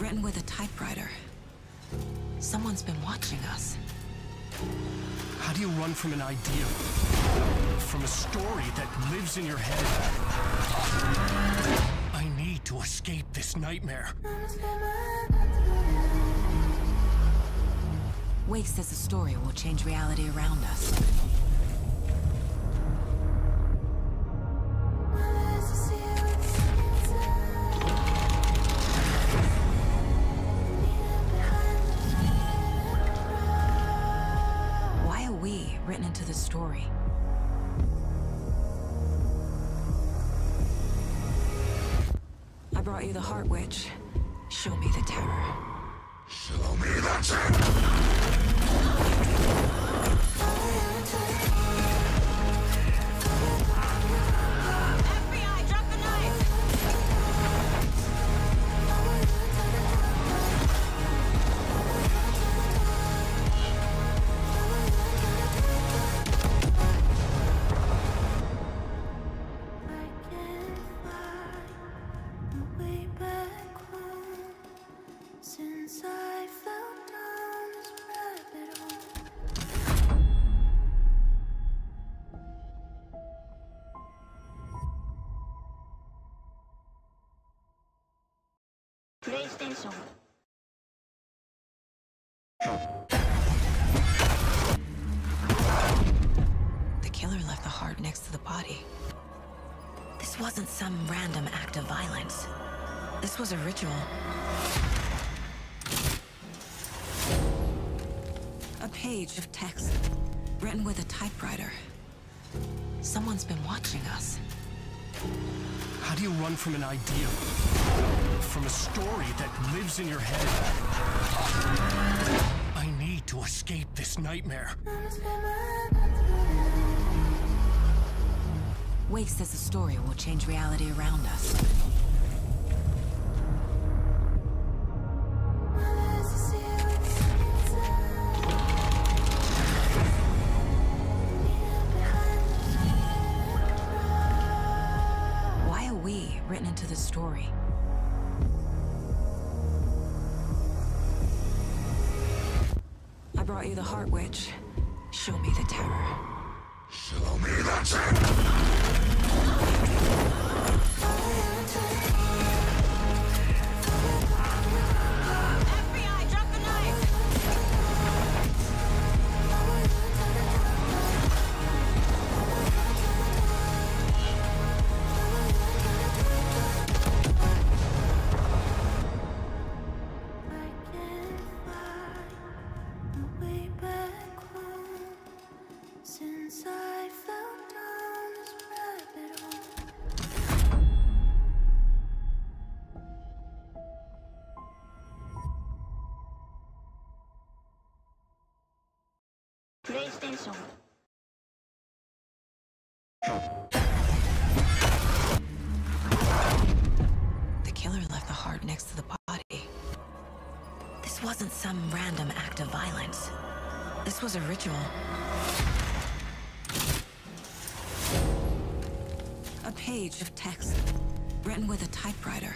Written with a typewriter. Someone's been watching us. How do you run from an idea? From a story that lives in your head? I need to escape this nightmare. Wake says the story will change reality around us. Why are we written into the story? I brought you the heart witch. Show me the terror. Show me the terror. FBI, drop the knife! PlayStation. The killer left the heart next to the body. This wasn't some random act of violence. This was a ritual. A page of text, written with a typewriter. Someone's been watching us. How do you run from an idea? From a story that lives in your head? I need to escape this nightmare. Wake says the story will change reality around us. Why are we written into the story? I brought you the heart witch. Show me the terror. Show me the terror. FBI, drop the knife! PlayStation. The killer left the heart next to the body. This wasn't some random act of violence. This was a ritual. A page of text, written with a typewriter.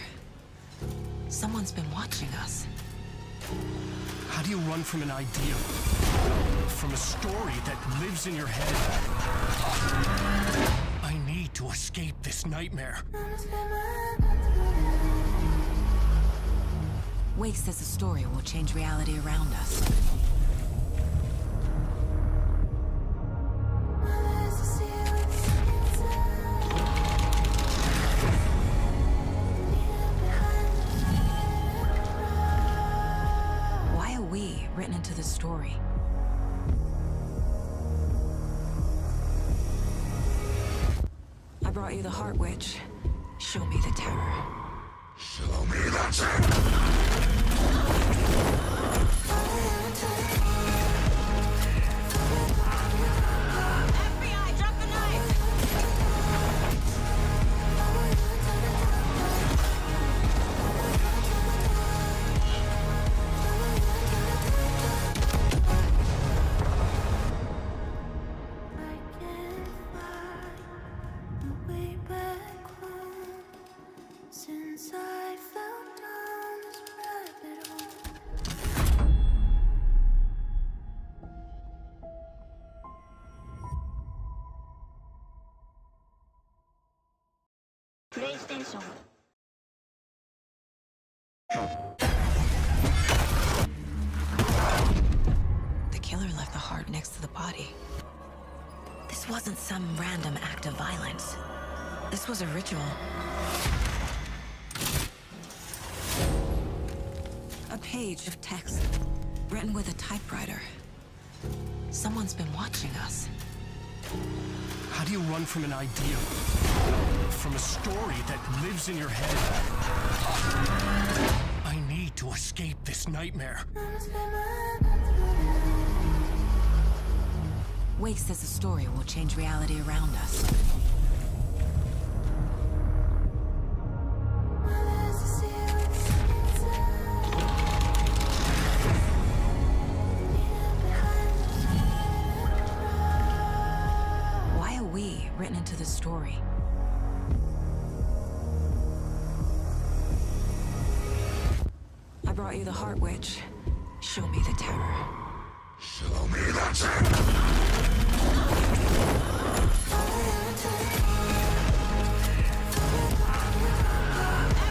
Someone's been watching us. How do you run from an idea? From a story that lives in your head? I need to escape this nightmare. Wake says the story will change reality around us. Why are we written into the story? I brought you the heart witch. Show me the terror. Show me the terror. FBI, drop the knife! Since I fell down PlayStation. The killer left the heart next to the body. This wasn't some random act of violence. This was a ritual. A page of text written with a typewriter. Someone's been watching us. How do you run from an idea? From a story that lives in your head? I need to escape this nightmare. Wake says the story will change reality around us. Why are we written into the story? I brought you the Heart Witch. Show me the terror. Show me the terror.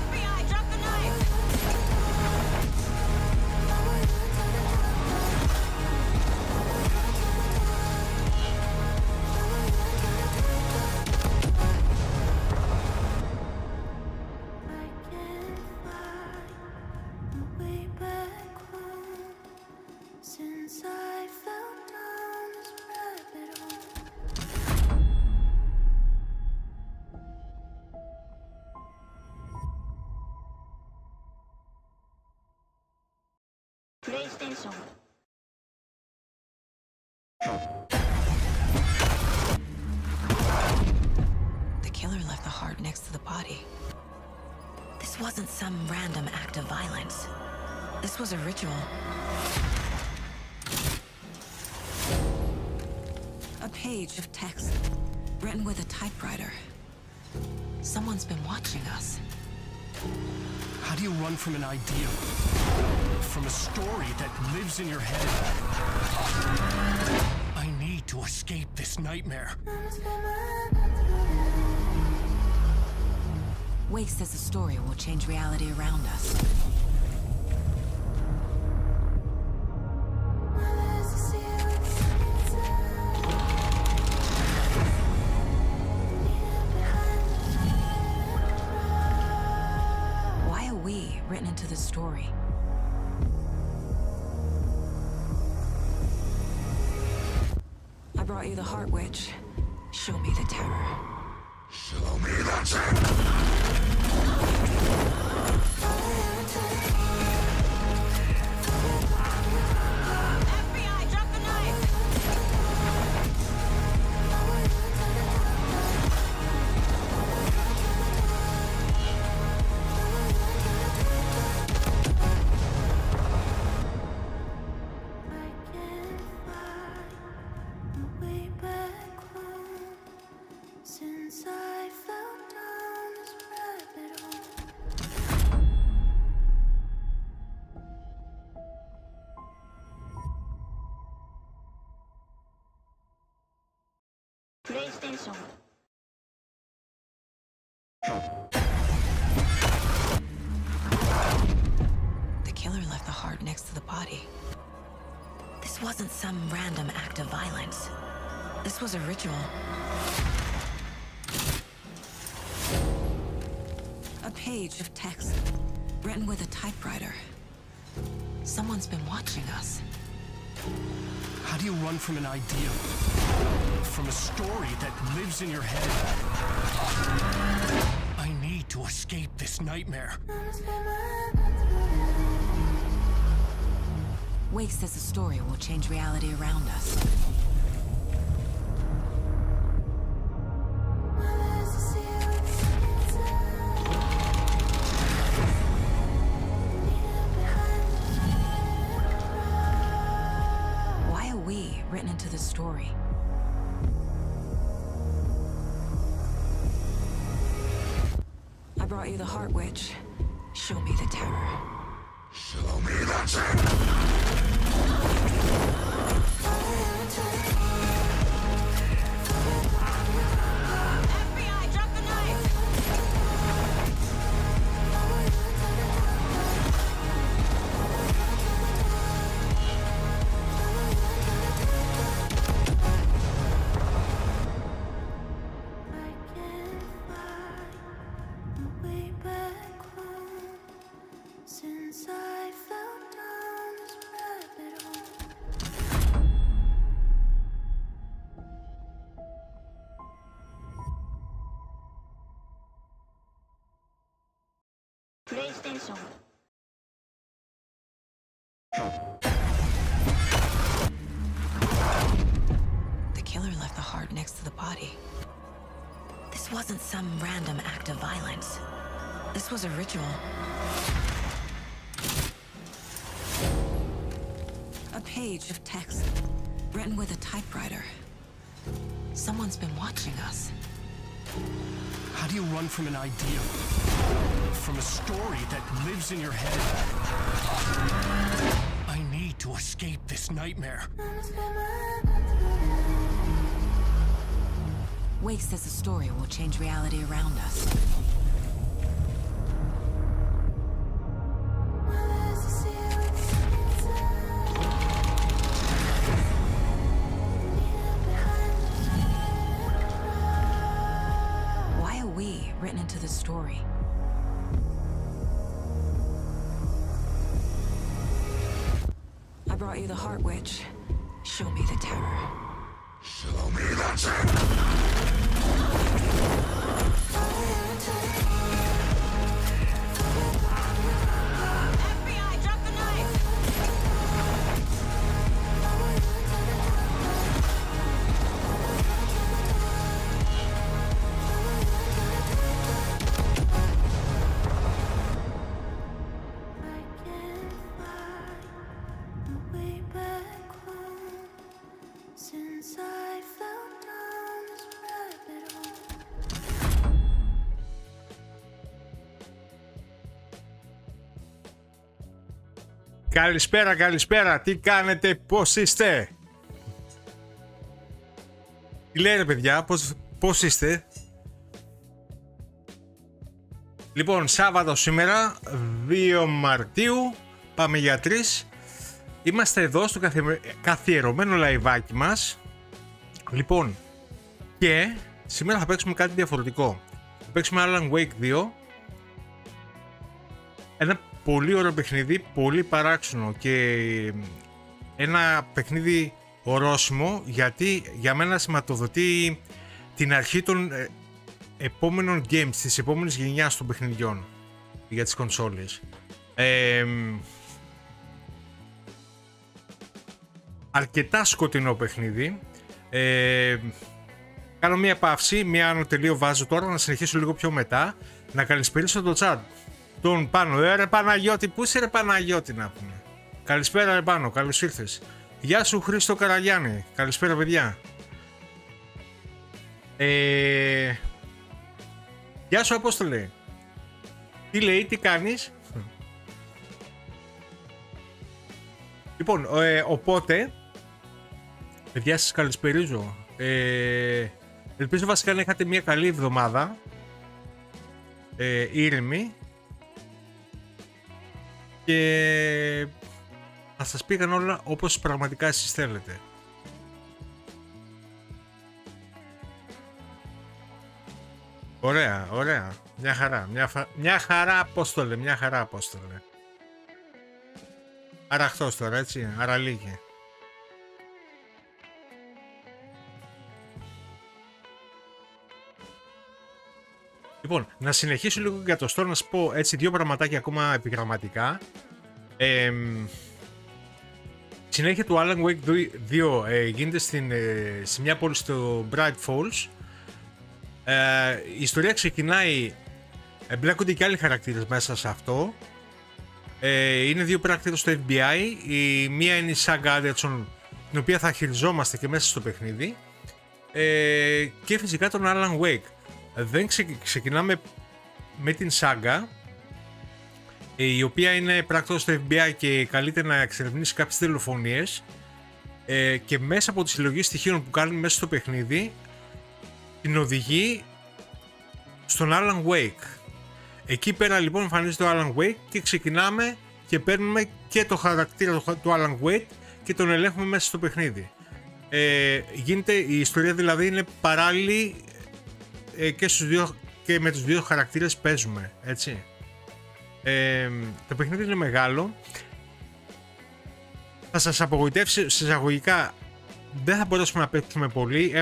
FBI, drop the knife! PlayStation. The killer left the heart next to the body. This wasn't some random act of violence. This was a ritual. A page of text written with a typewriter. Someone's been watching us. How do you run from an idea? From a story that lives in your head? I need to escape this nightmare. Wake says the story will change reality around us. Why are we written into the story? I brought you the Heart Witch. Show me the terror. Show me the terror. FBI, drop the knife! PlayStation. The killer left the heart next to the body. This wasn't some random act of violence. This was a ritual. A page of text written with a typewriter. Someone's been watching us. How do you run from an idea? From a story that lives in your head? I need to escape this nightmare. Wake says the story will change reality around us. Why are we written into the story? I brought you the Heart Witch. Show me the terror. Show me the terror. FBI, drop the knife! PlayStation. The killer left the heart next to the body. This wasn't some random act of violence. This was a ritual. A page of text written with a typewriter. Someone's been watching us. How do you run from an idea? From a story that lives in your head? I need to escape this nightmare. Wake says the story will change reality around us. Why are we written into the story? I brought you the heart witch. Show me the terror. Show me the terror. FBI, drop the knife! Καλησπέρα, καλησπέρα, τι κάνετε, πώς είστε? Τι λέει ρε παιδιά, πώς είστε? Λοιπόν, Σάββατο σήμερα, 2 Μαρτίου, πάμε για 3. Είμαστε εδώ στο καθιερωμένο λαϊβάκι μας. Λοιπόν, και σήμερα θα παίξουμε κάτι διαφορετικό. Θα παίξουμε Alan Wake 2. Ένα πολύ ωραίο παιχνίδι, πολύ παράξενο και ένα παιχνίδι ορόσημο, γιατί για μένα σηματοδοτεί την αρχή των επόμενων games, της επόμενης γενιάς των παιχνιδιών για τις κονσόλες. Αρκετά σκοτεινό παιχνίδι. Κάνω μία παύση, μία ανωτελείο βάζω τώρα, να συνεχίσω λίγο πιο μετά. Να καλησπερίσω το chat. Τον Πάνο, ρε Παναγιώτη, πού είσαι ρε Παναγιώτη να πούμε. Καλησπέρα ρε Πάνο, καλώς ήρθες. Γεια σου Χρήστο Καραγιάννη, καλησπέρα παιδιά. Γεια σου Απόστολε. Τι λέει, τι κάνεις? Λοιπόν, οπότε παιδιά σας καλησπερίζω. Ελπίζω βασικά να είχατε μια καλή εβδομάδα, ήρεμη, και θα σας πήγαν όλα όπως πραγματικά εσείς θέλετε. Ωραία, ωραία. Μια χαρά. Μια χαρά Απόστολε, μια χαρά Απόστολε. Αραχτός τώρα, έτσι, αραλίγη. Λοιπόν, να συνεχίσω λίγο για το store, να σας πω έτσι 2 πραγματάκια ακόμα επιγραμματικά. Συνέχεια του Alan Wake 2 γίνεται σε μια πόλη στο Bright Falls. Η ιστορία ξεκινάει, εμπλέκονται και άλλοι χαρακτήρες μέσα σε αυτό. Είναι 2 χαρακτήρες στο FBI. Η μία είναι η Saga Anderson, την οποία θα χειριζόμαστε και μέσα στο παιχνίδι, και φυσικά τον Alan Wake. Δεν ξεκινάμε με την Saga, η οποία είναι πράκτορας στο FBI και καλείται να εξερευνήσει κάποιες δολοφονίες, και μέσα από τη συλλογή στοιχείων που κάνει μέσα στο παιχνίδι την οδηγεί στον Alan Wake. Εκεί πέρα λοιπόν εμφανίζεται ο Alan Wake και ξεκινάμε και παίρνουμε και το χαρακτήρα του Alan Wake και τον ελέγχουμε μέσα στο παιχνίδι. Η ιστορία δηλαδή είναι παράλληλη, και με τους 2 χαρακτήρες παίζουμε, έτσι. Το παιχνίδι είναι μεγάλο. Θα σας απογοητεύσει σε εισαγωγικά. Δεν θα μπορέσουμε να παίξουμε πολύ.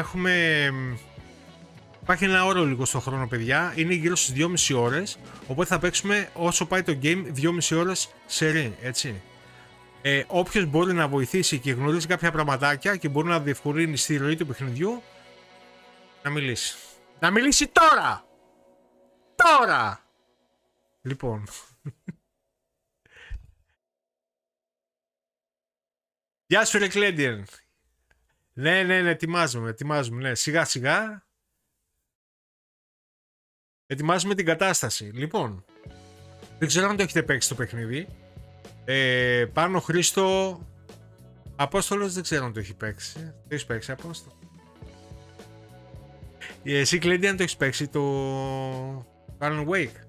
Υπάρχει ένα όρο λίγο στο χρόνο, παιδιά. Είναι γύρω στις 2,5 ώρες. Οπότε θα παίξουμε όσο πάει το game 2,5 ώρες σερί, έτσι. Όποιος μπορεί να βοηθήσει και γνωρίζει κάποια πραγματάκια και μπορεί να διευκολύνει στη ροή του παιχνιδιού, να μιλήσει. Να μιλήσει τώρα! Τώρα! Λοιπόν. Γεια σου, Ρεκλέντιεν. Ναι, ετοιμάζουμε, ναι, σιγά σιγά. Ετοιμάζουμε την κατάσταση. Λοιπόν, δεν ξέρω αν το έχετε παίξει το παιχνίδι. Πάνω Χρήστο Απόστολος, δεν ξέρω αν το έχει παίξει. Το έχεις παίξει, Απόστολο? Εσύ, Κλέντι, αν το έχεις παίξει το Alan Wake?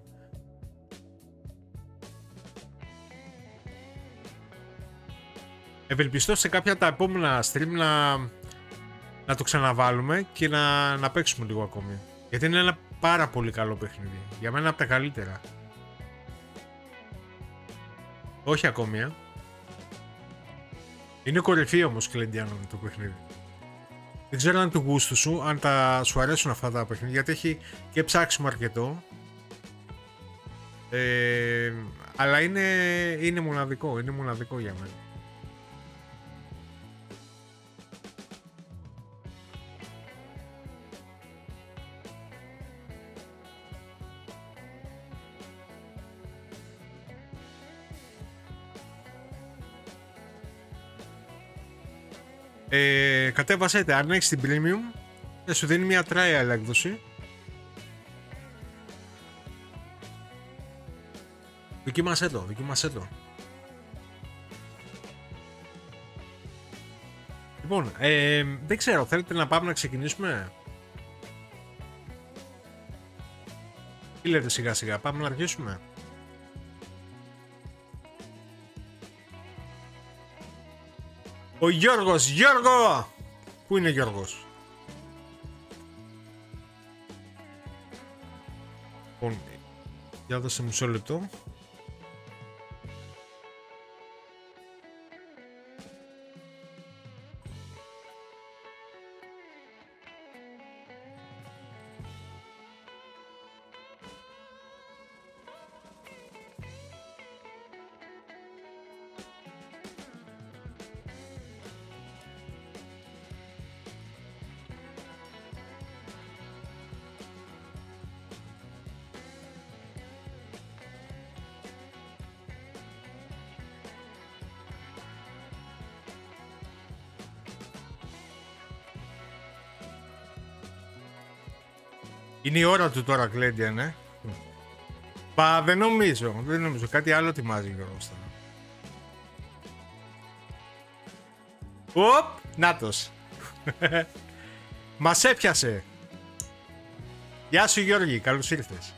Ευελπιστώ σε κάποια τα επόμενα stream να το ξαναβάλουμε και να παίξουμε λίγο ακόμη. Γιατί είναι ένα πάρα πολύ καλό παιχνίδι. Για μένα από τα καλύτερα. Όχι ακόμη, Είναι κορυφή όμως, Κλεντιάνο, το παιχνίδι. Δεν ξέρω αν είναι του γούστου σου, αν σου αρέσουν αυτά τα παιχνίδια, γιατί έχει και ψάξιμο αρκετό. Αλλά είναι μοναδικό, για μένα. Κατέβασέ τα, αν έχεις την premium θα σου δίνει μια trial έκδοση. Δοκίμασέ το. Λοιπόν, δεν ξέρω, θέλετε να πάμε να ξεκινήσουμε? Τι λέτε σιγά σιγά, πάμε να αρχίσουμε? Ο Γιώργος, Γιώργο! Πού είναι Γιώργος? Λοιπόν, για δώσε μισό λεπτό. Είναι η ώρα του τώρα, Κλέντια, ναι. Δεν νομίζω. Κάτι άλλο ετοιμάζει ο Γιώργος. Οπ, νάτος. Μας έπιασε. Γεια σου, Γιώργη, καλώς ήρθες.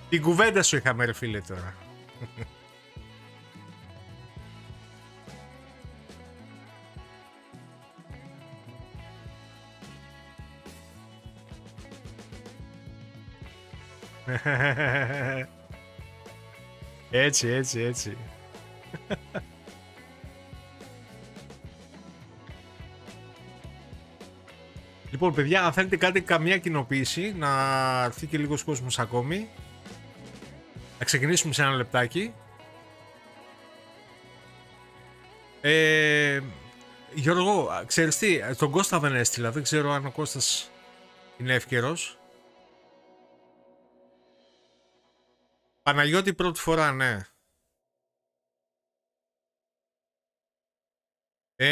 Την κουβέντα σου είχαμε, ρε φίλε, τώρα. Έτσι. Λοιπόν, παιδιά, αν θέλετε καμία κοινοποίηση, να έρθει και λίγος κόσμος ακόμη, να ξεκινήσουμε σε ένα λεπτάκι. Γιώργο, ξέρεις τι, τον Κώστα δεν έστειλα, δεν ξέρω αν ο Κώστας είναι εύκαιρος. Παναγιώτη, πρώτη φορά, ναι.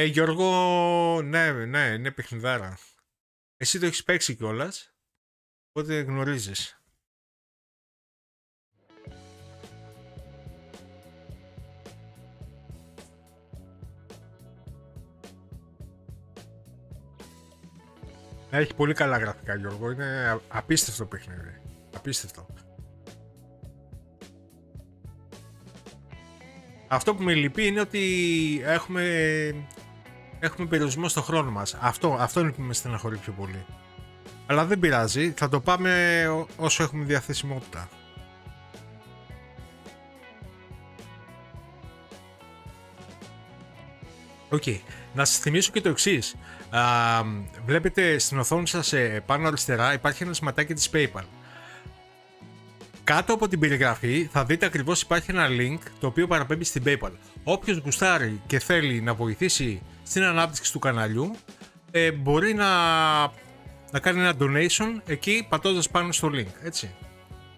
Γιώργο, ναι, είναι παιχνιδάρα. Εσύ το έχεις παίξει κιόλας, οπότε γνωρίζεις. Έχει πολύ καλά γραφικά, Γιώργο, είναι απίστευτο παιχνίδι, απίστευτο. Αυτό που με λυπεί είναι ότι έχουμε περιορισμό στο χρόνο μας. Αυτό είναι που με στεναχωρεί πιο πολύ. Αλλά δεν πειράζει, θα το πάμε όσο έχουμε διαθεσιμότητα. Okay. Να σας θυμίσω και το εξής. Βλέπετε στην οθόνη σας πάνω αριστερά υπάρχει ένα σηματάκι της PayPal. Κάτω από την περιγραφή θα δείτε ακριβώς υπάρχει ένα link το οποίο παραπέμπει στην PayPal. Όποιος γουστάρει και θέλει να βοηθήσει στην ανάπτυξη του καναλιού μπορεί να κάνει ένα donation εκεί πατώντας πάνω στο link, έτσι.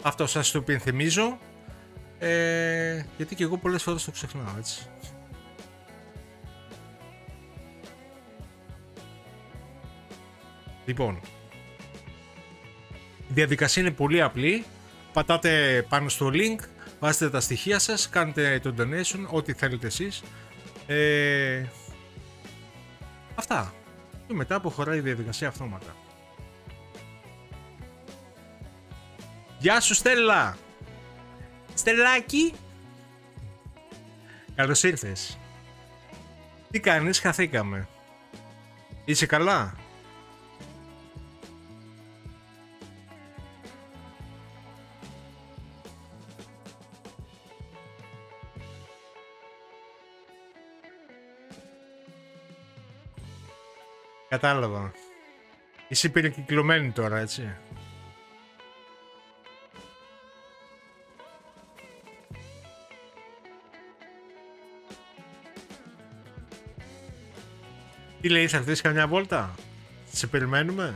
Αυτό σας το υπενθυμίζω γιατί και εγώ πολλές φορές το ξεχνάω, έτσι. Λοιπόν, η διαδικασία είναι πολύ απλή. Πατάτε πάνω στο link, βάζετε τα στοιχεία σας, κάνετε το donation, ό,τι θέλετε εσείς. Αυτά. Και μετά αποχωράει η διαδικασία αυτόματα. Γεια σου Στέλλα! Στελλάκι! Καλώς ήρθες. Τι κάνεις, χαθήκαμε. Είσαι καλά? Κατάλαβα. Είσαι περικυκλωμένη τώρα, έτσι. Τι λέει, θα έρθεις καμιά βόλτα? Σε περιμένουμε.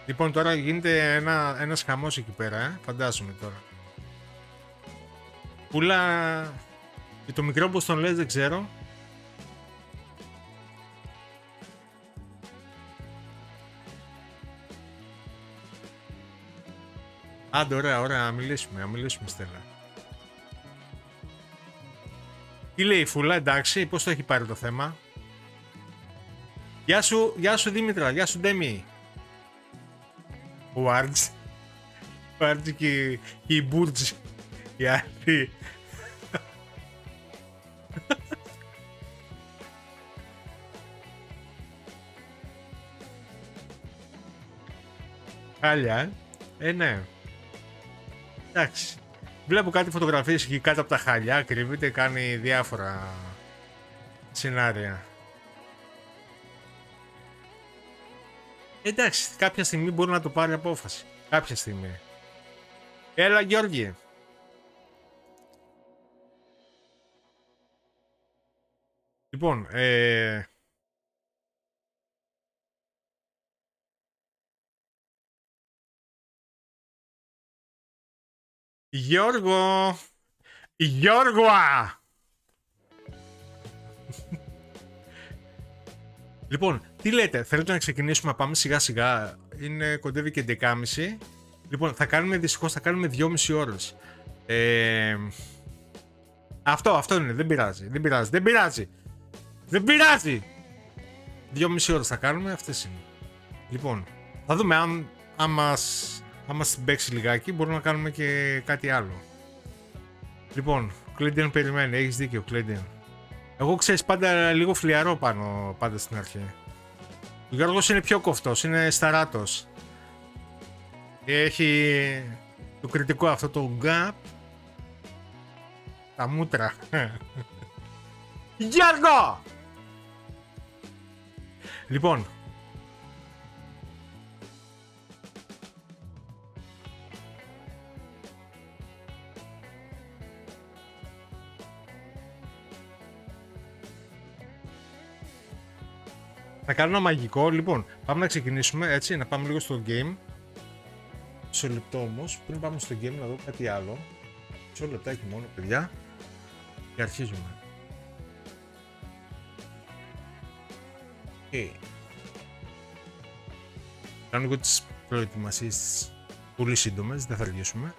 Λοιπόν, τώρα γίνεται ένας χαμός εκεί πέρα, φαντάζομαι τώρα. Πουλά... Και το μικρό πως τον λες δεν ξέρω. Άντε, ωραία, ωραία, να μιλήσουμε Στέλλα. Τι λέει η Φούλα, εντάξει, πώς το έχει πάρει το θέμα? Γεια σου Δήμητρα, γεια σου Ντέμι. Ο Άρτζ και η Μπούρτζ, η άλλη. Χάλια, ναι. Εντάξει. Βλέπω κάτι φωτογραφίες εκεί κάτω από τα χάλια, κρύβεται, κάνει διάφορα σενάρια. Εντάξει, κάποια στιγμή μπορεί να το πάρει απόφαση. Κάποια στιγμή. Έλα Γιώργη. Λοιπόν, Γιώργο! Γιώργοα! Λοιπόν, τι λέτε, θέλετε να ξεκινήσουμε, να πάμε σιγά σιγά? Είναι κοντεύει και 11.30. Λοιπόν, δυστυχώς θα κάνουμε 2,5 ώρες. Αυτό είναι, δεν πειράζει. 2,5 ώρες θα κάνουμε, αυτές είναι. Λοιπόν, θα δούμε αν μας παίξει λιγάκι, μπορούμε να κάνουμε και κάτι άλλο. Λοιπόν, ο Κλέντεν περιμένει, έχεις δίκιο Κλέντεν. Εγώ ξέρεις πάντα λίγο φλιαρό πάντα στην αρχή. Ο Γιώργος είναι πιο κοφτός, είναι σταράτος. Έχει το κριτικό αυτό το γκάπ. Τα μούτρα. Γιώργο! Λοιπόν. Θα κάνω ένα μαγικό. Λοιπόν, πάμε να ξεκινήσουμε έτσι, να πάμε λίγο στο game. Μισό λεπτό όμως, πριν πάμε στο game να δω κάτι άλλο. Μισό λεπτάκι μόνο, παιδιά. Και αρχίζουμε. Okay. Κάνω εγώ τις προετοιμασίες πολύ σύντομες, δεν θα αργήσουμε.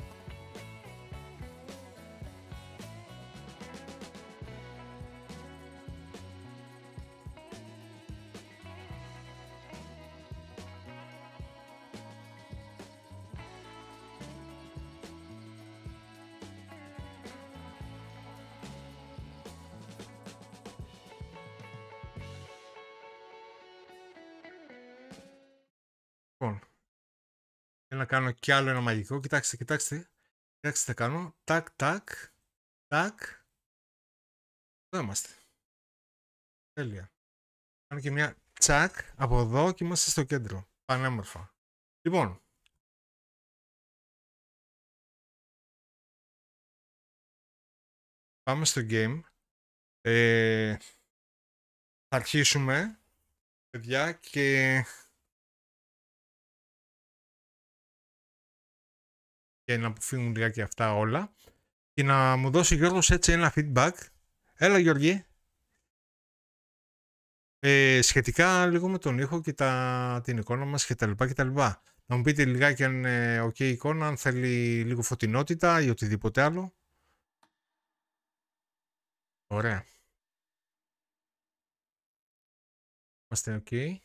Θέλω να κάνω κι άλλο ένα μαγικό. Κοιτάξτε, κοιτάξτε. Κοιτάξτε τι θα κάνω. Τάκ, τάκ, τάκ. Εδώ είμαστε. Τέλεια. Κάνω και μια τσακ από εδώ και είμαστε στο κέντρο. Πανέμορφα. Λοιπόν. Πάμε στο game. Θα αρχίσουμε, παιδιά, και να αποφύγουν λιγάκι αυτά όλα και να μου δώσει Γιώργος έτσι ένα feedback. Έλα Γιώργη. Σχετικά λίγο με τον ήχο και την εικόνα μας και τα λοιπά και τα λοιπά. Να μου πείτε λιγάκι αν είναι ok η εικόνα, αν θέλει λίγο φωτεινότητα ή οτιδήποτε άλλο. Ωραία. Είμαστε ok.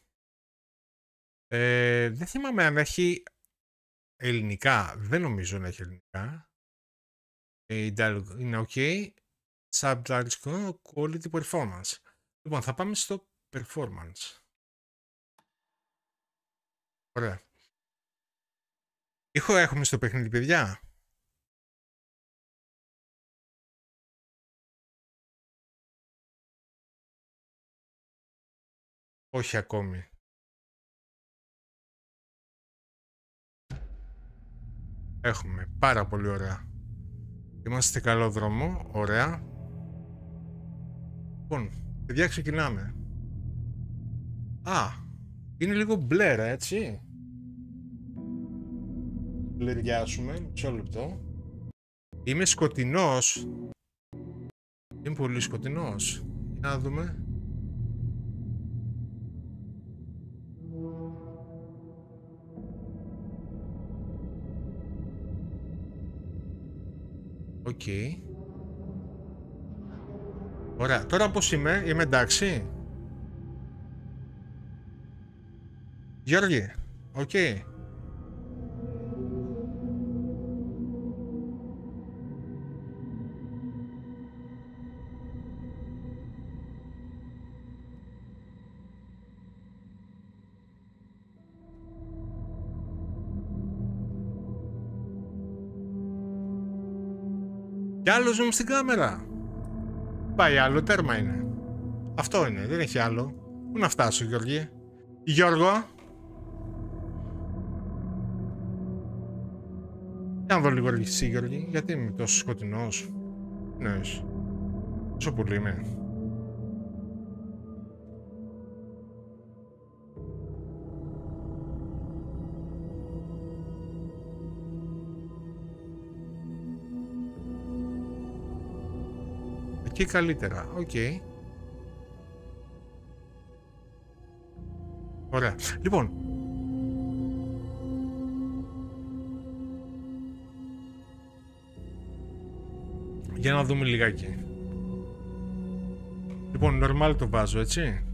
Δεν θυμάμαι αν έχει ελληνικά. Δεν νομίζω να έχει ελληνικά. Είναι ok. Subtitles quality performance. Λοιπόν, θα πάμε στο performance. Ωραία. Ήχο έχουμε στο παιχνίδι, παιδιά. Όχι ακόμη. Έχουμε. Πάρα πολύ ωραία. Είμαστε σε καλό δρόμο. Ωραία. Λοιπόν, παιδιά, ξεκινάμε. Α, είναι λίγο μπλε, έτσι. Μπλεριάσουμε. Μισό λεπτό. Είμαι σκοτεινός. Είμαι πολύ σκοτεινός. Για να δούμε. Οκ. Ωραία. Τώρα πώς είμαι? Είμαι εντάξει? Γιώργη. Οκ. Κι άλλο zoom στην κάμερα. Πάει άλλο, τέρμα είναι. Αυτό είναι, δεν έχει άλλο. Πού να φτάσω, Γιώργη? Γιώργο. Για να δω λίγο εσύ, Γιώργη. Γιατί είμαι τόσο σκοτεινός? Ναι, τόσο πολύ είμαι. Και καλύτερα, οκ. Ωραία. Λοιπόν, για να δούμε λιγάκι. Λοιπόν, normal το βάζω, έτσι.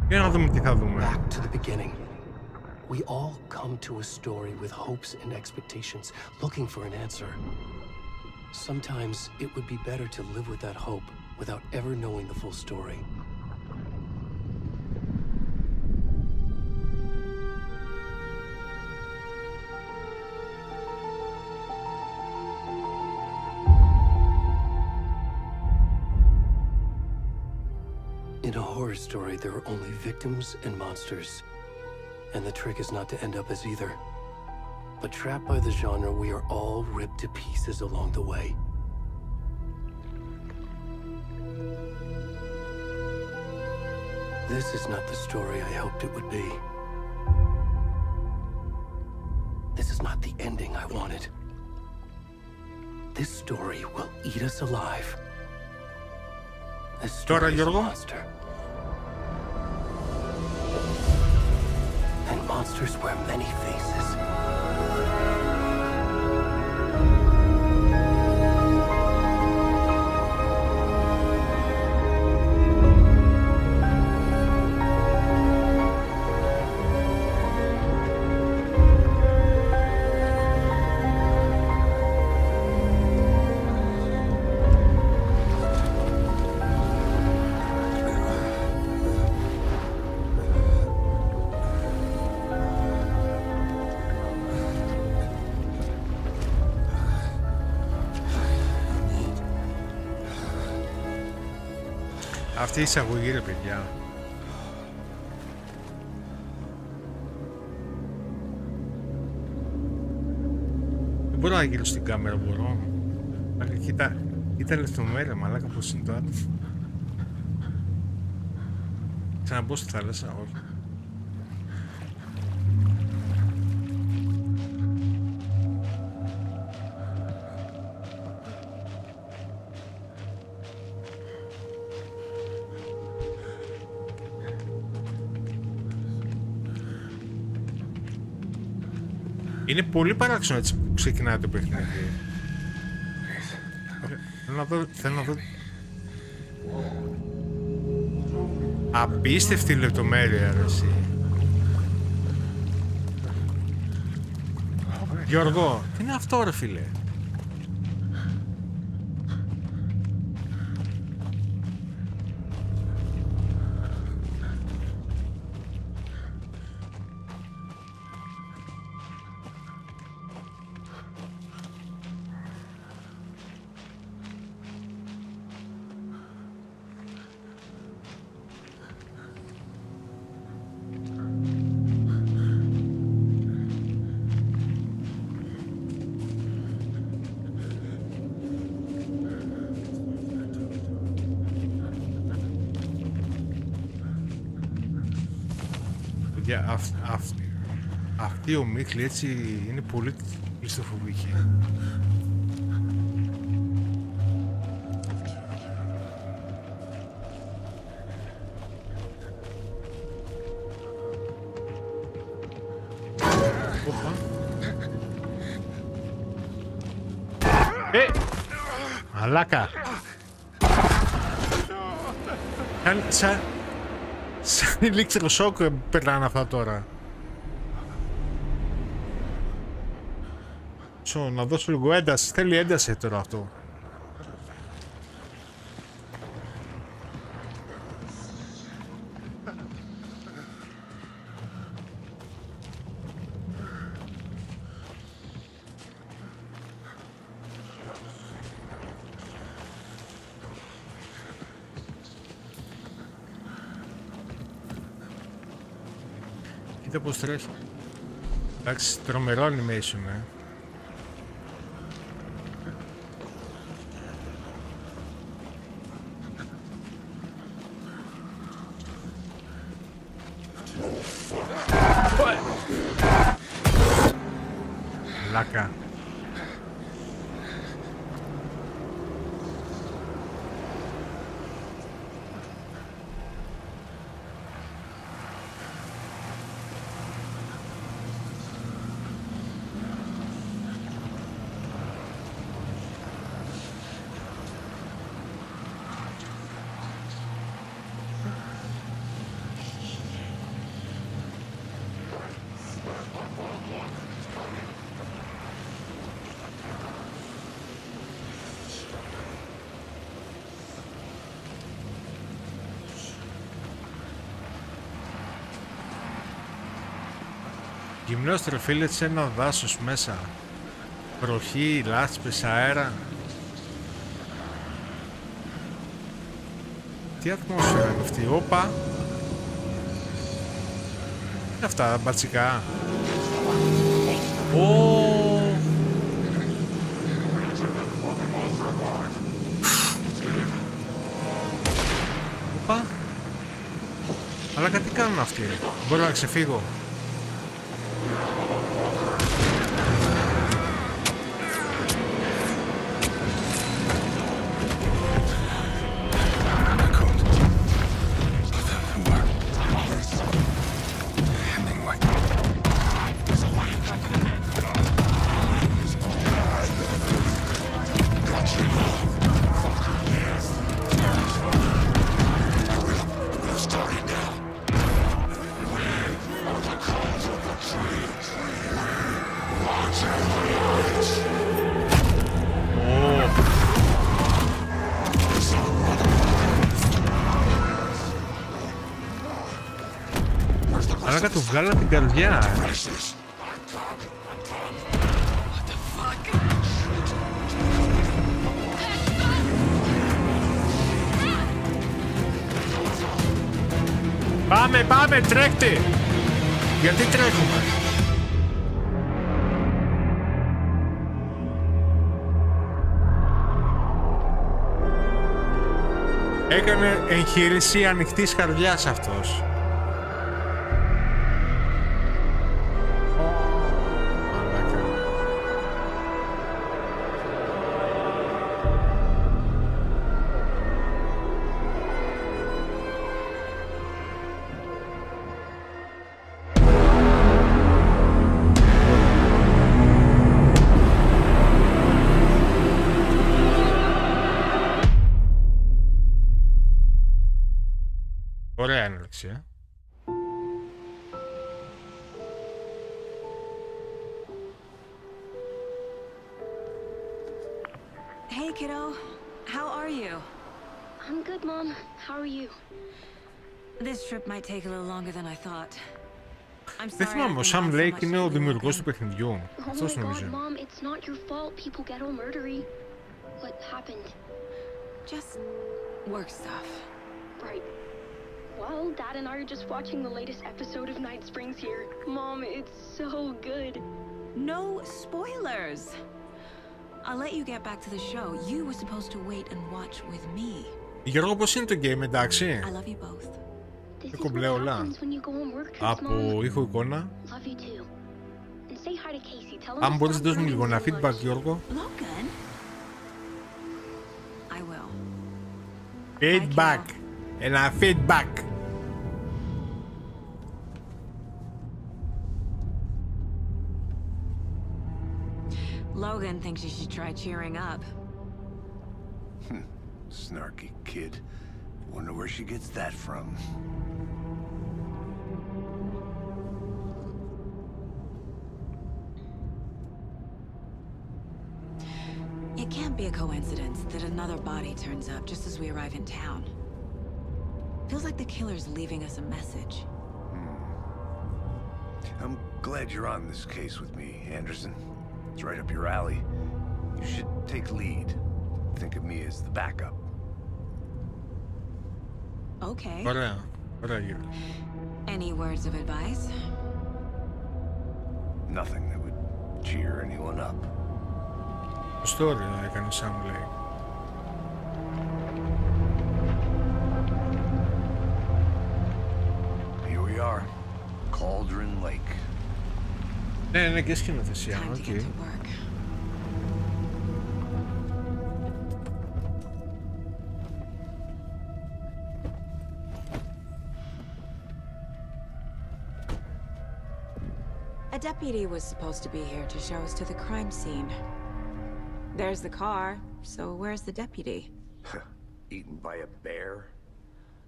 Για να δούμε τι θα δούμε. Back to the beginning. We all come to a story with hopes and expectations, looking for an answer. Sometimes it would be better to live with that hope without ever knowing the full story. In a horror story, there are only victims and monsters. And the trick is not to end up as either. But trapped by the genre, we are all ripped to pieces along the way. This is not the story I hoped it would be. This is not the ending I wanted. This story will eat us alive. This story is a monster. And monsters wear many faces. Αυτή η εισαγωγή, ρε παιδιά. Δεν μπορώ να γύρω στην κάμερα, μπορώ. Κοίτα λεπτομέρεια, μαλάκα, πώς είναι τώρα. Ξαναμπω στη θάλασσα, όχι. Είναι πολύ παράξενο έτσι που ξεκινάει το παιχνίδι. Θέλω να δω... Απίστευτη λεπτομέρεια, ρε εσύ. Γιώργο, τι είναι αυτό, ρε φίλε? Αυτή η ομίχλη έτσι είναι πολύ κλειστοφοβική. Μαλάκα. Σαν ηλίξερο σόκ περνάνε αυτά τώρα. Να δώσω λίγο ένταση. Θέλει ένταση τώρα αυτό. Κοίτα πως τρέχει. Εντάξει, τρομερό animation, Λάκα. Γυμνός τροφίλεται σε ένα δάσος μέσα. Βροχή, λάσπες, αέρα. Τι ατμόσφαιρα είναι αυτή, όπα. Είναι αυτά, μπατσικά. Όπα. Αλλά κάτι κάνουν αυτοί. Μπορώ να ξεφύγω. Άρα του βγάλα την καρδιά. Πάμε, τρέχτε! Γιατί τρέχουμε? Έκανε εγχείρηση ανοιχτής καρδιάς αυτός. Ωραία έναρξη, Hey, kiddo. How are you? I'm good, Mom. How are you? This trip might take a little longer than I thought. I'm Δεν sorry. θυμάμαι, ο Sam Lake είναι ο δημιουργός του παιχνιδιού. Αυτός νομίζω. Mom, it's not your fault. People get all murdery. What happened? Just work stuff. Right. Well, Dad and I are just watching the latest episode of Night Springs here. Mom, it's so good. No spoilers. I'll let you get back to the show. You were supposed to wait and watch with me. Γιώργο, πώς είναι το game, εντάξει? I love you both. This is κομπλέ what όλα. happens when you go on work trips, Από Mom. ήχο εικόνα. Love you too. And say hi to Casey. Tell him Αν to μπορείς stop να δώσεις μου λίγο worrying ένα so feedback, much. Γιώργο. Logan? I will. Feedback. Ένα feedback. Logan thinks you should try cheering up. Snarky kid. Wonder where she gets that from. It can't be a coincidence that another body turns up just as we arrive in town. Feels like the killer's leaving us a message. I'm glad you're on this case with me, Anderson. It's right up your alley. You should take lead. Think of me as the backup. Okay. Ωραία. Ωραία, Γιώργο. Any words of advice? Nothing that would cheer anyone up. Το story έκανε Sam Lake. Here we are. Cauldron Lake. Ναι, και σκηνοθεσία, Time to οκ. get to work. A deputy was supposed to be here to show us to the crime scene. There's the car, so where's the deputy? Eaten by a bear?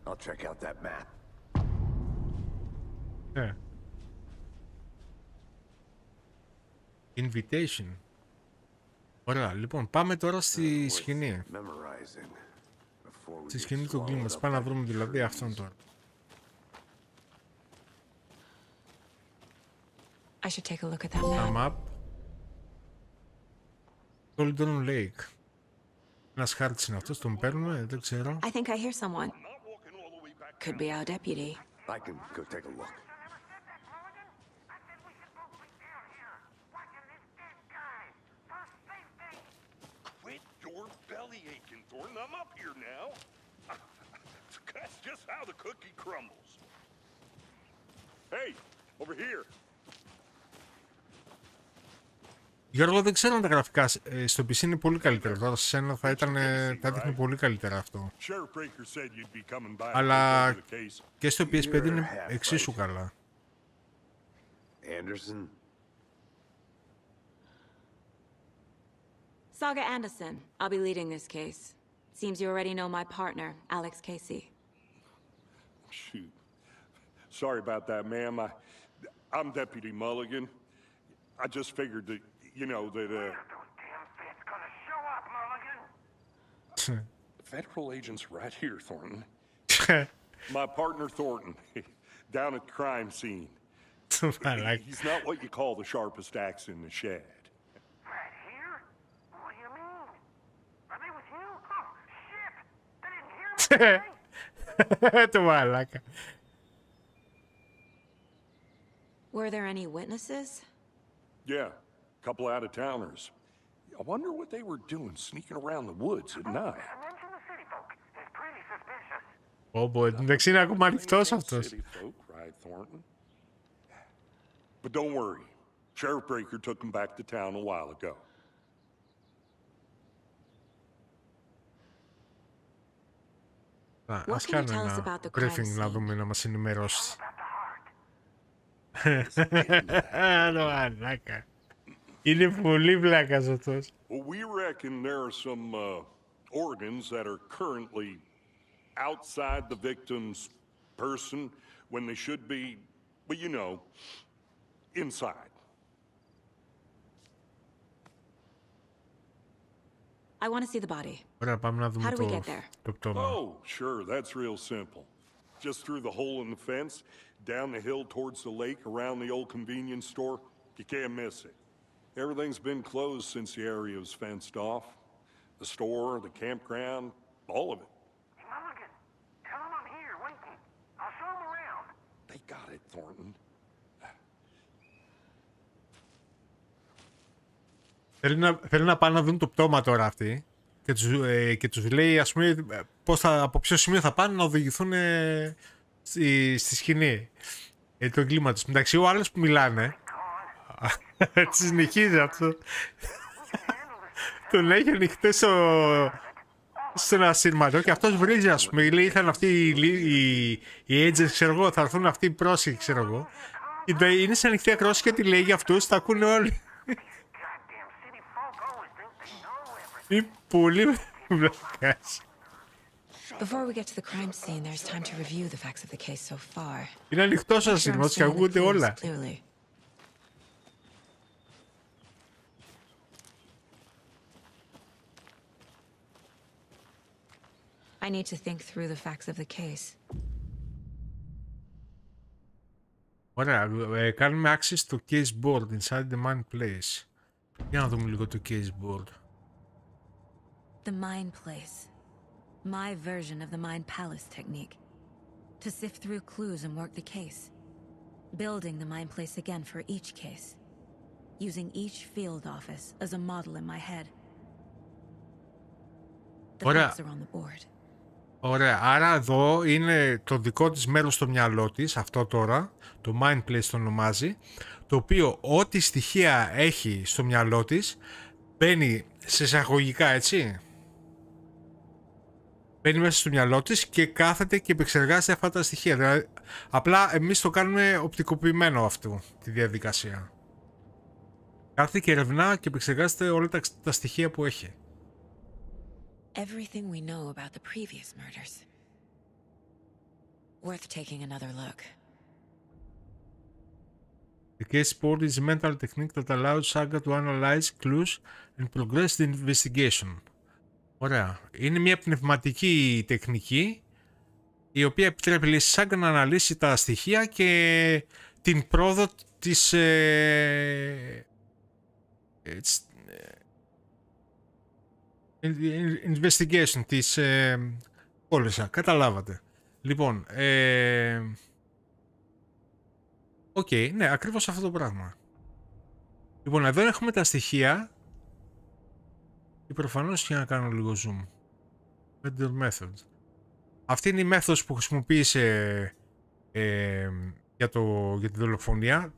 I'll check out that map. Ναι. Invitation. Ωραία, λοιπόν, πάμε τώρα στη σκηνή. Στη σκηνή του κλίματος. Πάμε να βρούμε δηλαδή αυτόν τώρα. I should take a look at that map. Τα map. Cauldron Lake. Ένας χάρτης είναι αυτός, τον παίρνουμε, δεν ξέρω. I think I hear someone. Could be our deputy. I can go take a look. Quit your belly aching, Thornton. I'm up here now. That's just how the cookie crumbles. Hey, over here. Γιώργο, δεν ξέρω αν τα γραφικά στο PC είναι πολύ καλύτερα. Τώρα σε σένα θα δείχνει πολύ καλύτερα αυτό. Αλλά και στο PS5 είναι εξίσου καλά. Anderson? Saga Anderson. I'll be leading this case. Seems you already know my partner, Alex Casey. Shoot. Sorry about that, ma'am. I'm Deputy Mulligan. I just figured that, you know, that, Federal agents right here, Thornton. My partner, Thornton, down at the crime scene. He's not what you call the sharpest axe in the shed. Right here? What do you mean? Are they with you? Oh, shit! They didn't hear me. Το μαλάκα. Were there any witnesses? Yeah, a couple out-of-towners. I wonder what they were doing sneaking around the woods at night. I mentioned the city folk. It's pretty suspicious. Πω, εντάξει, είναι ακόμα ανοιχτός αυτός. City folk, right, Thornton? But don't worry. Sheriff Breaker took them back to town a while ago. Ας κάνουμε ένα briefing να δούμε, να μας ενημερώσει. Μαλάκα. Είναι πολύ βλάκας αυτός. Well, we reckon there are some organs that are currently outside the victim's person when they should be, well, you know, inside. I want to see the body. Ωραία, πάμε να δούμε How do we get there? το πτώμα. Oh, sure, that's real simple. Just through the hole in the fence, down the hill towards the lake, around the old convenience store. You can't miss it. Everything's been closed since the area was fenced off. The store, the campground, all of it. Hey, Mulligan, tell him I'm here, waiting. I'll show him around. They got it, Thornton. Θέλει να πάνε να δουν το πτώμα τώρα αυτοί και τους λέει, ας πούμε, από ποιο σημείο θα πάνε να οδηγηθούν στη σκηνή του εγκλήματος. Μεταξύ, ο άλλος που μιλάνε έτσι συνεχίζει αυτό. Τον έχει ανοιχτό σε ένα σύρματο και αυτός βρίζει, ας πούμε, λέει, ήρθαν αυτοί οι agents, ξέρω εγώ, θα έρθουν αυτοί οι πρόσεχοι, ξέρω εγώ. Είναι σε ανοιχτή ακρόαση και τι λέει για αυτούς, τα ακούνε όλοι. Είναι πολύ βλακάς. Before we get to the crime scene, there's time to review the facts of the case so far. Είναι ανοιχτός ο σύρματος και ακούγονται όλα. I need to think through the facts of the case. Ωραία, κάνουμε access στο case board inside the mind place. Για να δούμε λίγο το case board. The mind place. My version of the mind palace technique. To sift through clues and work the case. Building the mind place again for each case. Using each field office as a model in my head. The facts are on the board. Ωραία, άρα εδώ είναι το δικό της μέρος στο μυαλό της, αυτό τώρα, το mind place το ονομάζει, το οποίο ό,τι στοιχεία έχει στο μυαλό της, μπαίνει σε εισαγωγικά, έτσι, μπαίνει μέσα στο μυαλό της και κάθεται και επεξεργάζεται αυτά τα στοιχεία. Δηλαδή, απλά εμείς το κάνουμε οπτικοποιημένο αυτό, τη διαδικασία. Κάθεται και ερευνά και επεξεργάζεται όλα τα στοιχεία που έχει. Everything we know about the previous murders. Worth taking another look. The case board is a mental technique that allows Saga to analyze clues and progress the investigation. Ωραία. Είναι μια πνευματική τεχνική η οποία επιτρέπει στη Saga να αναλύσει τα στοιχεία και την πρόοδο της investigation της κόλλησα, καταλάβατε. Λοιπόν, ναι, ακριβώς αυτό το πράγμα. Λοιπόν, εδώ έχουμε τα στοιχεία και προφανώς για να κάνω λίγο zoom. Better method. Αυτή είναι η μέθοδος που χρησιμοποίησε για τη δολοφονία.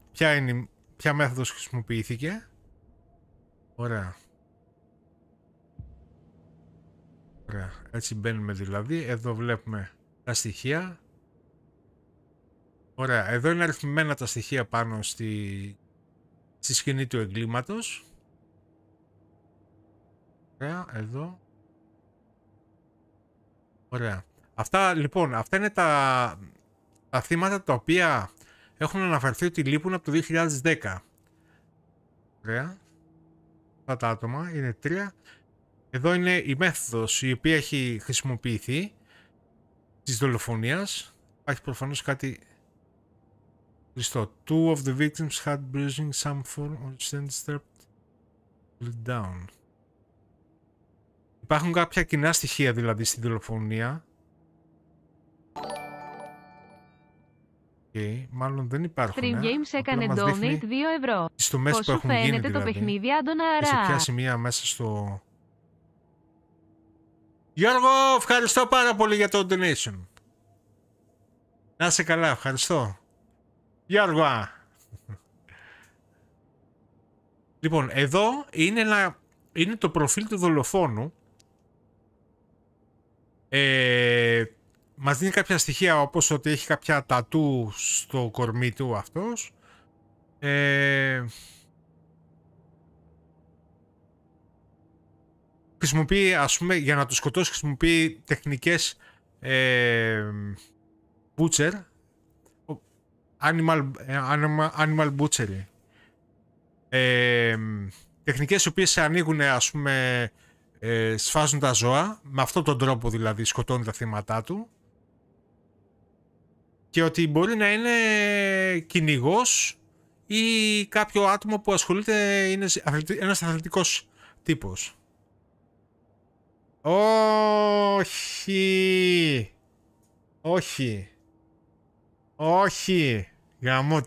Ποια μέθοδος χρησιμοποιήθηκε. Ωραία. Ωραία, έτσι μπαίνουμε δηλαδή, εδώ βλέπουμε τα στοιχεία. Ωραία, εδώ είναι αριθμημένα τα στοιχεία πάνω στη σκηνή του εγκλήματος. Ωραία, εδώ. Ωραία. Αυτά λοιπόν, αυτά είναι τα θύματα τα οποία έχουν αναφερθεί ότι λείπουν από το 2010. Ωραία. Αυτά τα άτομα είναι 3. Εδώ είναι η μέθοδος η οποία έχει χρησιμοποιηθεί της δολοφονίας. Υπάρχει προφανώς κάτι κλειστό. 2 of the victims had bruising, some form or stepped down. Υπάρχουν κάποια κοινά στοιχεία δηλαδή στη δολοφονία. Μάλλον δεν υπάρχουν. Stream Games έκανε donate 2 ευρώ. Στο μέσο που έχουν γίνει δηλαδή. Το παιχνίδια, Αντωναρά. Σε ποια σημεία μέσα στο... Γιώργο, ευχαριστώ πάρα πολύ για το donation. Να είσαι καλά, ευχαριστώ. Γιώργο. Λοιπόν, εδώ είναι το προφίλ του δολοφόνου. Μας δίνει κάποια στοιχεία όπως ότι έχει κάποια τατού στο κορμί του αυτός. Χρησιμοποιεί, ας πούμε, για να το σκοτώσει χρησιμοποιεί τεχνικές butcher, animal butchery. Τεχνικές οι οποίες ανοίγουν, ας πούμε, σφάζουν τα ζώα, με αυτόν τον τρόπο δηλαδή σκοτώνει τα θύματα του, και ότι μπορεί να είναι κυνηγός ή κάποιο άτομο που ασχολείται, είναι ένας αθλητικός τύπος. Όχι. Όχι. Όχι. Γαμώ.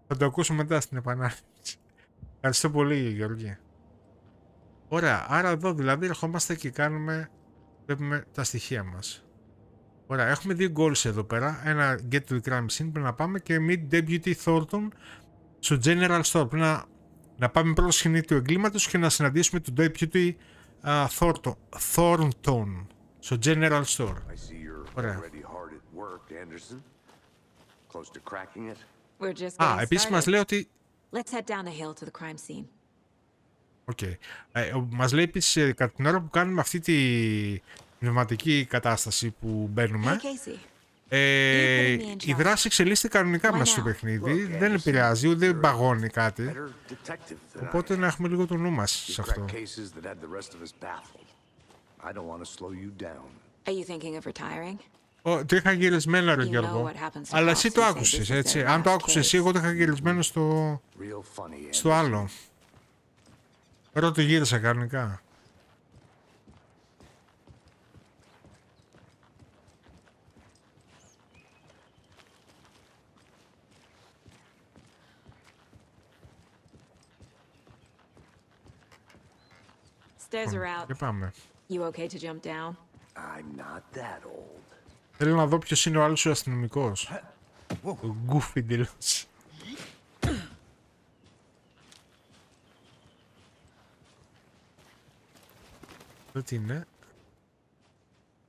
Θα το ακούσω μετά στην επανάληψη. Ευχαριστώ πολύ, Γεωργία. Ωραία, άρα εδώ δηλαδή ερχόμαστε και βλέπουμε τα στοιχεία μας. Ωραία, έχουμε 2 goals εδώ πέρα. Ένα get to the crime scene, πρέπει να πάμε, και meet deputy Thornton στο general store. Πρέπει να πάμε πρώτα στη σκηνή του εγκλήματος και να συναντήσουμε τον deputy Thornton στο general store. Ωραία. Επίσης μας λέει ότι... Μας λέει επίσης κατά την ώρα που κάνουμε αυτή τη πνευματική κατάσταση που μπαίνουμε, η δράση εξελίσσεται κανονικά μέσα στο παιχνίδι, δεν επηρεάζει, ούτε παγώνει κάτι, οπότε να έχουμε λίγο το νου μας σε αυτό. Το είχα γυρισμένο, ρε Γιώργο, αλλά εσύ το άκουσες, έτσι. Αν το άκουσες εσύ, εγώ το είχα γυρισμένο στο άλλο. Τώρα το γύρισα κανονικά. Και πάμε. Θέλω να δω ποιος είναι ο άλλος ο αστυνομικός. Ο γκούφι τελώς. Τι είναι?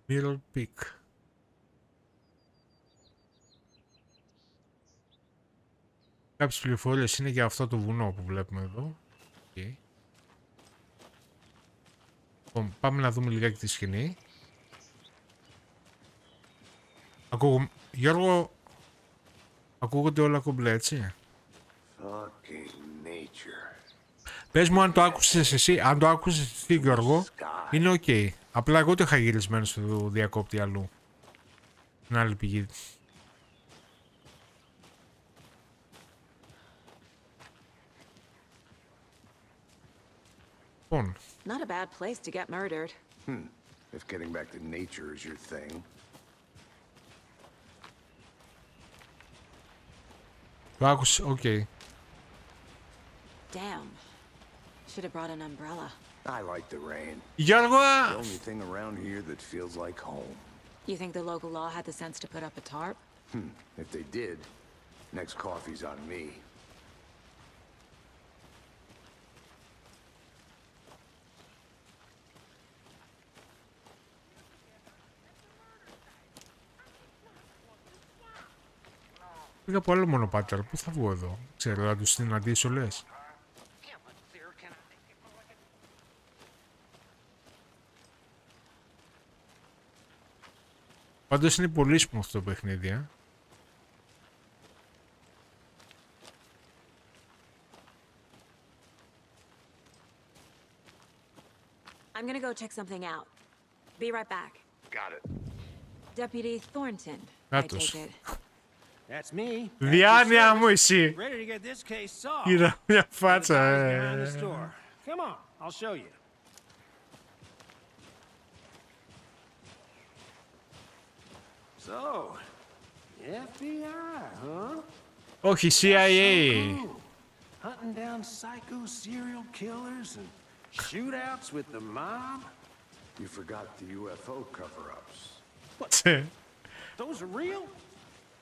Mirror Peak. Κάποιες πληροφορίες είναι για αυτό το βουνό που βλέπουμε εδώ. Okay. Λοιπόν, πάμε να δούμε λιγάκι τη σκηνή. Γιώργο, ακούγονται όλα κομπλέ, έτσι. Πες μου αν το άκουσες εσύ, αν το άκουσες εσύ, Γιώργο, είναι ok. Απλά εγώ το είχα γυρισμένο στο διακόπτη αλλού. Στην άλλη πηγή. Λοιπόν. Not a bad place to get murdered. If getting back to nature is your thing. Το άκουσες, ok. Damn. Should have brought an umbrella. I like the rain. Γιώργο! The only thing around here that feels like home. You think the local law had the sense to put up a tarp? If they did, next coffee's on me. Πήγα από άλλο μονοπάτι, αλλά πού θα βγω εδώ? Ξέρω, να τους συναντήσω, λες. Πάντως είναι πολύ σπουδαίο αυτό το παιχνίδι, I'm gonna go check something out. Be right back. Got it. Deputy Thornton, I Νάτος. take it. That's me. Διάνοια μου εσύ. Ready to get this case solved. Κοίτα μια φάτσα. Behind the store. Come on, I'll show you. So, FBI, huh? Όχι, CIA. Hunting down psycho serial killers and shootouts with the mob? You forgot the UFO cover-ups. Those are real?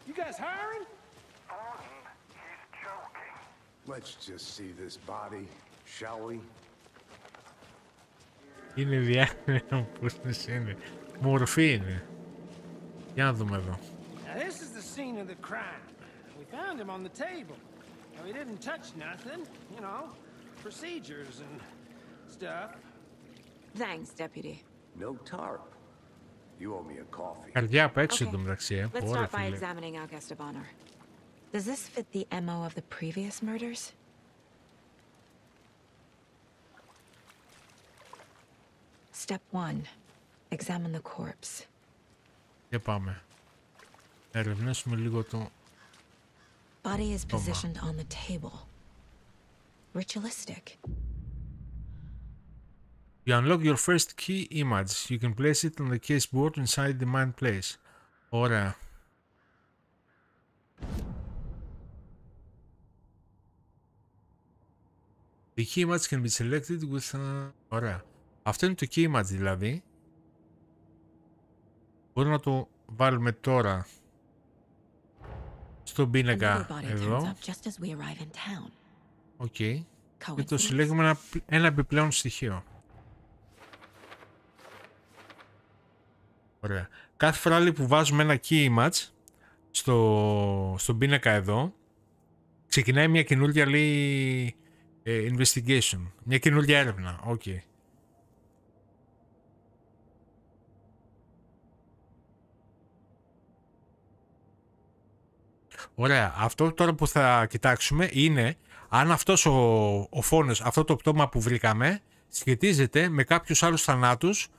You guys hiring? He's joking. Let's just see this body, shall we? Είναι διάφορο πώς είναι. Μορφή είναι. Για να δούμε εδώ. Now this is the scene of the crime. We found him on the table. Now, he didn't touch nothing, you know, procedures and stuff. Thanks, Deputy. No tarp. You owe me a coffee. Καρδιά απ' έξω εδώ μεταξύ, Let's Ωραία, start by φίλε. examining our guest of honor. Does this fit the MO of the previous murders? Step 1. Examine the corpse. Για πάμε. Να ερευνήσουμε λίγο το... Body is positioned on the table. Ritualistic. You unlock your first key image. You can place it on the case board inside the mind place. Ωραία. The key image can be selected with... Ωραία. Αυτό είναι το key image δηλαδή. Μπορούμε να το βάλουμε τώρα στον πίνακα εδώ. Οκ. Και το συλλέγουμε ένα επιπλέον στοιχείο. Ωραία. Κάθε φορά που βάζουμε ένα key image στον πίνακα εδώ, ξεκινάει μια καινούργια λέει investigation. Μια καινούργια έρευνα. Οκ. Ωραία. Αυτό τώρα που θα κοιτάξουμε είναι αν αυτός ο φόνος, αυτό το πτώμα που βρήκαμε σχετίζεται με κάποιους άλλους θανάτους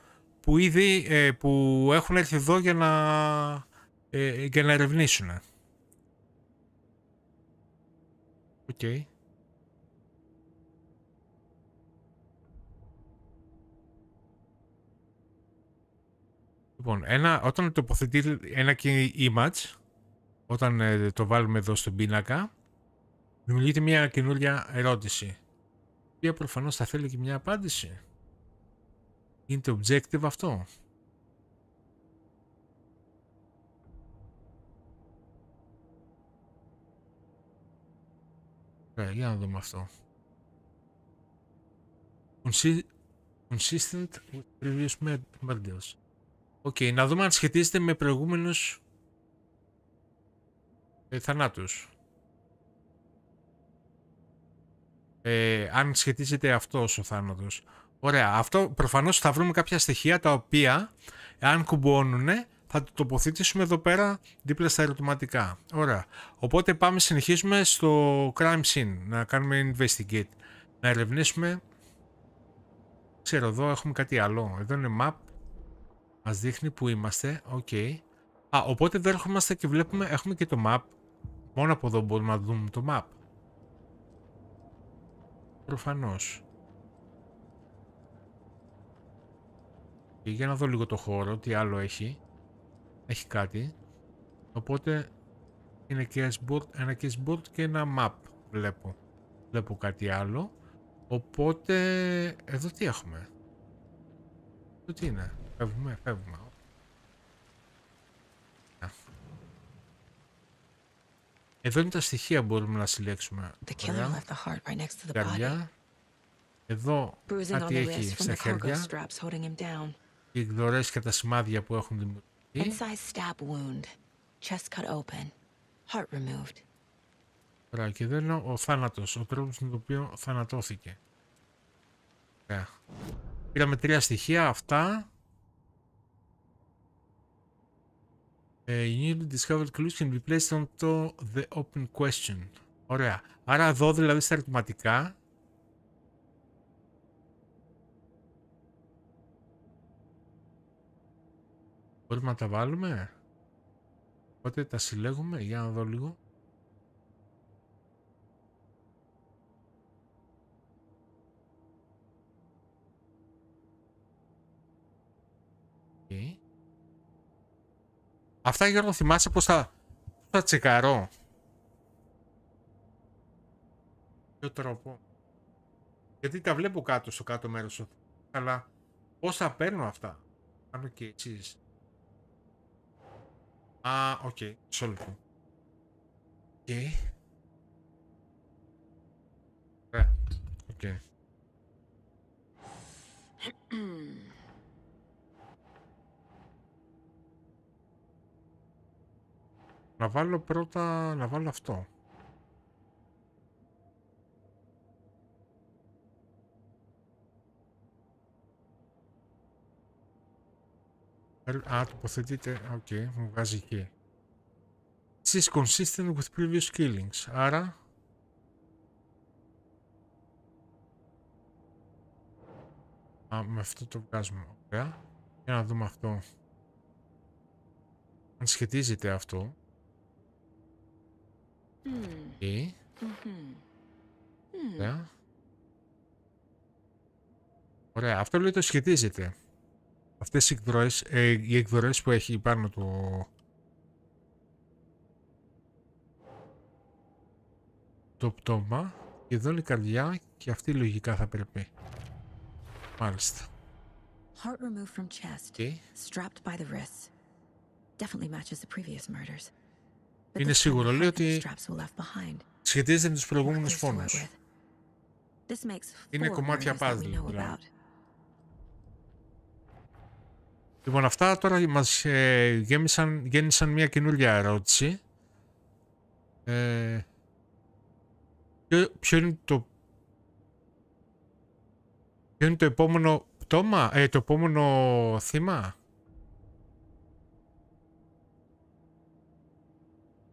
που ήδη που έχουν έρθει εδώ για να ερευνήσουν. Οκ. Λοιπόν, όταν τοποθετεί ένα image, όταν το βάλουμε εδώ στον πίνακα, δημιουργείται μια καινούρια ερώτηση, η οποία προφανώς θα θέλει και μια απάντηση. Είναι το objective αυτό? Για να δούμε αυτό. Consistent with previous murders. Οκ, να δούμε αν σχετίζεται με προηγούμενους θανάτους. Αν σχετίζεται αυτός ο θάνατος. Ωραία, αυτό προφανώς θα βρούμε κάποια στοιχεία τα οποία αν κουμπώνουνε θα το τοποθετήσουμε εδώ πέρα δίπλα στα ερωτηματικά. Ωραία, οπότε συνεχίζουμε στο crime scene, να κάνουμε investigate, να ερευνήσουμε. Ξέρω, εδώ έχουμε κάτι άλλο, εδώ είναι map, μας δείχνει που είμαστε, οκ. Οπότε εδώ έρχομαστε και βλέπουμε, έχουμε και το map, μόνο από εδώ μπορούμε να δούμε το map. Προφανώς. Και για να δω λίγο το χώρο, τι άλλο έχει. Έχει κάτι. Οπότε είναι ένα case board και ένα map βλέπω. Βλέπω κάτι άλλο. Οπότε εδώ τι έχουμε. Εδώ τι είναι. Φεύγουμε. Εδώ είναι τα στοιχεία που μπορούμε να συλλέξουμε. Καρδιά. Εδώ κάτι έχει στα χέρια. Οι εκδορές και τα σημάδια που έχουν δημιουργηθεί. Ωραία, και εδώ είναι ο θάνατος, ο τρόπος με τον οποίο θανατώθηκε. Ωραία. Πήραμε 3 στοιχεία, αυτά. You need to discover clues can be placed onto the open question. Ωραία. Άρα εδώ δηλαδή στα ερωτηματικά μπορούμε να τα βάλουμε. Οπότε τα συλλέγουμε. Για να δω λίγο. Okay. Αυτά Γιώργο θυμάσαι πώς θα τσεκαρώ. Ποιο τρόπο. Γιατί τα βλέπω κάτω στο κάτω μέρος. Αλλά πώς θα παίρνω αυτά. Κάνω και εσείς. Α, οκ. Μισό λεπτό. Οκ. Οκ. Να βάλω πρώτα, να βάλω αυτό. Α, τοποθετείτε, οκ, μου βγάζει εκεί. This is consistent with previous killings, άρα... Α, με αυτό το βγάζουμε, ωραία. Για να δούμε αυτό. Αν σχετίζεται αυτό. Okay. Ωραία. Ωραία, αυτό λέει το σχετίζεται. Αυτές οι εκδορές που έχει πάνω το πτώμα, και εδώ είναι η καρδιά και αυτή λογικά θα πρέπει. Μάλιστα. Heart removed from chest, strapped by the wrists. Definitely matches the previous murders. Είναι σίγουρο, λέει ότι σχετίζεται με τους προηγούμενους φόνους. Είναι κομμάτια puzzle. Λοιπόν, αυτά τώρα μας γέμισαν μια καινούργια ερώτηση. Ποιο είναι το επόμενο πτώμα, το επόμενο θύμα.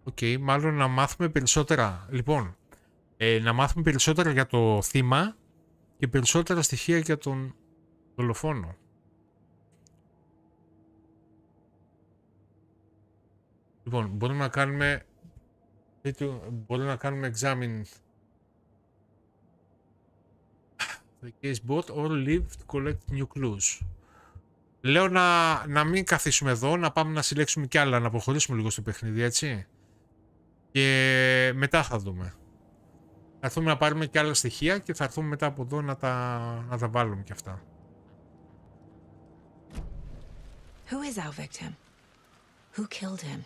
Οκ, μάλλον να μάθουμε περισσότερα. Λοιπόν, να μάθουμε περισσότερα για το θύμα και περισσότερα στοιχεία για τον δολοφόνο. Λοιπόν, μπορούμε να κάνουμε examine the case board or leave to collect new clues. Λέω να μην καθίσουμε εδώ, να πάμε να συλλέξουμε κι άλλα, να προχωρήσουμε λίγο στο παιχνίδι, έτσι. Και μετά θα δούμε. Θα έρθουμε να πάρουμε κι άλλα στοιχεία και θα έρθουμε μετά από εδώ να τα βάλουμε κι αυτά. Who is our victim? Who killed him?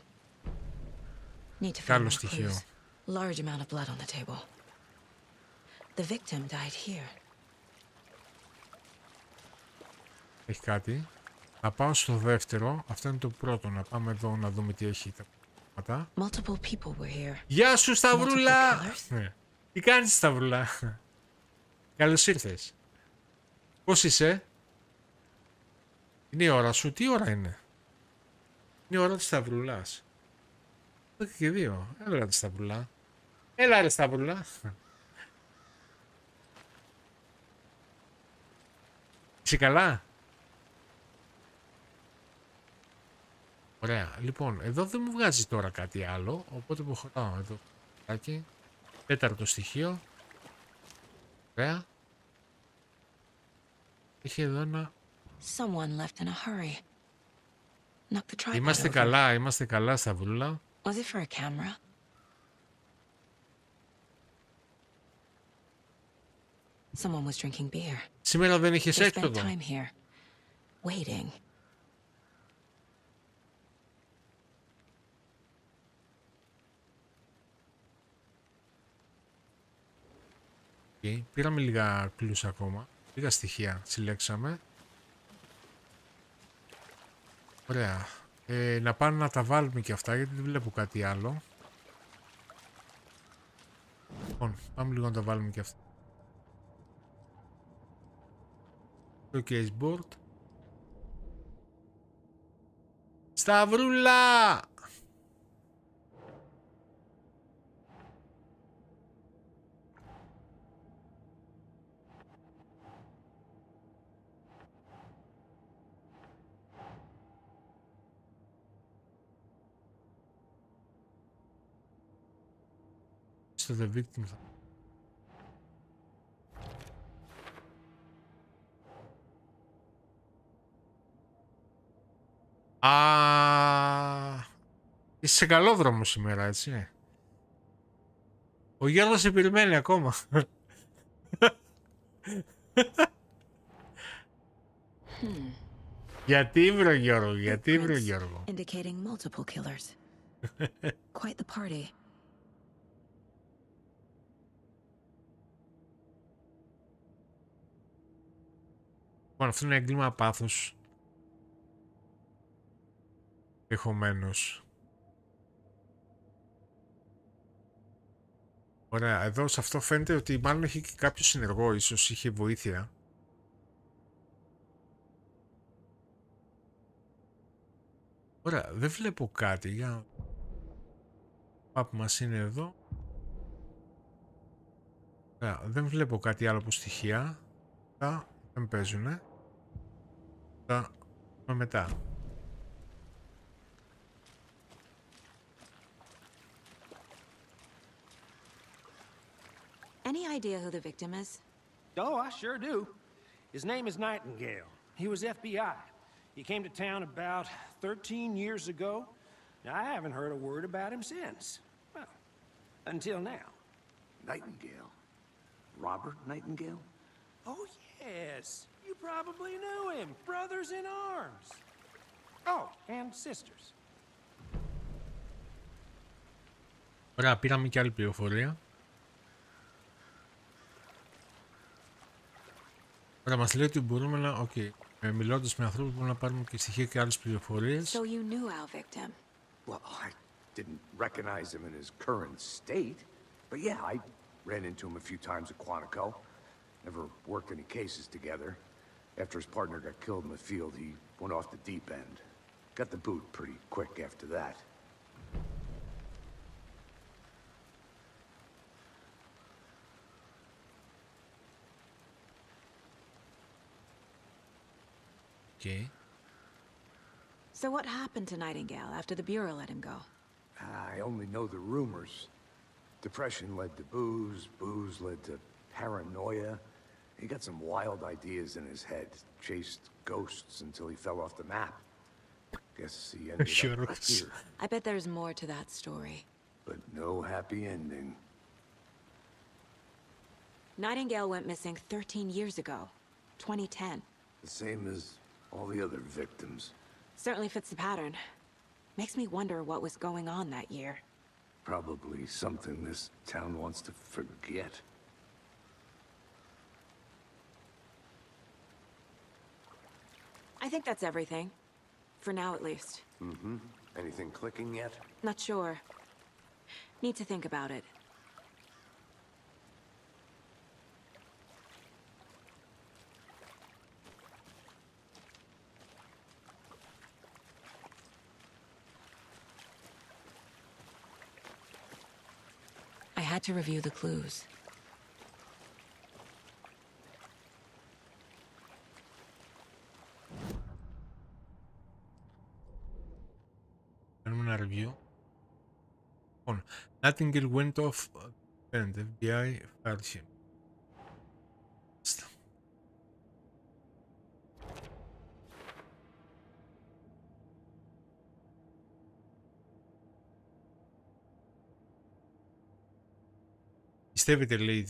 Need to find Καλό more στοιχείο. clues. Large amount of blood on the table. The victim died here. Έχει κάτι. Να πάω στο δεύτερο. Αυτό είναι το πρώτο. Να πάμε εδώ να δούμε τι έχει τα πράγματα. Multiple people were here. Γεια σου Σταυρούλα! Τι κάνεις Σταυρούλα? Καλώς ήρθες. Πώς είσαι? Είναι η ώρα σου. Τι ώρα είναι? Είναι η ώρα της Σταυρούλας. 12 και 2. Έλα ρε Σταυρούλα. Έλα ρε Σταυρούλα. Είσαι καλά? Ωραία. Λοιπόν, εδώ δεν μου βγάζει τώρα κάτι άλλο, οπότε προχωράω εδώ. Τέταρτο στοιχείο. Ωραία. Έχει εδώ ένα... Είμαστε καλά Σταυρούλα. Was it for a camera? Someone was drinking beer. Σήμερα δεν είχες έξοδο. Time here, waiting. Okay. Πήραμε λίγα κλους ακόμα. Λίγα στοιχεία συλλέξαμε. Ωραία. Να πάνε να τα βάλουμε και αυτά γιατί δεν βλέπω κάτι άλλο. Λοιπόν, πάμε λίγο να τα βάλουμε και αυτά. Το case board. Σταυρούλα! The victim. Είσαι σε καλό δρόμο σήμερα, έτσι. Ο Γιώργος σε περιμένει ακόμα. Γιατί βρω Γιώργο, γιατί βρω Γιώργο. Indicating multiple killers. Quite the party. Λοιπόν, αυτό είναι έγκλημα πάθους. Εχομένως. Ωραία, εδώ σε αυτό φαίνεται ότι μάλλον έχει και κάποιο συνεργό, ίσως είχε βοήθεια. Ωραία, δεν βλέπω κάτι, για... Πάπου μας είναι εδώ. Ωραία, δεν βλέπω κάτι άλλο από στοιχεία. Δεν παίζουνε. Θα δούμε μετά. Any idea who the victim is? Oh, I sure do. His name is Nightingale. He was FBI. He came to town about 13 years ago. Now, I haven't heard a word about him since. Well, until now. Nightingale? Robert Nightingale? Oh, yes. You probably knew him. Brothers in arms. Oh, and sisters. Ωραία, πήραμε και άλλη πληροφορία. Ωραία, μας λέει ότι μπορούμε να... μιλώντας με ανθρώπους μπορούμε να πάρουμε και στοιχεία και άλλες πληροφορίες. So you knew our victim. Well, I didn't recognize him in his current state. But yeah, I ran into him a few times at Quantico. Never worked any cases together. After his partner got killed in the field, he went off the deep end. Got the boot pretty quick after that. Okay. So what happened to Nightingale after the Bureau let him go? I only know the rumors. Depression led to booze, booze led to paranoia. He got some wild ideas in his head, chased ghosts until he fell off the map. Guess he ended up here. I bet there's more to that story. But no happy ending. Nightingale went missing 13 years ago, 2010. The same as all the other victims. Certainly fits the pattern. Makes me wonder what was going on that year. Probably something this town wants to forget. I think that's everything. For now, at least. Mm-hmm. Anything clicking yet? Not sure. Need to think about it. I had to review the clues. Κάνουμε ένα review. Λοιπόν, Nightingale went off and FBI fired him. Πιστεύετε, λέει,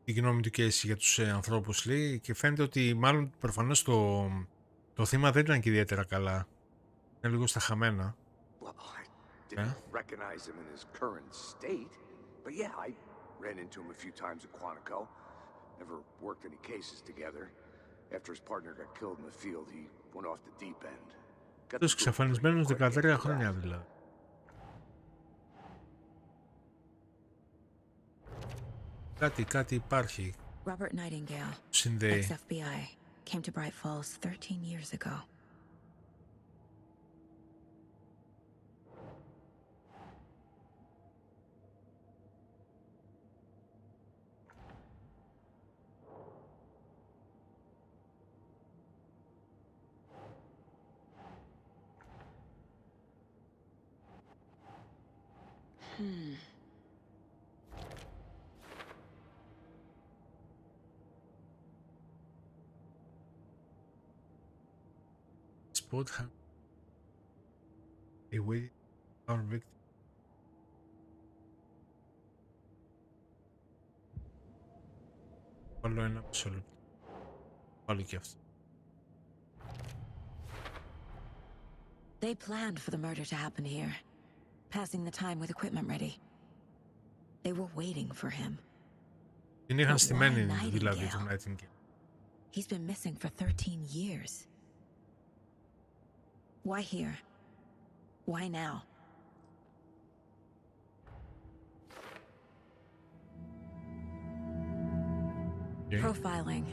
τη γνώμη του και εσύ για τους ανθρώπους, λέει, και φαίνεται ότι μάλλον προφανώς το θύμα δεν ήταν και ιδιαίτερα καλά. Είναι λίγο στα χαμένα. Well, I didn't recognize him in his current state. But yeah, I ran into him a few times at Quantico. Never worked any cases together. After his partner got killed in the field, he went off the deep end. Τους εξαφανισμένους 13 χρόνια δηλαδή. Κάτι υπάρχει. Robert Nightingale, Συνδέει. ex-FBI, came to Bright Falls 13 years ago. spot how away our victim. Βάλω ένα μισό λεπτό. Βάλω και αυτό. They planned for the murder to happen here, passing the time with equipment ready. They were waiting for him. Την είχαν στημένη δηλαδή τον Nightingale. He's been missing for 13 years. Why here? Why now? Okay. Profiling.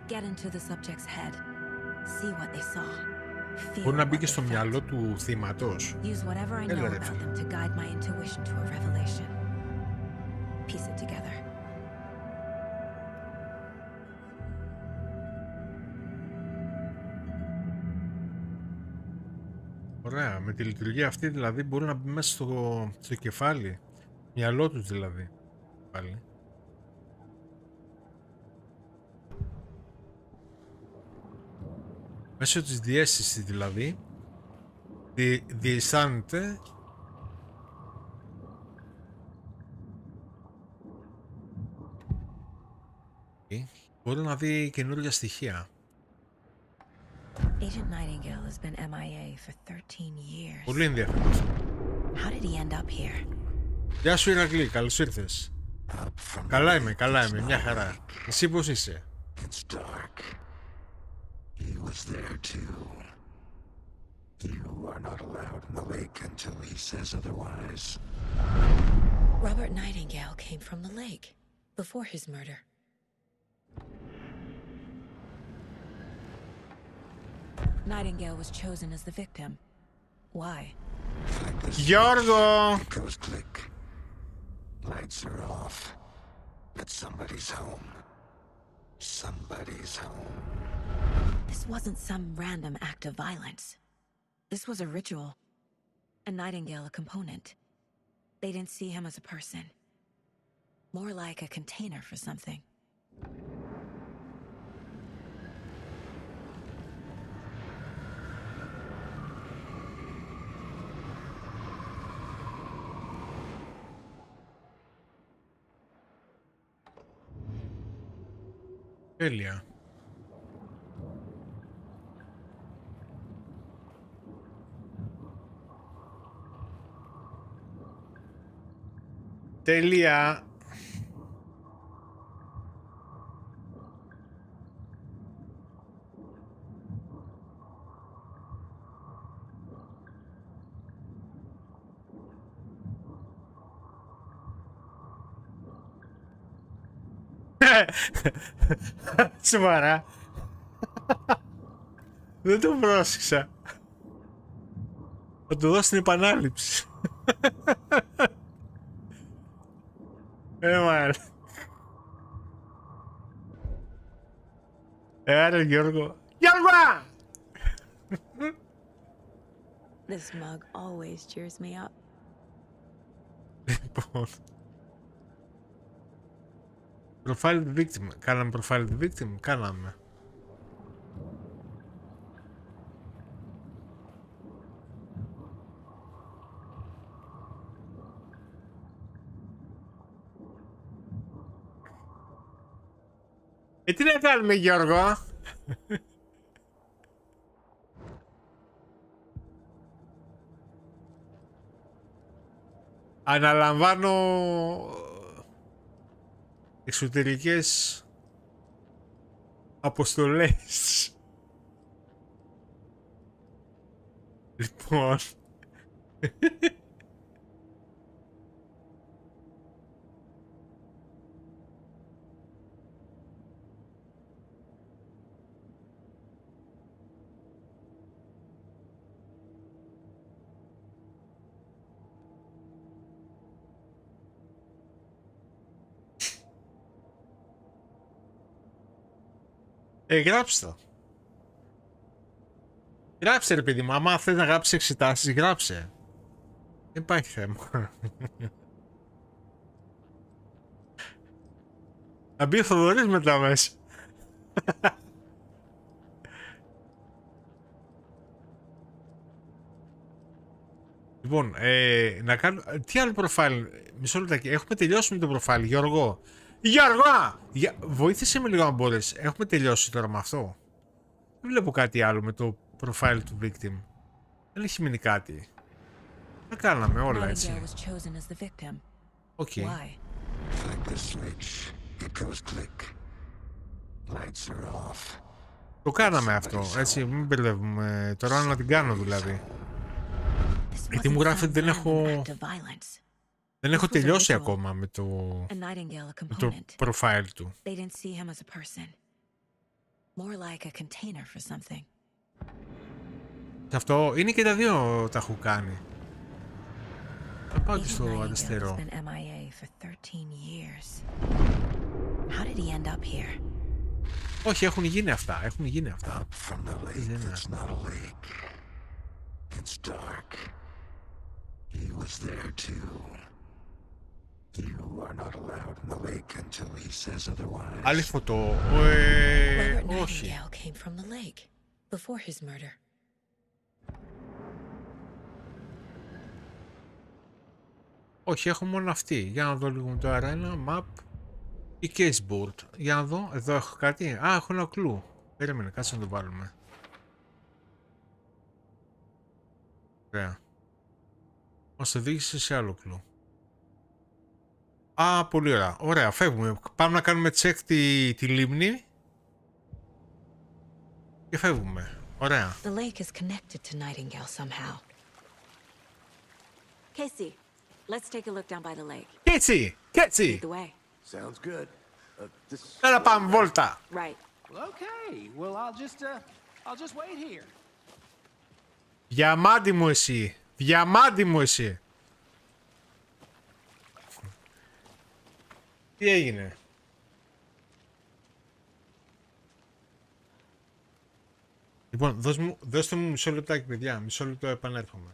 Get into the subject's head. See what they saw. Μπορεί να μπει και στο μυαλό του θύματος. Use whatever I know about them to guide my intuition to a revelation. Piece it together. Ωραία, με τη λειτουργία αυτή δηλαδή μπορεί να μπει μέσα στο κεφάλι, μυαλό τους δηλαδή. Πάλι. Μέσω της διαίσθησης δηλαδή, διαισθάνεται μπορεί να δει καινούργια στοιχεία. Agent Nightingale has been MIA for 13 years. Πολύ ενδιαφέρον. How did he end up here? Γεια σου Ηρακλή, καλώς ήρθες. Καλά είμαι, μια χαρά. Εσύ πώς είσαι? It's dark. He was there too. You are not allowed in the lake until he says otherwise. Robert Nightingale came from the lake before his murder. Nightingale was chosen as the victim. Why? Γιώργο! It goes click. Lights are off. But somebody's home. Somebody's home. This wasn't some random act of violence. This was a ritual. And Nightingale a component. They didn't see him as a person. More like a container for something. Τέλεια. Τέλεια. Σοβαρά. Δεν το πρόσεξα. Θα του δώσω την επανάληψη. Μάλλον. Άρα Γιώργο. Γιώργο! This mug always cheers me up. Λοιπόν. Profile the victim. Κάναμε profile the victim. Κάναμε. Τι να κάνουμε Γιώργο? Αναλαμβάνω εξωτερικές αποστολές. Λοιπόν. Γράψτε το. Γράψε ρε παιδί μου, άμα θες να γράψεις εξετάσεις, γράψε. Δεν υπάρχει θέμα. Να μπει ο Θοδωρής μετά μέσα. Λοιπόν, να κάνω... Τι άλλο προφάιλ... Μισό λεπτάκι. Έχουμε τελειώσει με το προφάιλ, Γιώργο. Γιώργο! Βοήθησε με λίγο αν μπορείς. Έχουμε τελειώσει τώρα με αυτό. Δεν βλέπω κάτι άλλο με το προφάιλ του victim. Δεν έχει μείνει κάτι. Τα κάναμε όλα έτσι. Οκ. Το κάναμε αυτό, έτσι, μην μπερδεύουμε. Τώρα να την κάνω δηλαδή. Γιατί μου γράφει ότι δεν έχω τελειώσει ακόμα με το profile του. Αυτό είναι και τα δύο τα έχω κάνει. Θα πάω και στο αριστερό. Όχι, έχουν γίνει αυτά. Έχουν γίνει αυτά. Άλλη φωτό. Όχι. Όχι, έχω μόνο αυτή. Για να δω λίγο το arena, map ή caseboard. Για να δω, εδώ έχω κάτι. Α, έχω ένα κλου. Περίμενε, κάτσε να το βάλουμε. Ωραία. Μας οδήγησε σε άλλο κλου. Α, πολύ ωραία. Ωραία, φεύγουμε. Πάμε να κάνουμε check τη λίμνη. Και φεύγουμε. Ωραία. The lake is connected to Nightingale somehow. Casey, let's take a look down by the lake. Casey! Casey! Lead the way. Sounds good. Έλα πάμε βόλτα. Right. Okay, well I'll just wait here. Διαμάντι μου εσύ. Διαμάντι μου εσύ. Τι έγινε? Λοιπόν, δώστε μου μισό λεπτάκι, παιδιά. Μισό λεπτό, επανέρχομαι.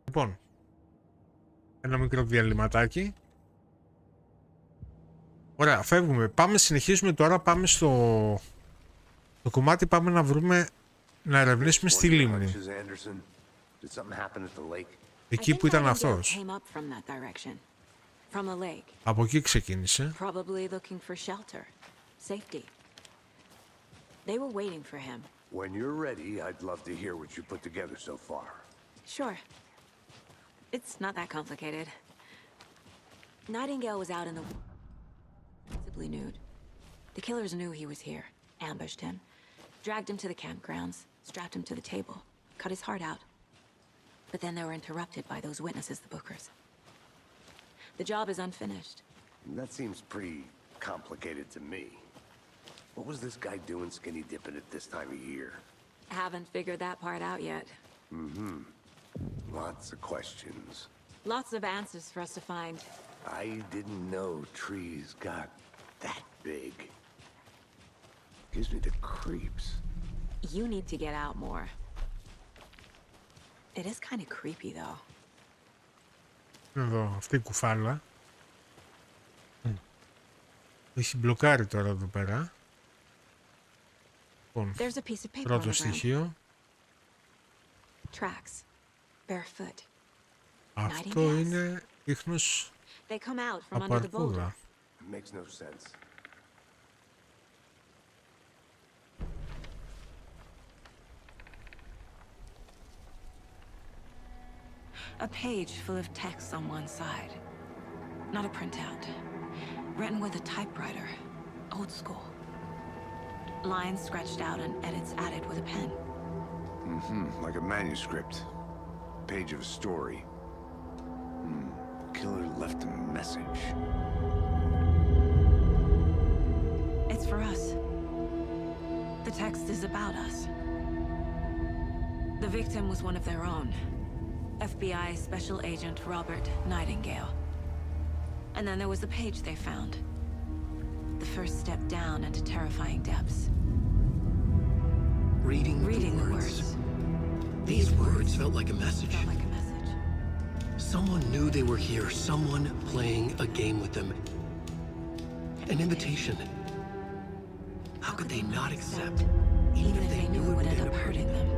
Λοιπόν, ένα μικρό διαλυματάκι. Ωραία, φεύγουμε. Πάμε, συνεχίζουμε τώρα. Πάμε στο κομμάτι. Πάμε να βρούμε, να ερευνήσουμε στη λίμνη. Εκεί που ήταν αυτός. Από εκεί ξεκίνησε. When you're ready, I'd love to hear what you put together so far. Sure. It's not that complicated. Nightingale was out in the visibly nude. The killers knew he was here, ambushed him, dragged him to the campgrounds, strapped him to the table, cut his heart out. But then they were interrupted by those witnesses, the Bookers. The job is unfinished. That seems pretty complicated to me. What was this guy doing skinny dipping at this time of year? Haven't figured that part out yet. Mm-hmm. Lots of questions. Lots of answers for us to find. I didn't know trees got that big. Gives me the creeps. You need to get out more. It is kind of creepy, though. Εδώ, αυτή η κουφάλα. Έχει μπλοκάρει τώρα εδώ πέρα. Λοιπόν, πρώτο στοιχείο. Tracks. Barefoot. Αυτό είναι ίχνος από αρκούδα. Makes no sense. A page full of text on one side. Not a printout. Written with a typewriter. Old school. Lines scratched out and edits added with a pen. Mm-hmm. Like a manuscript. Page of a story. Killer left a message. It's for us. The text is about us. The victim was one of their own. FBI Special Agent Robert Nightingale. And then there was the page they found. The first step down into terrifying depths. Reading the words. These words felt like a message. Someone knew they were here. Someone playing a game with them. An invitation. How could they not accept, even if they knew it would end up hurting them?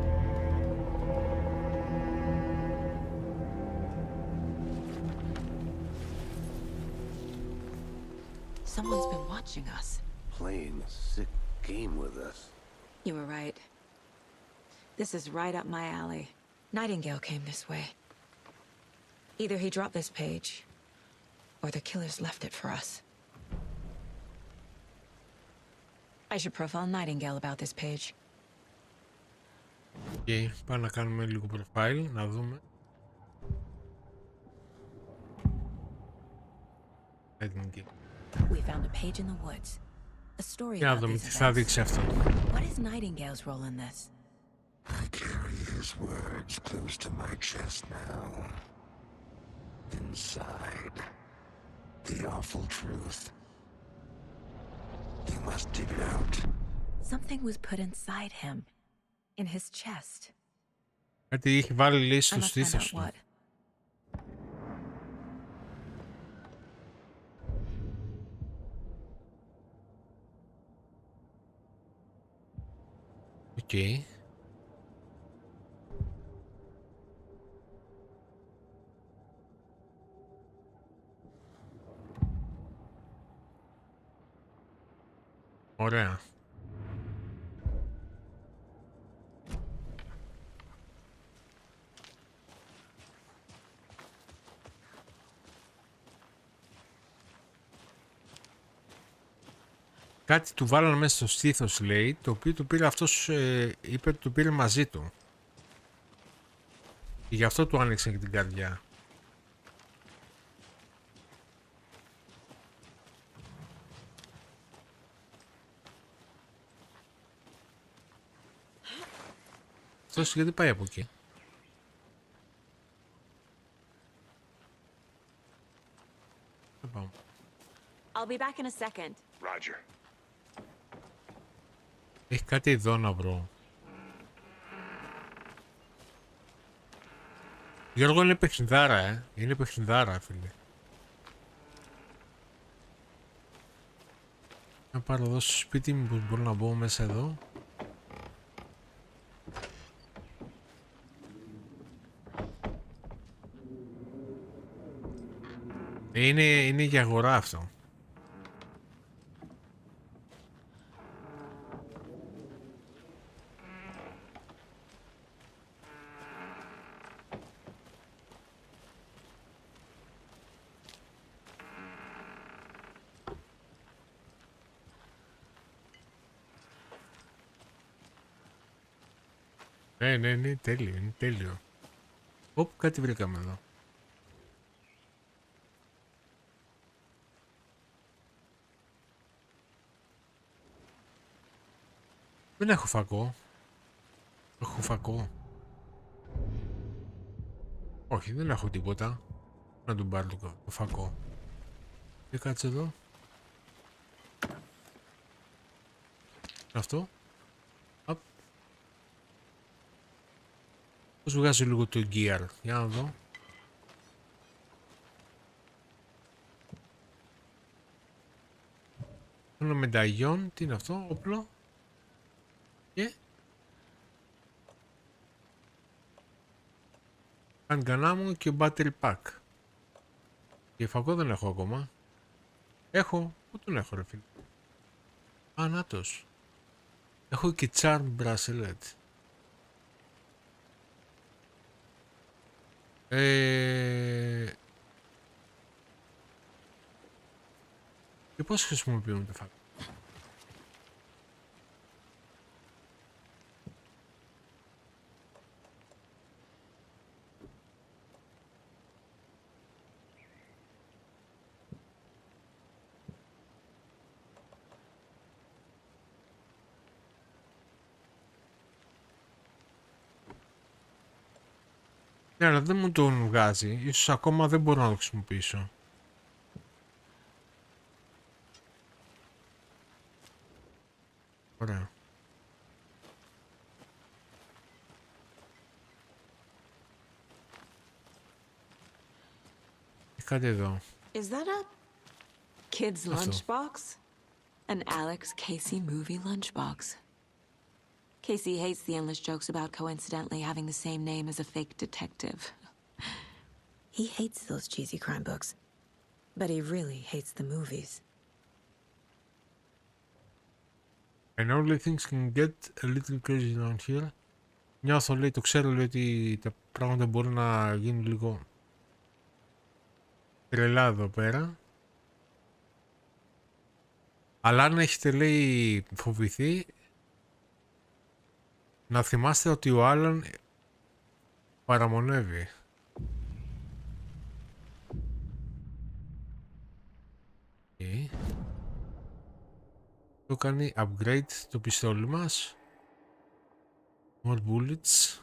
Someone's been watching us. Playing a sick game with us. You were right. This is right up my alley. Nightingale came this way. Either he dropped this page, or the killers left it for us. I should profile Nightingale about this page. Okay, πάμε να κάνουμε λίγο profile, να δούμε. We found a page in the woods. A story Για να about δούμε these τι θα δείξει αυτό. What is Nightingale's role in this? I carry his words close to my chest now. Inside, the awful truth. You must dig it out. Something was put inside him, in his chest. Κάτι είχε βάλει λύση στο στήθος του. Οκ. Ωραία. Κάτι του βάλανε μέσα στο στήθος, λέει, το οποίο του πήρε αυτός, είπε ότι του πήρε μαζί του. Και γι' αυτό του άνοιξε και την καρδιά. Αυτός γιατί πάει από εκεί. I'll be back in a second. Roger. Έχει κάτι εδώ να βρω. Γιώργο, είναι παιχνιδάρα, είναι παιχνιδάρα, φίλε. Να πάρω εδώ στο σπίτι, μήπως μπορώ να μπω μέσα εδώ. Είναι για αγορά αυτό. Ναι, τέλειο, είναι τέλειο. Οπ, κάτι βρήκαμε εδώ. Δεν έχω φακό. Έχω φακό. Όχι, δεν έχω τίποτα. Να τον πάρω το φακό. Και κάτσε εδώ. Αυτό. Απ. Πώς βγάζω λίγο το gear. Για να δω. Ένα μενταγιόν. Τι είναι αυτό, όπλο. Και handgun ammo και battery pack. Και φακό δεν έχω ακόμα. Έχω. Πού τον έχω ρε φίλε. Α, νάτος. Έχω και charm bracelet. Και πώς χρησιμοποιούμε το φακό. Ναι, αλλά δεν μου τον βγάζει. Ίσως ακόμα δεν μπορώ να το χρησιμοποιήσω. Ωραία. Κάτι εδώ. Is that a kid's lunchbox? An Alex Casey movie lunchbox. Casey hates the endless jokes about coincidentally having the same name as a fake detective. He hates those cheesy crime books, but he really hates the movies. I know things can get a little crazy around here. Νιώθω, λέει, το ξέρω, λέει, ότι τα πράγματα μπορούν να γίνουν λίγο τρελά εδώ πέρα. Αλλά αν έχετε, λέει, φοβηθεί, να θυμάστε ότι ο Άλαν παραμονεύει. Okay. Το κάνει upgrade το πιστόλι μας. More bullets.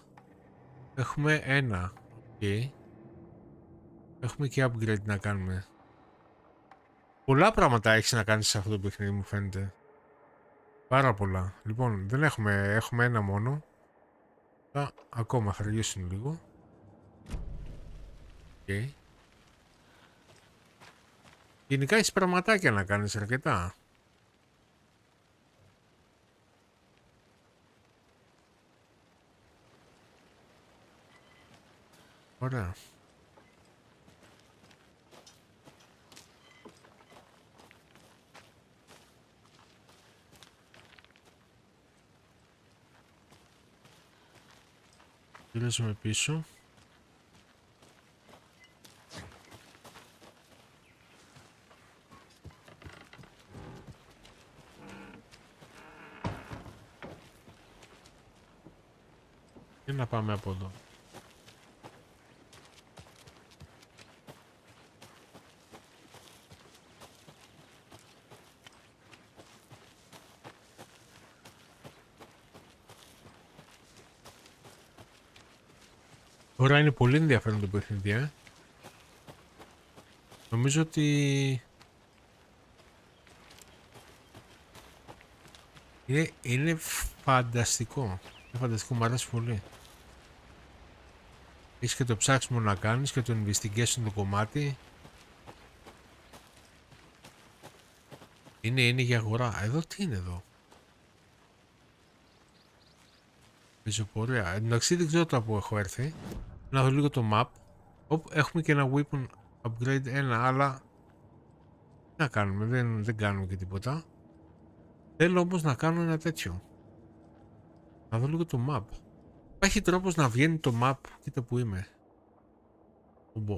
Έχουμε ένα. Okay. Έχουμε και upgrade να κάνουμε. Πολλά πράγματα έχεις να κάνεις σε αυτό το παιχνίδι, μου φαίνεται. Πάρα πολλά. Λοιπόν, δεν έχουμε ένα μόνο. Θα ακόμα χαργίσουν λίγο. Okay. Γενικά έχεις πραγματάκια να κάνεις αρκετά. Ωραία. Γυρίζουμε πίσω. Και να πάμε από εδώ. Τώρα είναι πολύ ενδιαφέρον το παιχνίδι, Νομίζω ότι είναι φανταστικό. Είναι φανταστικό, μου αρέσει πολύ. Έχεις και το ψάξιμο να κάνεις και το investigation το κομμάτι. Είναι για αγορά. Εδώ τι είναι εδώ? Πεζοπορία. Εντάξει δεν ξέρω τώρα που έχω έρθει. Να δω λίγο το map. Έχουμε και ένα weapon upgrade 1, αλλά τι να κάνουμε, δεν κάνουμε και τίποτα. Θέλω όμως να κάνω ένα τέτοιο. Να δω λίγο το map. Υπάρχει τρόπος να βγαίνει το map? Κοίτα που είμαι.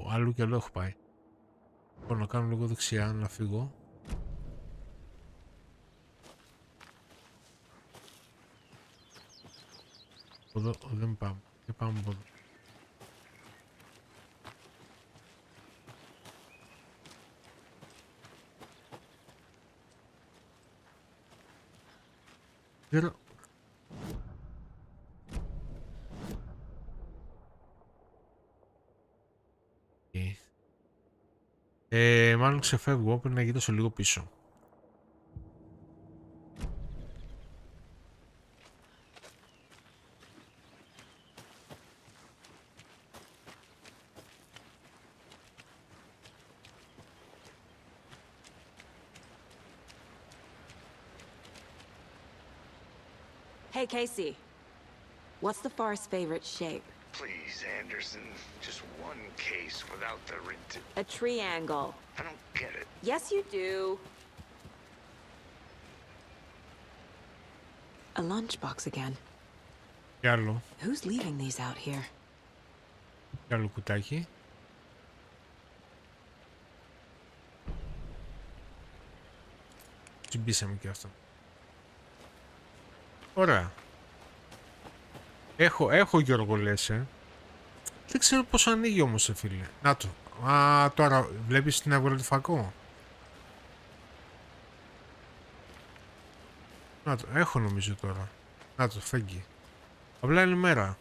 Αλλού και αλλού έχω πάει. Μπορώ να κάνω λίγο δεξιά, να φύγω. Εδώ δεν πάμε. Και πάμε από εδώ. Μάλλον ξεφεύγω, πρέπει να γυρίσω λίγο πίσω. Hey, Casey. What's the forest's favorite shape? Please, Anderson. Just one case without the A triangle. I don't get it. Yes, you do. A lunchbox again. Κι άλλο. Who's leaving these out here? Κι άλλο κουτάκι. Τσιμπήσαμε και αυτό. Ωραία. Έχω Γιώργο λες, Δεν ξέρω πώς ανοίγει όμως, φίλε. Να το. Τώρα βλέπεις την έβγαλε το φακό. Να το. Έχω νομίζω τώρα. Να το, φέγγει. Απλά είναι μέρα.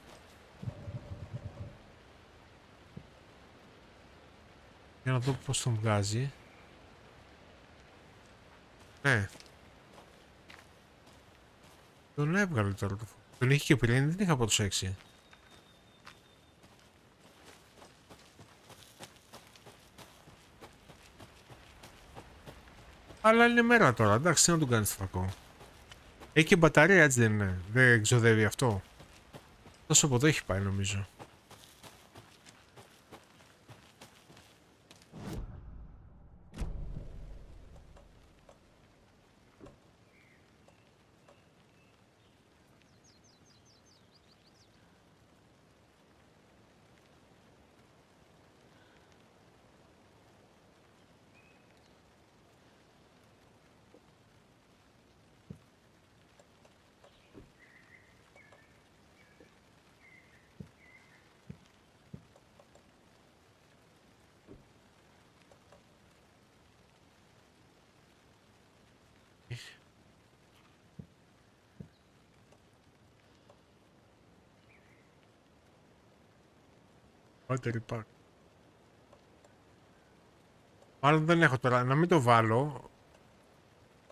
Για να δω πώς τον βγάζει. Ναι. Τον έβγαλε τώρα το φακό. Τον είχε και πριν, δεν είχα προσέξει. Αλλά είναι μέρα τώρα, εντάξει, τι να τον κάνεις το φακό. Έχει και μπαταρία, έτσι δεν είναι? Δεν ξοδεύει αυτό? Τόσο από εδώ έχει πάει νομίζω. Μάλλον δεν έχω τώρα, να μην το βάλω.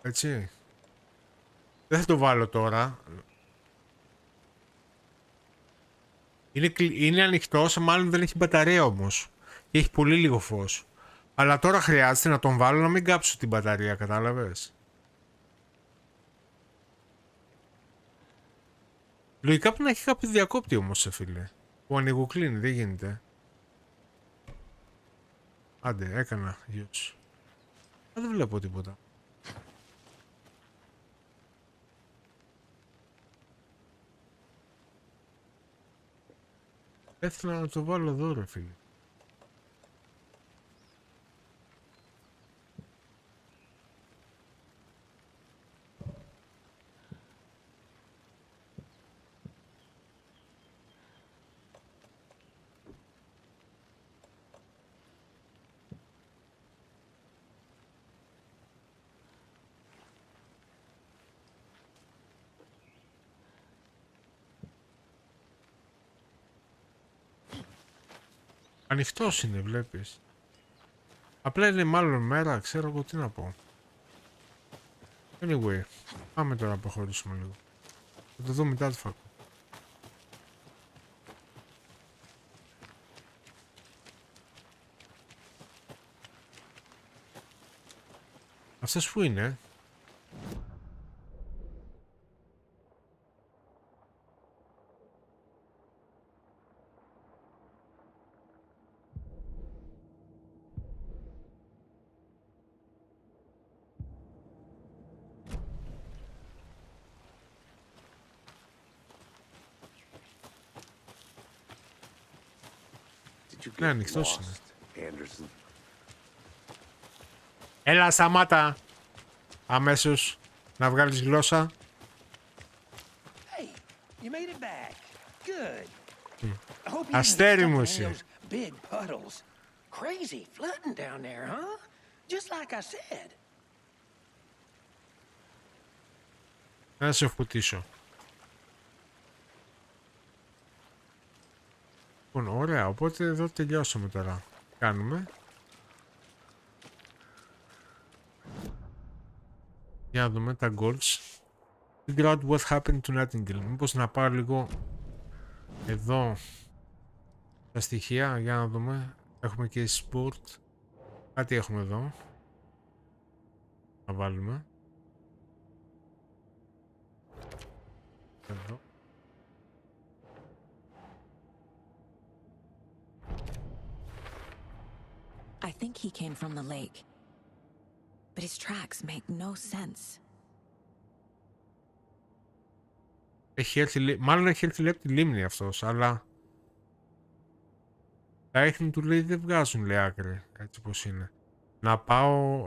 Έτσι. Δεν θα το βάλω τώρα. Είναι ανοιχτός, μάλλον δεν έχει μπαταρία όμως. Και έχει πολύ λίγο φως. Αλλά τώρα χρειάζεται να τον βάλω να μην κάψω την μπαταρία, κατάλαβες? Λογικά πρέπει να έχει κάποιο διακόπτη όμως, φίλε. Που ανοιγοκλίνει, δεν γίνεται. Άντε, έκανα use. Δεν βλέπω τίποτα. Έθελα να το βάλω εδώ, ρε φίλε. Ανοιχτός είναι, βλέπεις. Απλά είναι μάλλον μέρα, ξέρω εγώ τι να πω. Anyway, πάμε τώρα να προχωρήσουμε λίγο. Θα το δω μετά το φακό. Αυτός που είναι? Ναι, ανοιχτός είναι. Έλα, σταμάτα! Αμέσως να βγάλεις γλώσσα. Hey, you made it back. Good. Αστέρι μου είσαι. Big puddles. Crazy flooding down there, huh? Just like I said. Να σε φουτίσω. Λοιπόν, ωραία, οπότε εδώ τελειώσαμε τώρα. Κάνουμε. Για να δούμε τα goals. Figure out what happened to Nightingale. Μήπως να πάω λίγο εδώ τα στοιχεία, για να δούμε. Έχουμε και sport. Κάτι έχουμε εδώ. Να βάλουμε. Εδώ. I think he came from the lake. But his tracks make no sense. Μάλλον έχει έρθει λέει από τη λίμνη αυτός, αλλά τα ίχνη του λέει δεν βγάζουν λέει άκρη, έτσι πως είναι. Να πάω,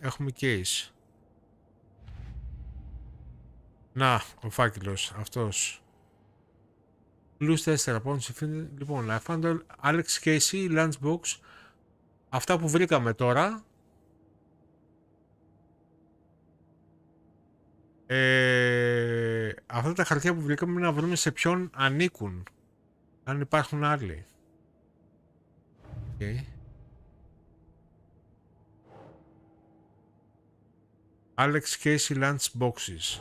έχουμε case. Να, ο φάκελος, αυτός. Plus 4 πόντους. Λοιπόν, I found Alex Casey, lunchbox. Αυτά που βρήκαμε τώρα. Αυτά τα χαρτιά που βρήκαμε να βρούμε σε ποιον ανήκουν. Αν υπάρχουν άλλοι. Okay. Alex Casey lunchboxes.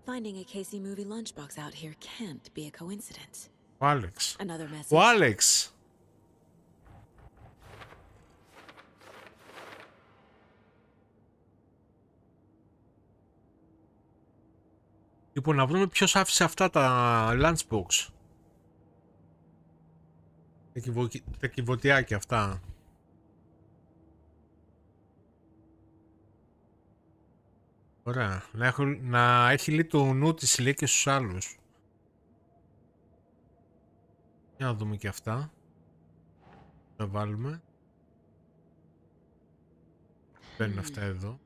Finding a Casey movie lunchbox out here can't be a coincidence. Ο Άλεξ. Another message. Ο Άλεξ. Λοιπόν, να βρούμε ποιος άφησε αυτά τα lunchbox. Τα κυβωτιάκια αυτά. Ωραία. Να έχει λίγο το νου της λέει και στους άλλους. Για να δούμε και αυτά. Να βάλουμε. Μπαίνουν αυτά εδώ.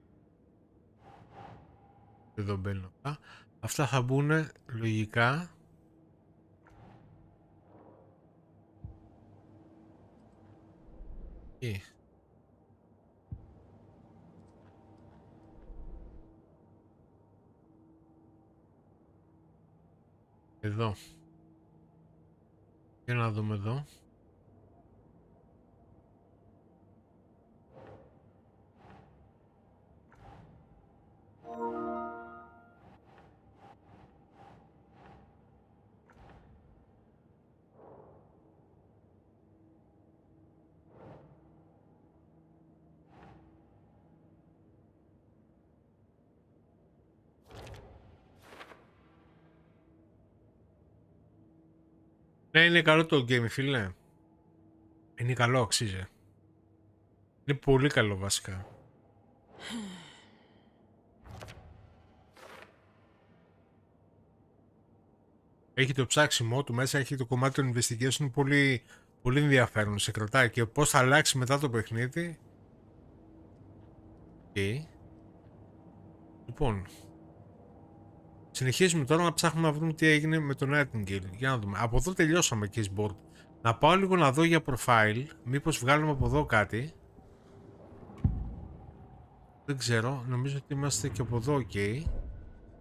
Εδώ μπαίνουν αυτά. Αυτά θα μπουν λογικά. Εδώ. Για να δούμε εδώ. Ναι, είναι καλό το game, φίλε. Είναι καλό, αξίζει. Είναι πολύ καλό βασικά. Έχει το ψάξιμό του μέσα, έχει το κομμάτι των investigation, πολύ, πολύ ενδιαφέρον. Σε κρατάει και πώς θα αλλάξει μετά το παιχνίδι. Okay. Λοιπόν, συνεχίζουμε τώρα να ψάχνουμε να βρούμε τι έγινε με τον Nightingale. Για να δούμε. Από εδώ τελειώσαμε case board. Να πάω λίγο να δω για profile. Μήπως βγάλουμε από εδώ κάτι. Δεν ξέρω. Νομίζω ότι είμαστε και από εδώ ok.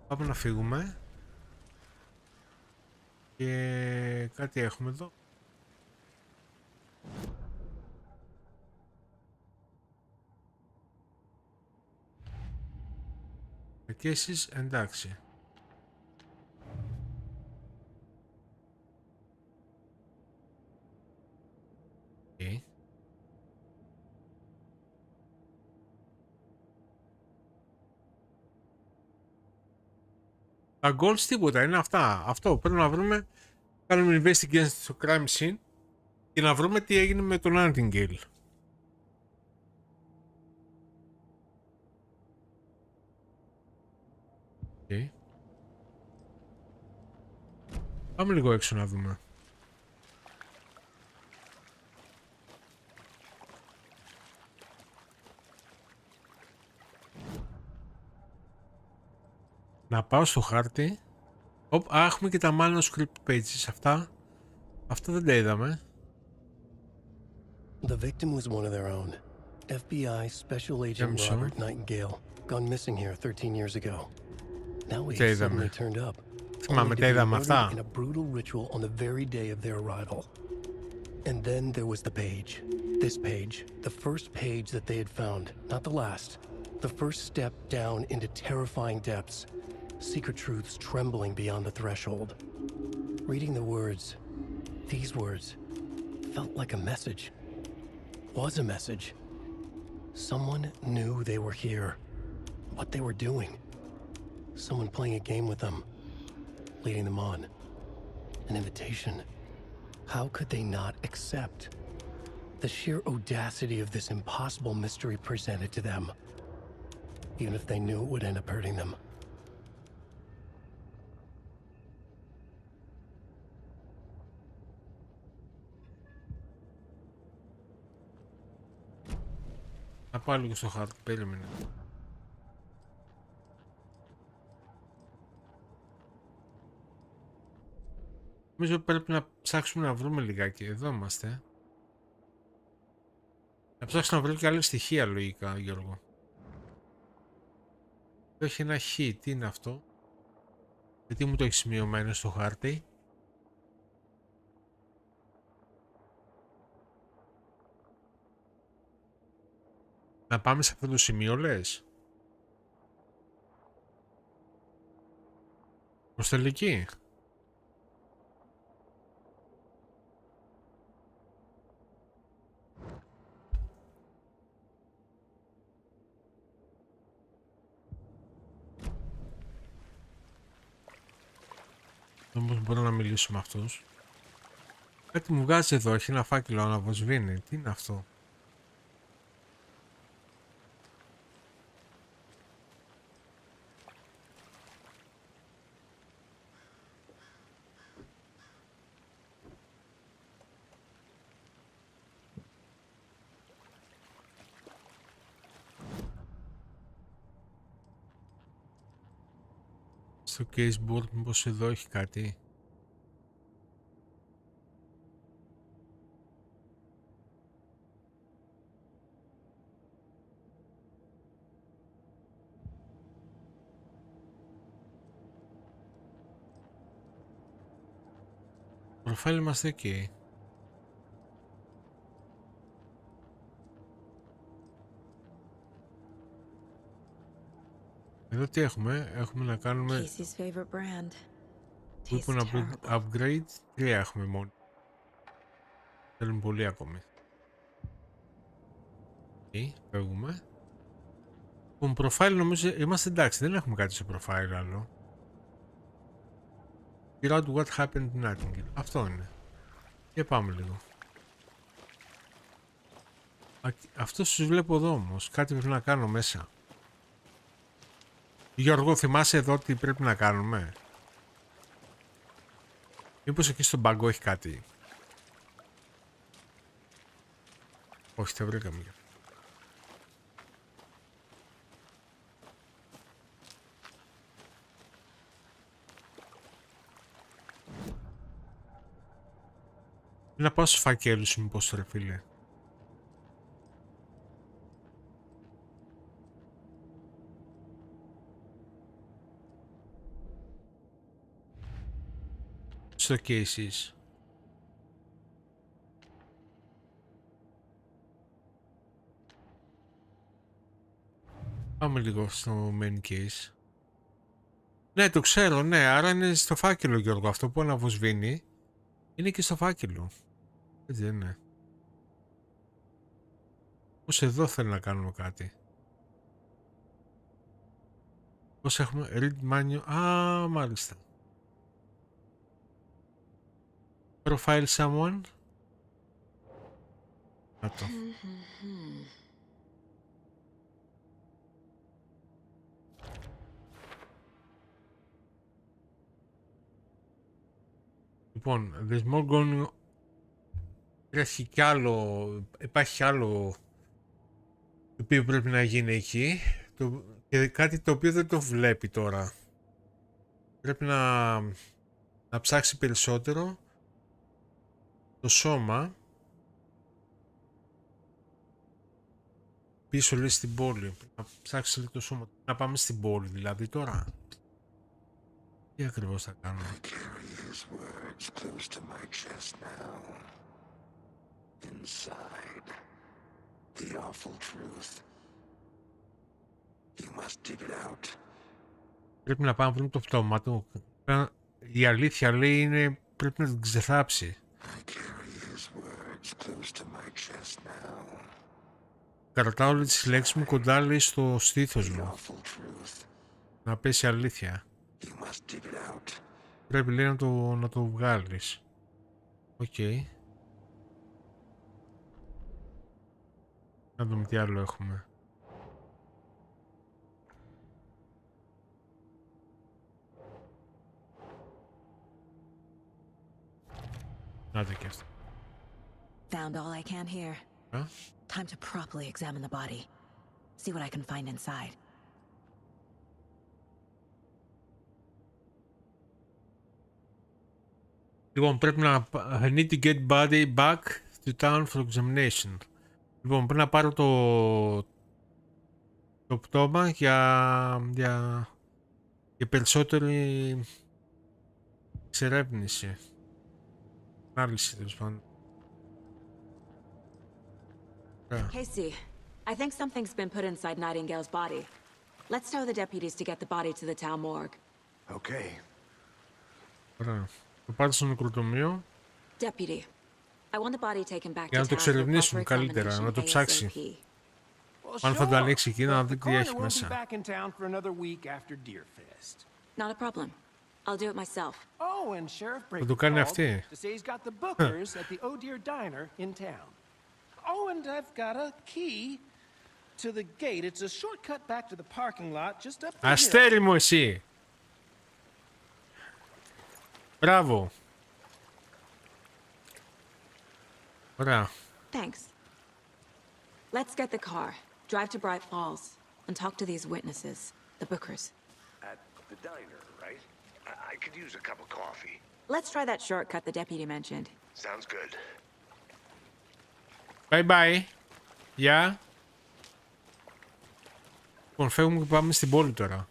Πάμε να φύγουμε. Και κάτι έχουμε εδώ. Και εσείς εντάξει. Okay. Τα goals τίποτα, είναι αυτά. Αυτό πρέπει να βρούμε. Κάνουμε investigation στο crime scene και να βρούμε τι έγινε με τον Nightingale. Okay. Πάμε λίγο έξω να δούμε. Να πάω στο χάρτη. Έχουμε και τα manuscript pages. Αυτά δεν τα είδαμε. The victim was one of their own. FBI Special Agent Robert Nightingale, gone missing here 13 years ago. Now he suddenly turned up. Only to be murdered in a brutal ritual on the very day of their arrival. And then there was the page. This page, the first page that they had found, not the last. The first step down into terrifying depths. Secret truths trembling beyond the threshold. Reading the words, these words, felt like a message. Was a message. Someone knew they were here. What they were doing. Someone playing a game with them. Leading them on. An invitation. How could they not accept? The sheer audacity of this impossible mystery presented to them. Even if they knew it would end up hurting them. Να πάω λίγο στο χάρτη, περίμενε. Νομίζω πρέπει να ψάξουμε να βρούμε λιγάκι. Εδώ είμαστε. Να ψάξω να βρω και άλλα στοιχεία λογικά, Γιώργο. Έχει ένα χ, τι είναι αυτό? Γιατί μου το έχει σημειωμένο στο χάρτη? Να πάμε σε αυτό το σημείο, λες? Προς τελική. Όμως μπορώ να μιλήσω με αυτούς. Κάτι μου βγάζει εδώ, έχει ένα φάκελο να βοσβήνει. Τι είναι αυτό? Στο caseboard μήπως εδώ έχει κάτι? Προφίλ είμαστε εκεί. Εδώ τι έχουμε? Έχουμε να κάνουμε weapon upgrade. 3 έχουμε μόνο. Θέλουμε πολύ ακόμη. Φεύγουμε. Λοιπόν, προφίλ νομίζω είμαστε εντάξει, δεν έχουμε κάτι σε προφίλ άλλο. Figure out what happened in Nightingale. Αυτό είναι. Και πάμε λίγο. Αυτό τους βλέπω εδώ όμως. Κάτι πρέπει να κάνω μέσα. Γιώργο, θυμάσαι εδώ τι πρέπει να κάνουμε? Μήπως εκεί στον μπαγκό έχει κάτι? Όχι, δεν βρήκαμε. Να πάω στους φακέλους μήπως, ρε φίλε. Στο cases. Πάμε λίγο στο main case. Ναι, το ξέρω, ναι, άρα είναι στο φάκελο, Γιώργο. Αυτό που αναβοσβήνει είναι και στο φάκελο. Έτσι δεν είναι? Πώς εδώ θέλει να κάνουμε κάτι? Πώς έχουμε read manual. Α, μάλιστα. Profile someone. Να το. Λοιπόν, there's more going. Υπάρχει κι άλλο. Υπάρχει κι άλλο το οποίο πρέπει να γίνει εκεί. Και κάτι το οποίο δεν το βλέπει τώρα. Πρέπει να ψάξει περισσότερο το σώμα. Πίσω λέει στην πόλη. Να ψάξει λίγο το σώμα. Να πάμε στην πόλη δηλαδή τώρα. Τι ακριβώς θα κάνουμε. Πρέπει να πάμε να βρούμε το πτώμα του. Η αλήθεια λέει είναι πρέπει να την ξεθάψει. Κρατάω όλες τις λέξεις μου κοντά λέει στο στήθος μου. Να πέσει αλήθεια. Πρέπει λέει να το βγάλεις. Οκ. Να δούμε τι άλλο έχουμε. Άντε και αυτό. Found all I can here. Huh? Time to properly examine the body. See what I can find inside. Λοιπόν, πρέπει να... I need to get body back to town for examination. Λοιπόν, πρέπει να πάρω το πτώμα για περισσότερη εξερεύνηση. Ανάλυση, τέλος πάντων. Casey, I think something's been put inside Nightingale's body. Let's tell the deputies to get the body to the town morgue. Okay. Ωραία. Το πάρω στο νεκροτομείο. Deputy, I want the body taken back Για to να το town for εξερευνήσουμε proper καλύτερα, να το examination ψάξει. ASAP. Αν θα το ανοίξει εκεί να δει τι έχει μέσα. Not a problem. I'll do it myself. Oh, and Sheriff Θα το κάνει αυτή. to say he's got the bookers at the Oh Dear Diner in town. Oh, and I've got a key to the gate. It's a shortcut back to the parking lot just up the hill. Αστέρι μου εσύ. Μπράβο. Ωραία. Thanks. Let's get the car, drive to Bright Falls, and talk to these witnesses, the bookers. At the diner, right? I could use a cup of coffee. Let's try that shortcut the deputy mentioned. Sounds good. Bye bye. Γεια. Λοιπόν, φεύγουμε και πάμε στην πόλη τώρα.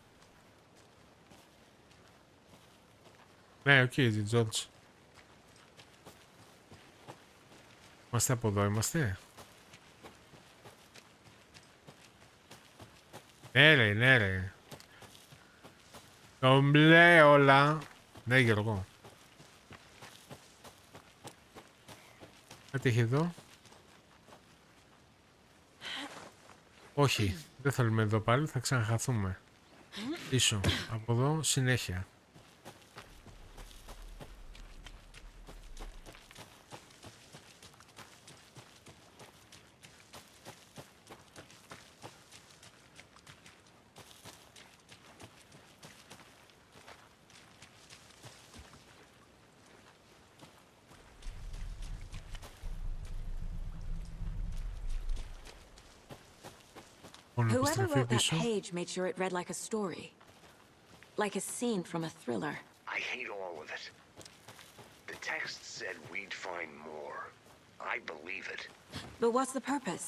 Ναι, οκ, Τζόρτζ. Είμαστε από εδώ, είμαστε. Ναι ρε, ναι ρε. Το μπλε όλα. Ναι, Γιώργο. Κάτι έχει εδώ. Όχι, δεν θέλουμε εδώ πάλι, θα ξαναχαθούμε. Πίσω, από εδώ, συνέχεια. Whoever wrote that page made sure it read like a story. Like a scene from a thriller. I hate all of it. The text said we'd find more. I believe it. But what's the purpose?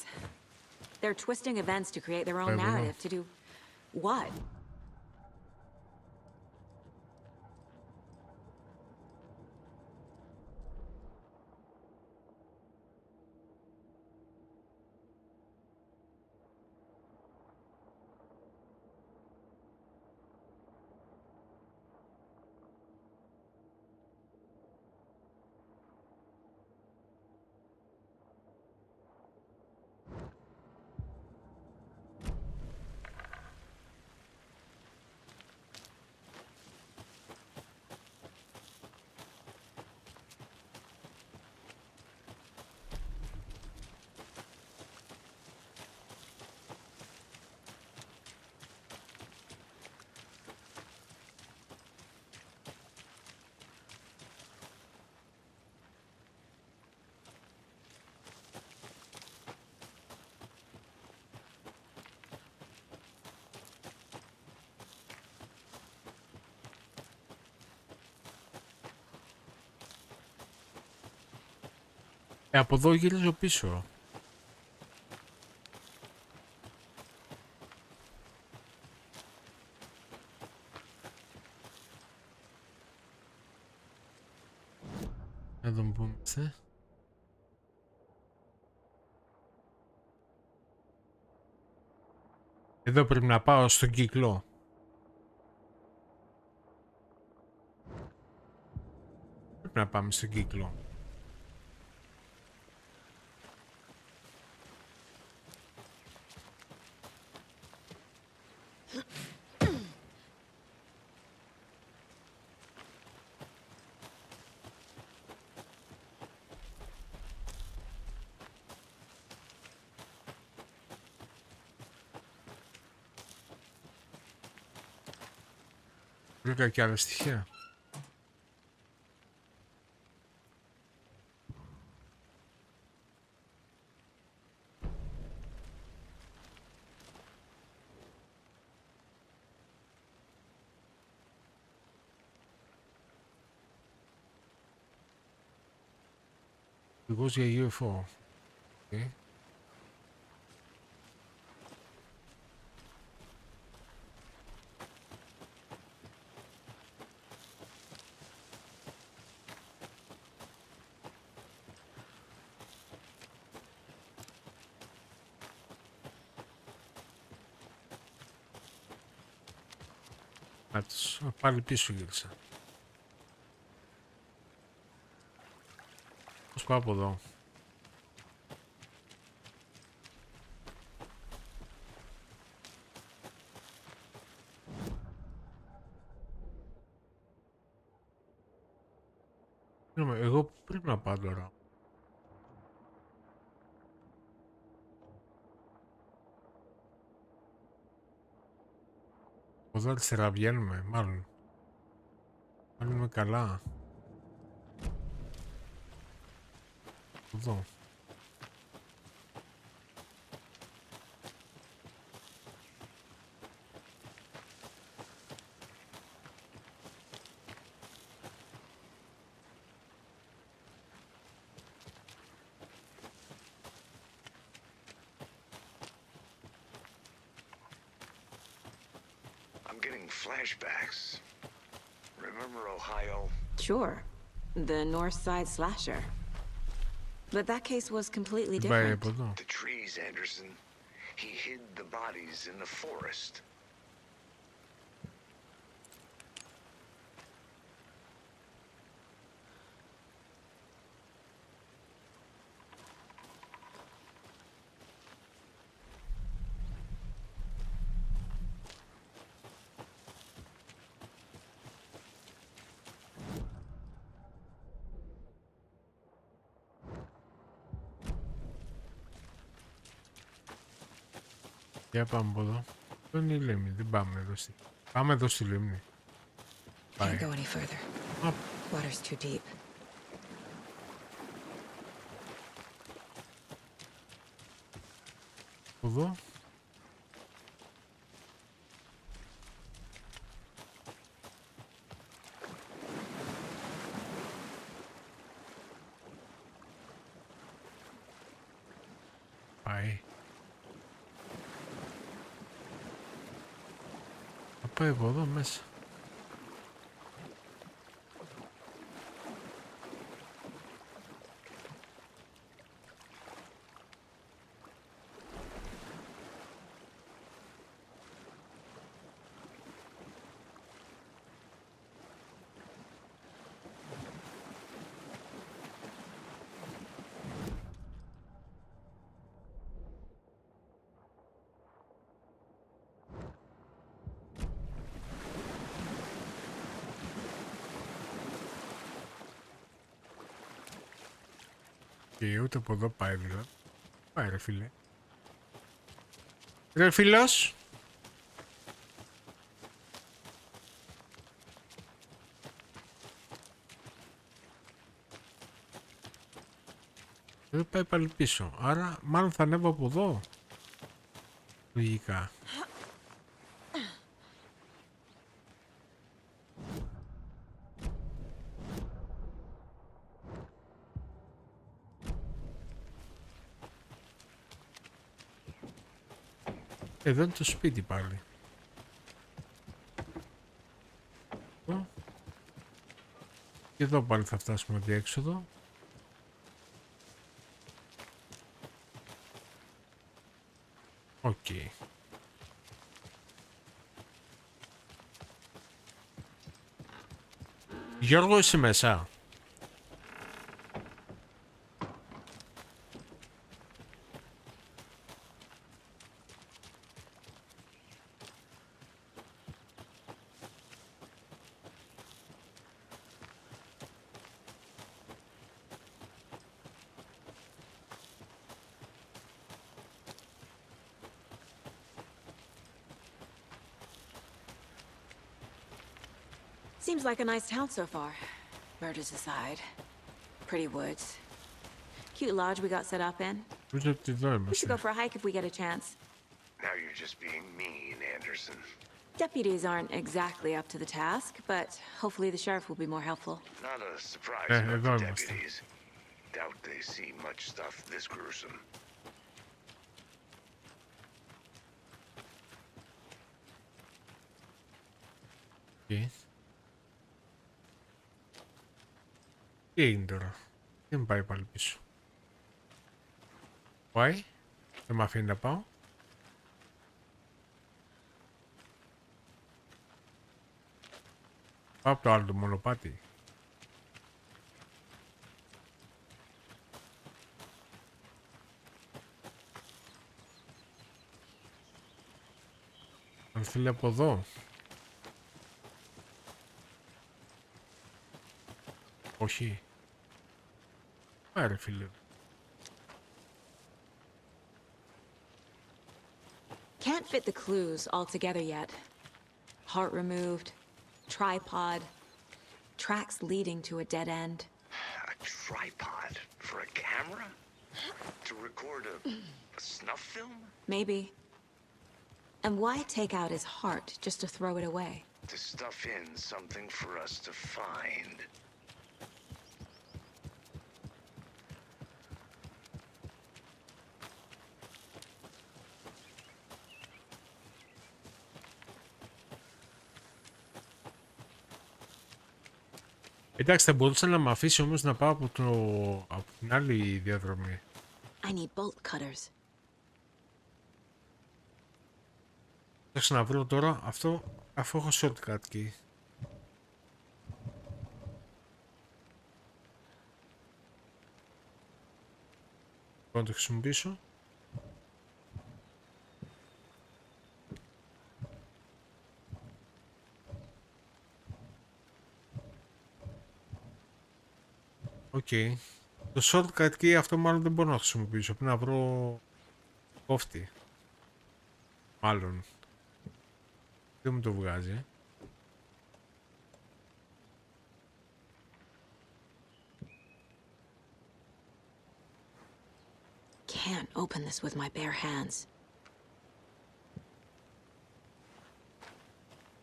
They're twisting events to create their own narrative. To do what? Από εδώ γυρίζω πίσω. Εδώ που είμαστε. Εδώ πρέπει να πάω στον κύκλο. Πρέπει να πάμε στον κύκλο. Βρήκα και άλλα στοιχεία. Οδηγός για UFO. Okay. Πάλι πίσω γύρισα. Πώς πάω από εδώ? Εγώ πρέπει να πάω τώρα. Εδώ αριστερά βγαίνουμε, μάλλον. Μάλλον καλά. Εδώ. Flashbacks. Remember Ohio? Sure. The North Side slasher. But that case was completely different. The trees, Anderson. He hid the bodies in the forest. Για πάμε από εδώ. Αυτό είναι η λίμνη, δεν πάμε εδώ στη... Πάμε εδώ στη λίμνη. Πάει. Εδώ. Πάει. Θα πάει από εδώ μέσα. Και ούτε από εδώ πάει δηλαδή. Πάει ρε φίλε. Ρε φίλος. Εδώ πάει πάλι πίσω. Άρα μάλλον θα ανέβω από εδώ. Λογικά. Εδώ είναι το σπίτι πάλι. Και εδώ πάλι θα φτάσουμε διέξοδο. Οκ. Γιώργο, είσαι μέσα? Seems like a nice town so far. Murders aside. Pretty woods. Cute lodge we got set up in. We should go for a hike if we get a chance. Now you're just being mean, Anderson. Deputies aren't exactly up to the task, but hopefully the sheriff will be more helpful. Not a surprise about the deputies. Doubt they see much stuff this gruesome. Okay. Τι έγινε τώρα? Δεν πάει πάλι πίσω. Πάει. Δεν με αφήνει να πάω. Πάω από το άλλο το μονοπάτι. Αν θέλει από εδώ. Όχι. Άρε φίλε. Can't fit the clues all together yet. Heart removed, tripod, tracks leading to a dead end. A tripod for a camera? To record a snuff film? Maybe. And why take out his heart just to throw it away? To stuff in something for us to find. Εντάξει, θα μπορούσα να με αφήσει όμως να πάω από την άλλη διαδρομή. I need bolt cutters. Θα ξαναβρω τώρα αυτό, αφού έχω shortcut key. Μπορώ να το χρησιμοποιήσω. Οκ. Το shortcut key αυτό μάλλον δεν μπορώ να χρησιμοποιήσω. Πρέπει να βρω κόφτη. Μάλλον. Δεν μου το βγάζει. Can't open this with my bare hands.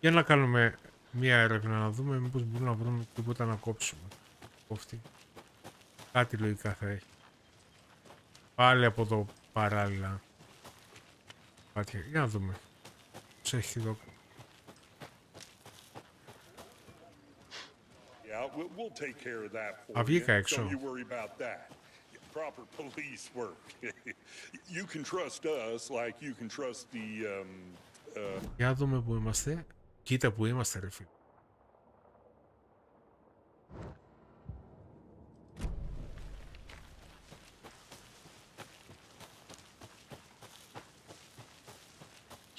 Για να κάνουμε μία έρευνα να δούμε μήπως μπορούμε να βρούμε τίποτα να κόψουμε. Κόφτη. Κάτι λογικά θα έχει. Πάλι από εδώ παράλληλα. Πάτια. Για να δούμε. Πώς έχει εδώ. Α, βγήκα έξω. Για να δούμε που είμαστε. Κοίτα που είμαστε ρε φίλε.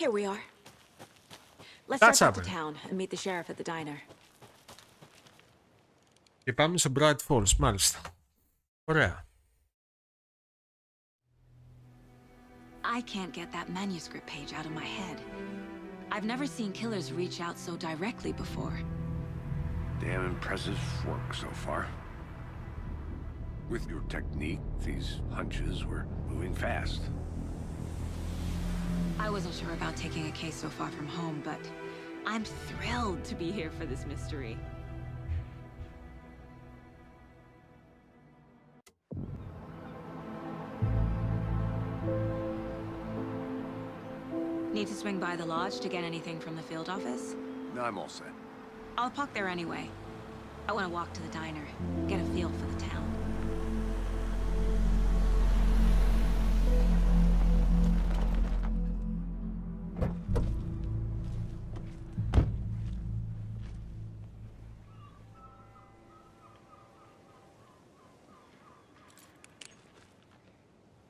Here we are. Let's start back to town and meet the sheriff at the diner. Και πάμε σε Bright Falls, μάλιστα. Ωραία. I can't get that manuscript page out of my head. I've never seen killers reach out so directly before. Damn impressive work so far. With your technique, these hunches were moving fast. I wasn't sure about taking a case so far from home, but I'm thrilled to be here for this mystery. Need to swing by the lodge to get anything from the field office? No, I'm all set. I'll park there anyway. I want to walk to the diner, get a feel for the town.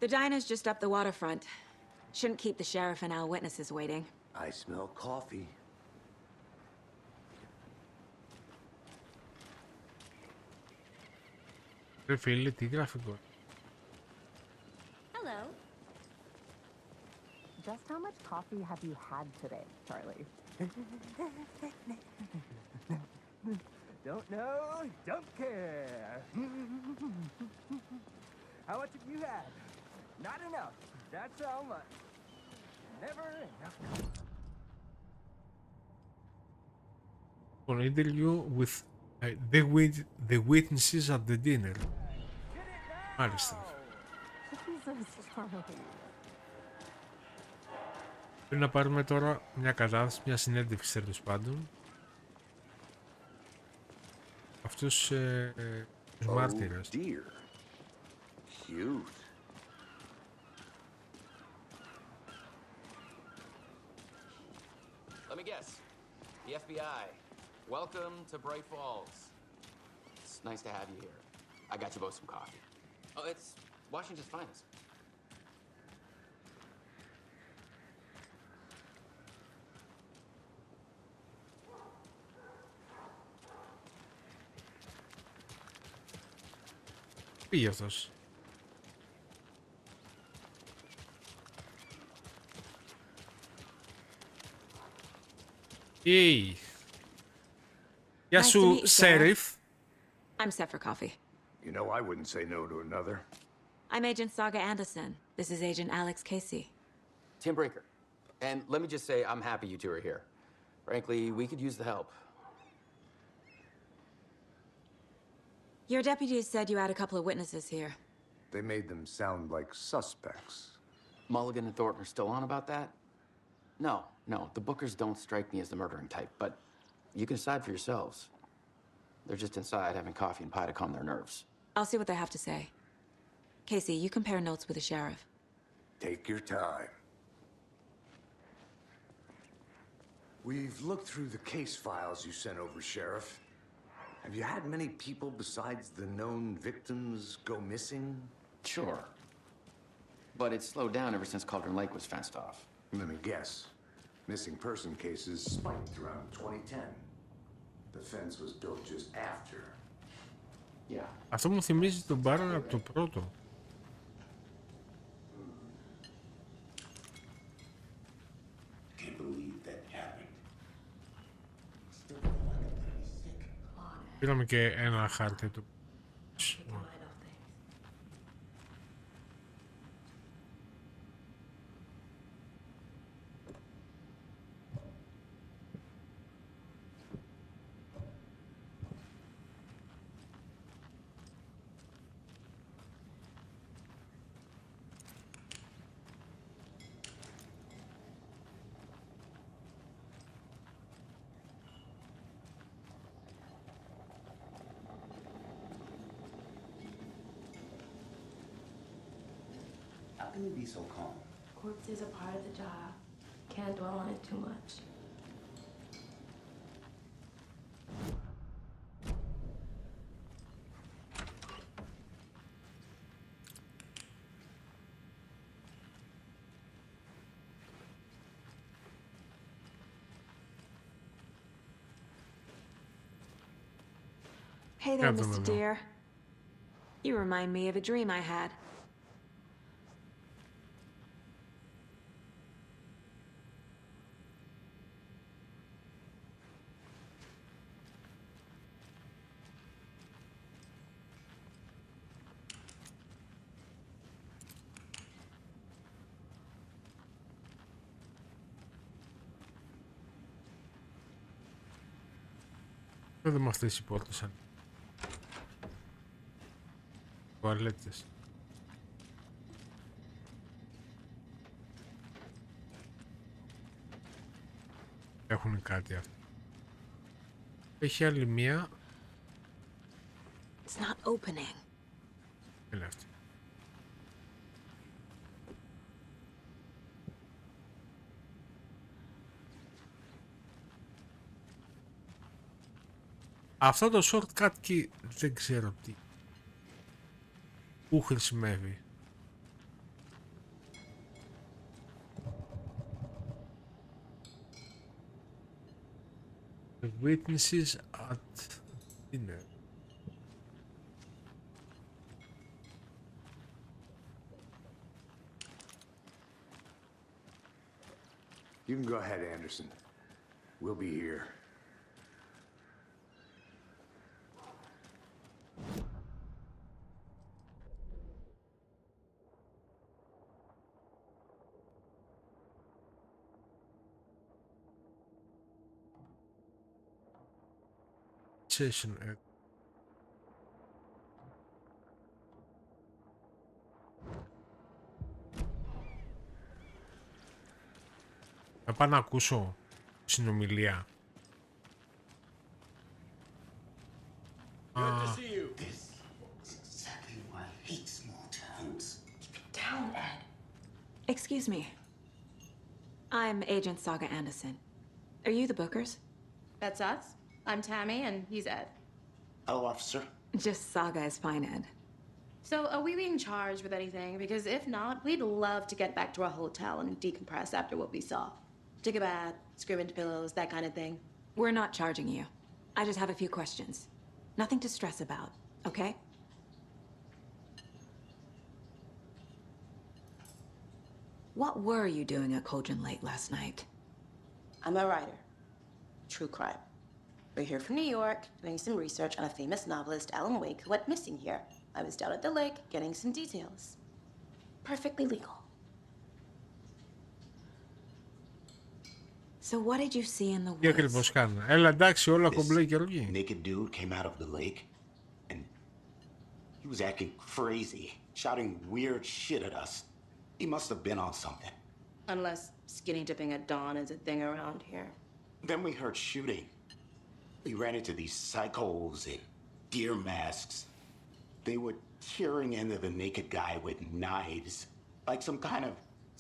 The diner's just up the waterfront. Shouldn't keep the sheriff and our witnesses waiting. I smell coffee. Φίλε, τι γραφικό. Hello. Just how much coffee have you had today, Charlie? Don't know, don't care. How much have you had? Not enough. That's how much. Never enough. For an interview with the witnesses at the dinner. Μάλιστα. Πρέπει να πάρουμε τώρα μια κατάθεση, μια συνέντευξη τέλος πάντων. Αυτούς τους μάρτυρες. Cute. Let me guess. The FBI. Welcome to Bright Falls. It's nice to have you here. I got you both some coffee. Oh, it's Washington's finest. Πήγε αυτός. Hey. Γεια σου, Sheriff. I'm set for coffee. You know, I wouldn't say no to another. I'm Agent Saga Anderson. This is Agent Alex Casey. Tim Breaker. And let me just say, I'm happy you two are here. Frankly, we could use the help. Your deputies said you had a couple of witnesses here. They made them sound like suspects. Mulligan and Thornton are still on about that? No, the Bookers don't strike me as the murdering type, but you can decide for yourselves. They're just inside having coffee and pie to calm their nerves. I'll see what they have to say. Casey, you compare notes with the sheriff. Take your time. We've looked through the case files you sent over, Sheriff. Have you had many people besides the known victims go missing? Sure. But it's slowed down ever since Cauldron Lake was fenced off. Let me guess. Missing person cases spiked around 2010. The fence was built just after. Yeah. Αυτό μου θυμίζει τον Baron από το πρώτο. Can't believe that happened. Πήραμε και ένα χάρτη του. How can you be so calm? Corpses are part of the job. Can't dwell on it too much. Hey there, Mr. Deer. You remind me of a dream I had. Δεν με αυτές οι πόρτες. Τουαλέτες. Έχουν κάτι αυτό. Έχει άλλη μία. It's not opening. Έλα αυτή. Αυτό το shortcut key δεν ξέρω τι. Πού χρησιμεύει. The witnesses at dinner. You can go ahead, Anderson. We'll be here. Session. Θα πάω να ακούσω συνομιλία. Excuse me. I'm Agent Saga Anderson. Are you the Bookers? That's us. I'm Tammy, and he's Ed. Hello, officer. Just Saga is fine, Ed. So, are we being charged with anything? Because if not, we'd love to get back to our hotel and decompress after what we saw. Take a bath, scream into pillows, that kind of thing. We're not charging you. I just have a few questions. Nothing to stress about, okay? What were you doing at Cauldron late last night? I'm a writer. True crime. We're here from New York, doing some research on a famous novelist, Alan Wake, who went missing here. I was down at the lake, getting some details. Perfectly legal. So what did you see in the Τι ακριβώς κάνουν. Έλα εντάξει, όλα κομπλέ και ρογή. Naked dude came out of the lake, and he was acting crazy, shouting weird shit at us. He must have been on something. Unless skinny dipping at dawn is a thing around here. Then we heard shooting. We ran into these psychos in deer masks. They were tearing into the naked guy with knives, like some kind of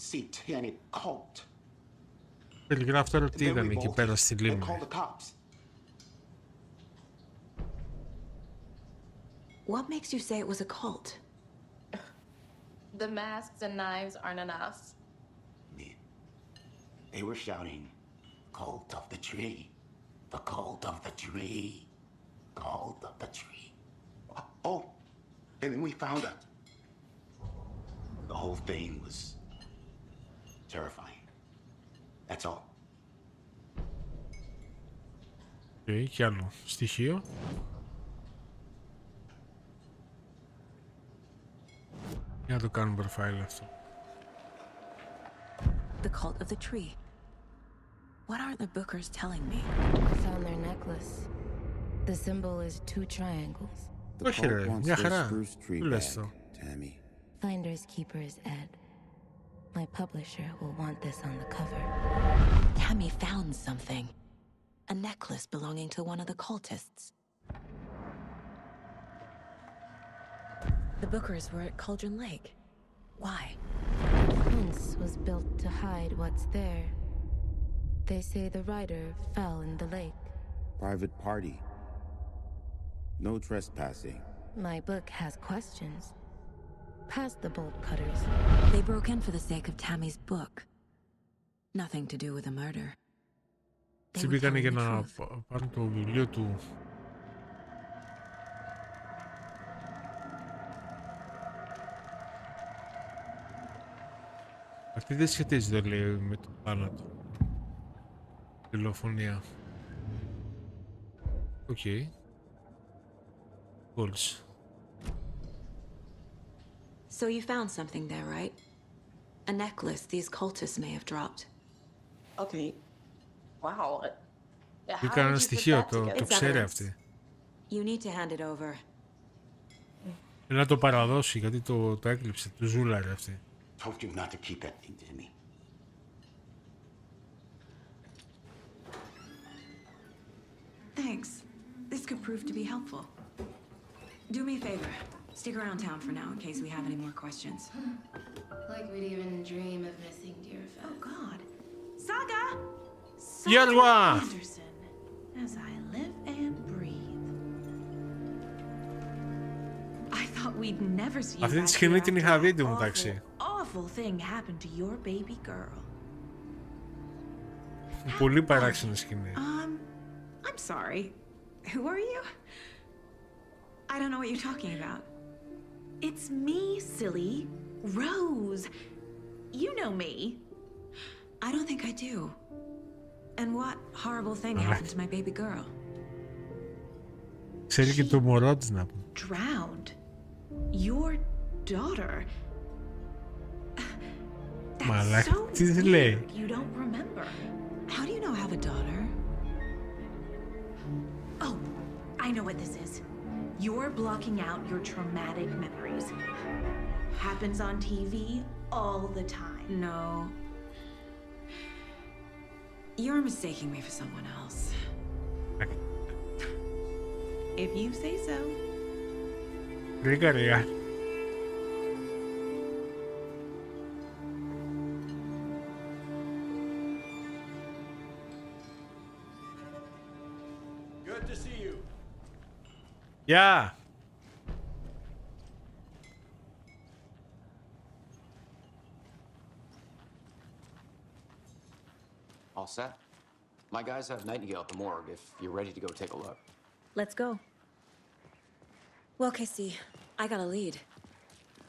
satanic cult. Περιγράφω τώρα τι είδαμε εκεί πέρα στη λίμνη. What makes you say it was a cult? The masks and knives aren't enough. They were shouting, "Cult of the tree, the cult of the tree, cult of the tree." Oh, and then we found out. The whole thing was terrifying. That's all. Okay, κι άλλο στοιχείο. Για να το κάνουμε profile αυτό. The cult of the tree. What aren't the Bookers telling me? I found their necklace. The symbol is two triangles. Όχι ρε, μια χαρά. Τι λες το. Finders keepers, Ed. My publisher will want this on the cover. Tammy found something. A necklace belonging to one of the cultists. The Bookers were at Cauldron Lake. Why? The fence was built to hide what's there. They say the writer fell in the lake. Private party. No trespassing. My book has questions. Past the bolt cutters. They broke in for the sake of Tammy's book. Nothing to do with the murder. Τι πήγανε για να πάρουν το βιβλίο του. Αυτή δεν σχετίζεται, λέει, με το θάνατο. Δολοφονία. Οκ. Goals. So you found something there, right? A necklace these cultists may have dropped. Okay. Wow. Ήταν ένα στοιχείο, το ξέρει αυτή. You need to hand it over. Να το παραδώσει, γιατί το έκλειψε, του ζούλαρε αυτή. Told you not to keep that thing to me. Thanks. This could prove to be helpful. Do me a favor. Stick around town for now in case we have any more questions. Like we'd even dream of missing dear Fez. Oh God. Saga! Saga Anderson. As I live and breathe. I thought we'd never see you. Αυτή τη σκηνή την είχα δει μεταξύ. Awful thing happened to your baby girl. Πολύ παράξενη σκηνή. I'm sorry. Who are you? I don't know what you're talking about. It's me, silly. Rose. You know me. I don't think I do. And what horrible thing happened to my baby girl? Ξέρει και το μωρό της να πούμε. Drowned. Your daughter. Μαλάκα, τι της λέει. You don't remember. How do you know I have a daughter? Oh, I know what this is. You're blocking out your traumatic memories. Happens on TV all the time. No. You're mistaking me for someone else. If you say so. Λίγα. Good to see you. Yeah. All set? My guys have Nightingale at the morgue if you're ready to go take a look. Let's go. Well, Casey, I got a lead.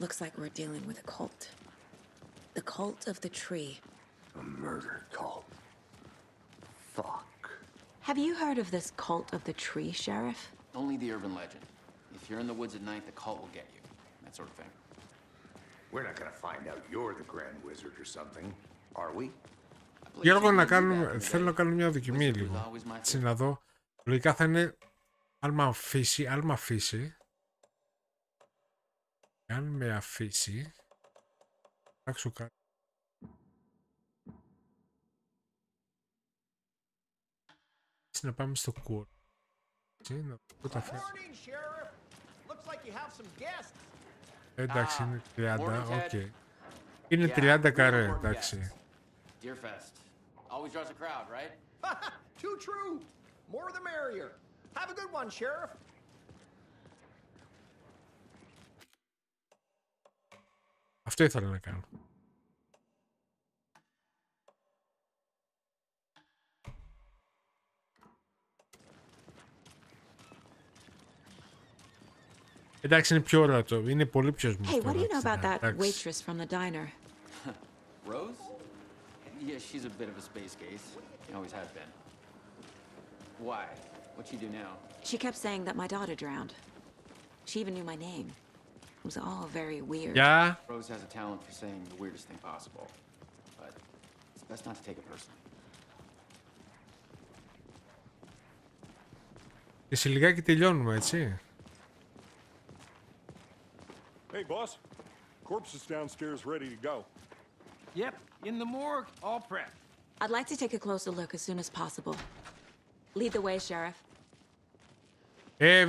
Looks like we're dealing with a cult. The cult of the tree. A murder cult. Fuck. Have you heard of this cult of the tree, Sheriff? Only the urban legend. If you're in the woods at night, the cult will get you. That sort of thing. We're not gonna find out you're the Grand Wizard or something, are we? Γιώργο, θέλω να κάνω μια δοκιμή λίγο. Έτσι να δω. Λογικά θα είναι αν με αφήσει. Αν με αφήσει. Φτιάξω κάτι. Έτσι να πάμε στο κουρ. Έτσι να δω τα αφήσει. Εντάξει, είναι 30, οκ. Είναι 30 καρέ, εντάξει. Always draws a crowd, right? Too true. More the merrier. Have a good one, Sheriff. Αυτό ήθελα να κάνω. Εντάξει, είναι πιο ωραίο το. Είναι πολύ πιο σμούθο. Hey, what do you know about that waitress from the diner? Rose? Yeah, she's a bit of a space case. She always has been. Why? What'd she do now? She kept saying that my daughter drowned. She even knew my name. It was all very weird. Yeah. Rose has a talent for saying the weirdest thing possible. But it's best not to take it personally. Και σε λιγάκι τελειώνουμε, έτσι. Hey, boss. Corpse is downstairs ready to go. Yep, in the morgue, all prepped. I'd like to take a closer look as soon as possible. Lead the way, Sheriff.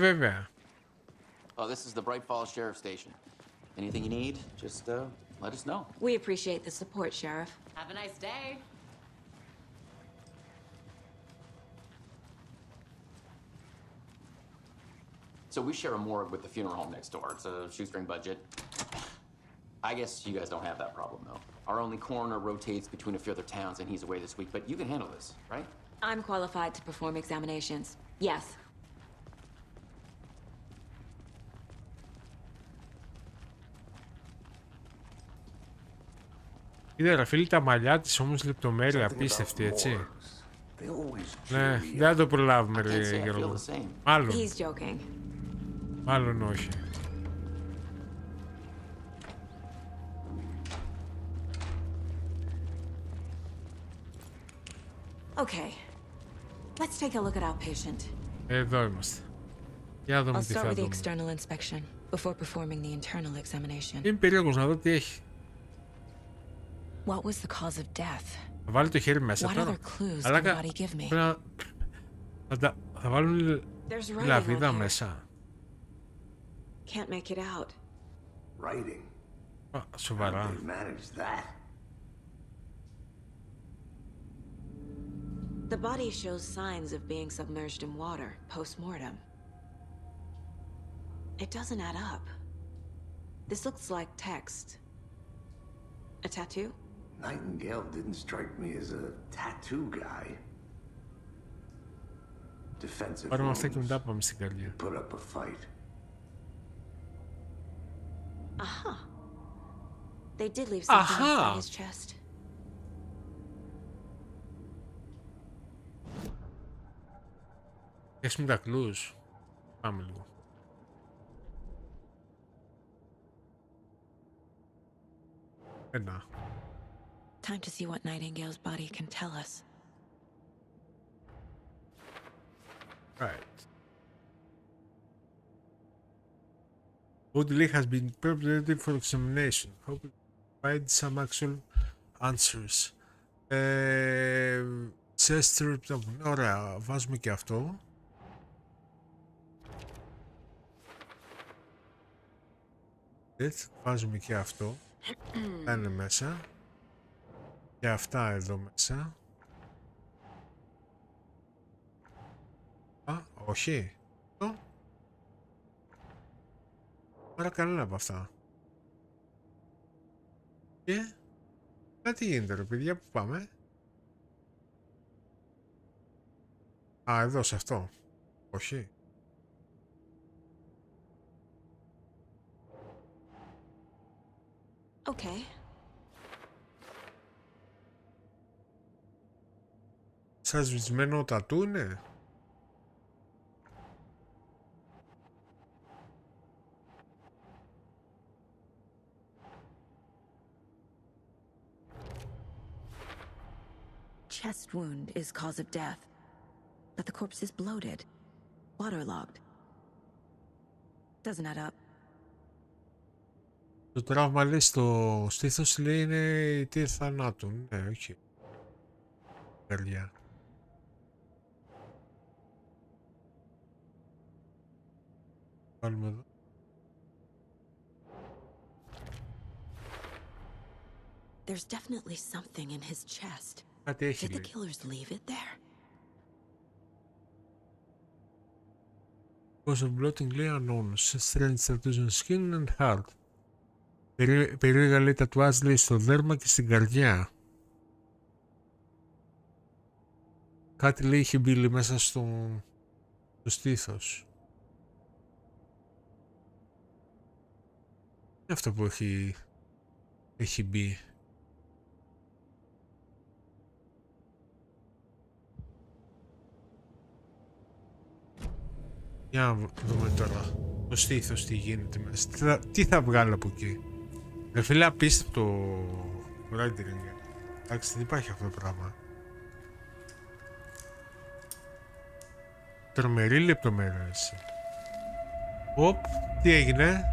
Βέβαια. Oh, this is the Bright Falls Sheriff Station. Anything you need, just let us know. We appreciate the support, Sheriff. Have a nice day. So we share a morgue with the funeral home next door. It's a shoestring budget. I guess you guys don't have that problem, though. Our only coroner rotates between a few other towns, and he's away this week. But you can handle this, right? I'm qualified to perform examinations. Yes. Είδε ρε φίλοι τα μαλλιά της όμως λεπτομέρεια απίστευτη, έτσι. Ναι, δεν θα το προλάβουμε ρε Γιώργο. Μάλλον όχι. Okay. Let's take a look at our patient. Εδώ είμαστε. Για δούμε I'll τι start θα with the δούμε. external inspection before performing the internal examination. Είμαι περίεργος να δω τι έχει. What was the cause of death? Θα βάλει το χέρι μέσα What τώρα. other clues Αλλά can the body give me? Θα βάλουν λαβίδα μέσα. Can't make it out. Writing. Σοβαρά. How did they manage that? The body shows signs of being submerged in water post-mortem. It doesn't add up. This looks like text. A tattoo? Nightingale didn't strike me as a tattoo guy. Defensive Πάρουμε αυτά και wounds. μετά πάμε στην καρδιά. Put up a fight. Aha. They did leave something inside his chest. Έχουμε τα κλούς. Πάμε λίγο. Ένα. Time to see what Nightingale's body can tell us. Right. Body has been prepared for examination. Hope to provide some actual answers. Chester, ωραία, βάζουμε και αυτό. Έτσι, βάζουμε και αυτό. Αυτά είναι μέσα. Και αυτά εδώ μέσα. Α, όχι. Αυτό. Άρα κανένα από αυτά. Και... τι γίνεται ρε παιδιά, που πάμε. Α, εδώ σε αυτό. Όχι. Okay. Σαν σβησμένο τατού είναι. Chest wound is cause of death, but the corpse is bloated, waterlogged. Doesn't add up. Το τραύμα λέει στο στήθος λέει είναι η αιτία θανάτου. Ναι, όχι. Καρδιά. Βάλουμε εδώ. There's definitely something in his chest. Κάτι έχει, Did the λέει. killers leave it there? Cause of bloating λέει unknown. Strange tattoos on skin and heart. Περίεργα λέει τατουάζ λέει στο δέρμα και στην καρδιά. Κάτι λέει είχε μπει μέσα στο στήθος. Είναι αυτό που έχει μπει. Για να δούμε τώρα το στήθος τι γίνεται μέσα. Τι θα βγάλω από εκεί. Ρε φίλε, απίστευτο writing. Εντάξει, δεν υπάρχει αυτό το πράγμα. Τρομερή λεπτομέρεια. Οπ, τι έγινε.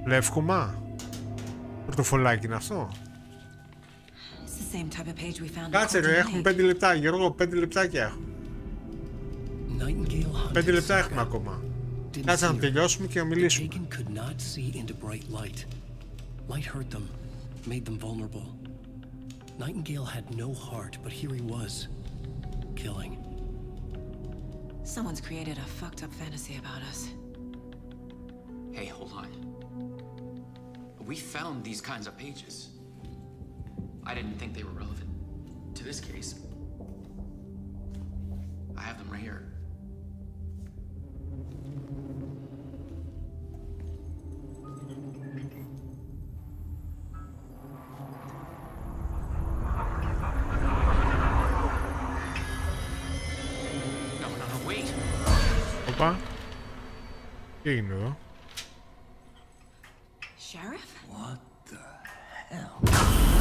Λεύκομα. Πορτοφολάκι είναι αυτό. Κάτσε ρε, έχουμε 5 λεπτά Γιώργο, 5 λεπτάκια έχουμε. 5 λεπτά έχουμε ακόμα. Κάτσε να τελειώσουμε και να μιλήσουμε. Nightingale had no heart, but here he was, killing. Someone's created a fucked up fantasy about us. Hey, hold on. We found these kinds of pages. I didn't think they were relevant to this case. I have them right here. Οπα. Τι είναι εδώ. Sheriff? What the hell?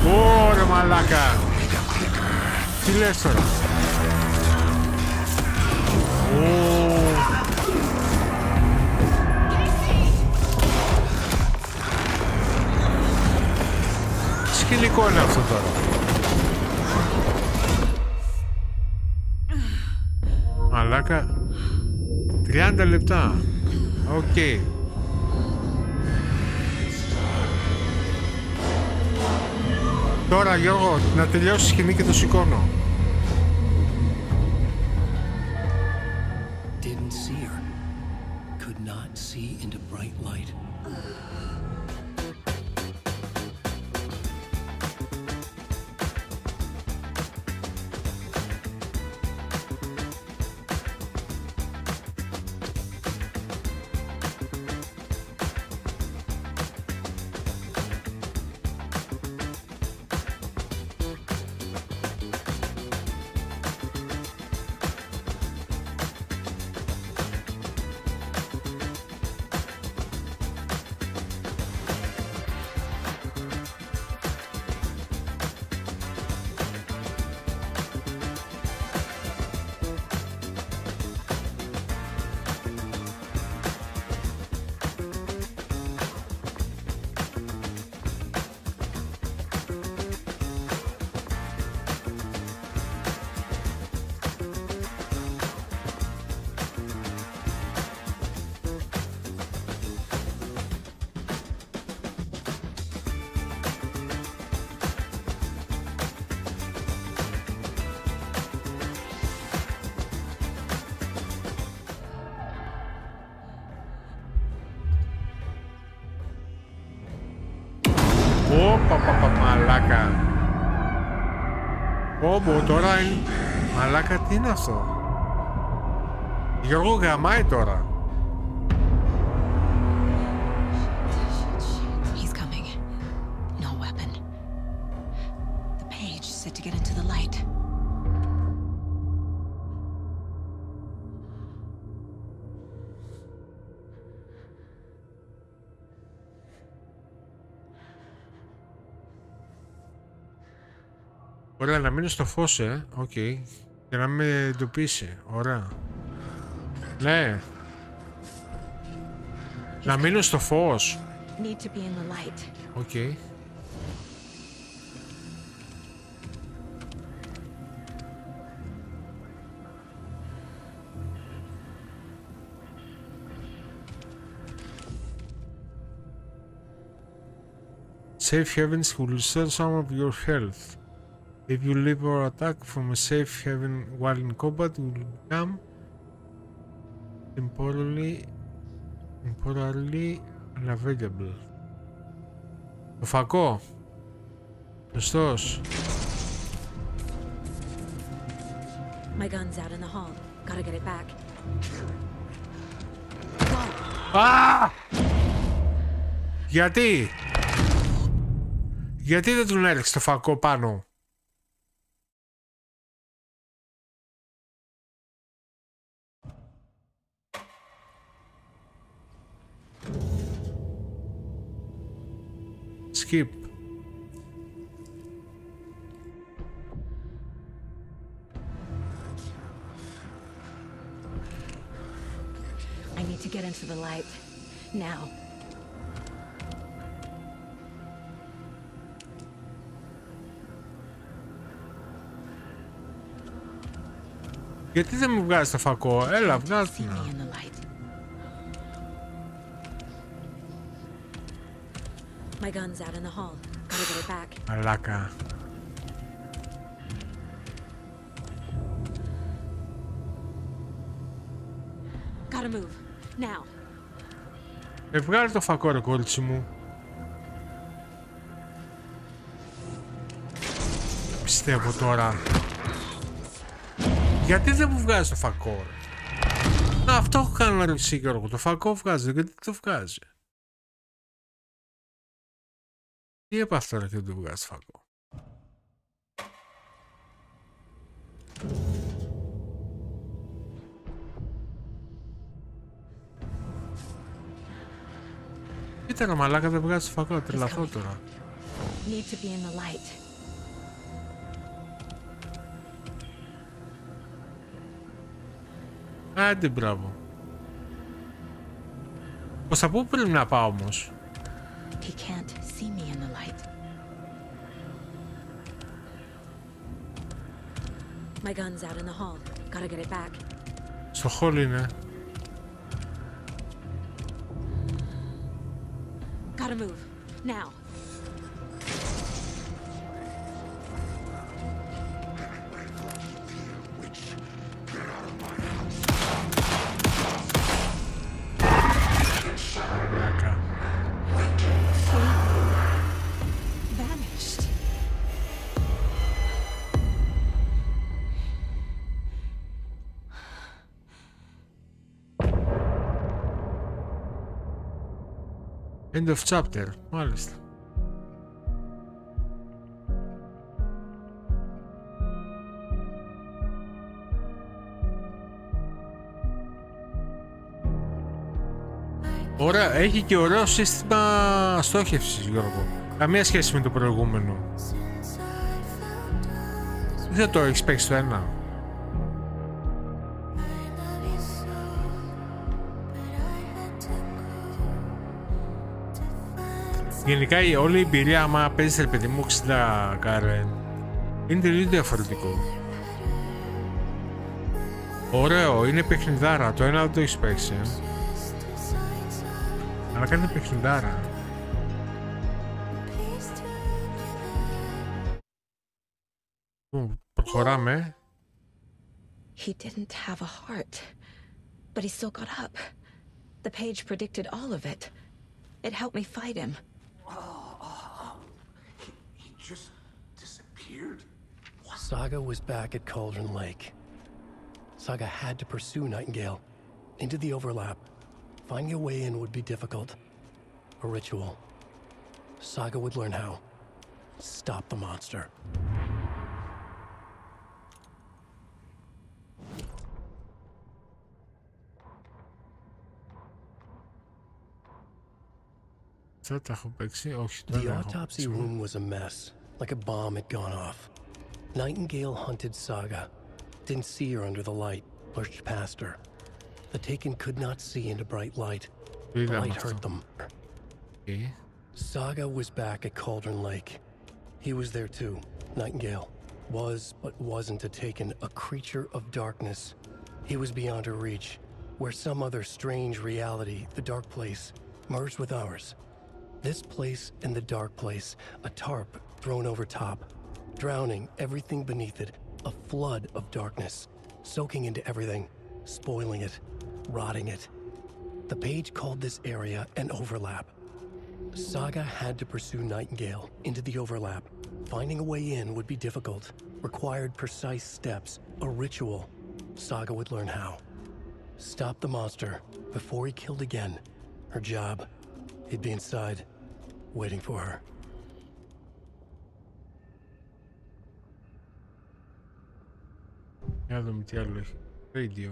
Ωρε μαλάκα. Τι λες τώρα. Σκηνικό είναι αυτό τώρα. μαλάκα. 30 λεπτά. Οκ. Τώρα Γιώργο, να τελειώσει η σκηνή και το σηκώνω. Didn't see her. Could not see into bright light. Μαλάκα. Όμπο, τώρα είναι... Μαλάκα, τι είναι αυτό? Γιώργο, γαμάει τώρα. He's coming. No weapon. The page said to get into the light. Ωραία, να μείνω στο φως, οκ. Και να με εντοπίσει, ωραία. Ναι. Να μείνω στο φως. Οκ. Safe havens will restore some of your health. If you leave or attack from a safe haven while in combat, you will become temporarily unavailable. Το φακό. Σωστός. My gun's out in the hall. Gotta get it back. Α! Γιατί? Γιατί δεν τον έριξε το φακό πάνω? Skip. I need to get into the light. Now. Γιατί δεν μου βγάζει το φακό? Έλα, βγάζει να. My gun's out in the hall. Gotta get it back. Μαλάκα. Gotta move. Now. Βγάλε το φακό, ρε κόλληση μου. Πιστεύω τώρα. Γιατί δεν μου βγάζει το φακό, ρε? Αυτό έχω κάνει να ρωτήσει, Γιώργο. Το φακό βγάζει, γιατί το βγάζει? Τι έπαθ τώρα και δεν το βγάζει το φακό? Κοίτα ρε μαλάκα, δεν βγάζει το φακό, τρελαθώ τώρα. Need to be in the light. Άντε, μπράβο. Προς τα πού πρέπει να πάω όμως? He can't see me in the light. My gun's out in the hall. Gotta get it back. Στο hall είναι. Gotta move. Now. Vanished. End of chapter, μάλιστα. Ωραία, έχει και ωραίο σύστημα στόχευσης, Γιώργο. Καμία σχέση με το προηγούμενο. Δεν το έχεις παίξει το ένα. Γενικά όλη η εμπειρία άμα παίζεις ρε παιδί μου 60 Karen είναι τελείως διαφορετικό. Ωραίο, είναι παιχνιδάρα, το ένα δεν το έχεις παίξει αλλά κάνει παιχνιδάρα. Προχωράμε. He didn't have a heart, but he still got up. The page predicted all of it. It helped me fight him. He just disappeared? Saga was back at Cauldron Lake. Saga had to pursue Nightingale into the overlap. Finding a way in would be difficult. A ritual. Saga would learn how. Stop the monster. The autopsy room was a mess, like a bomb had gone off. Nightingale hunted Saga. Didn't see her under the light, pushed past her. The Taken could not see into bright light. The light hurt them. Saga was back at Cauldron Lake. He was there too, Nightingale. Was, but wasn't a Taken, a creature of darkness. He was beyond her reach, where some other strange reality, the dark place, merged with ours. This place and the dark place, a tarp thrown over top, drowning everything beneath it, a flood of darkness, soaking into everything, spoiling it, rotting it. The page called this area an overlap. Saga had to pursue Nightingale into the overlap. Finding a way in would be difficult, required precise steps, a ritual. Saga would learn how. Stop the monster before he killed again. Her job. He'd be inside, waiting for her. Για να δούμε τι άλλο έχει. Radio.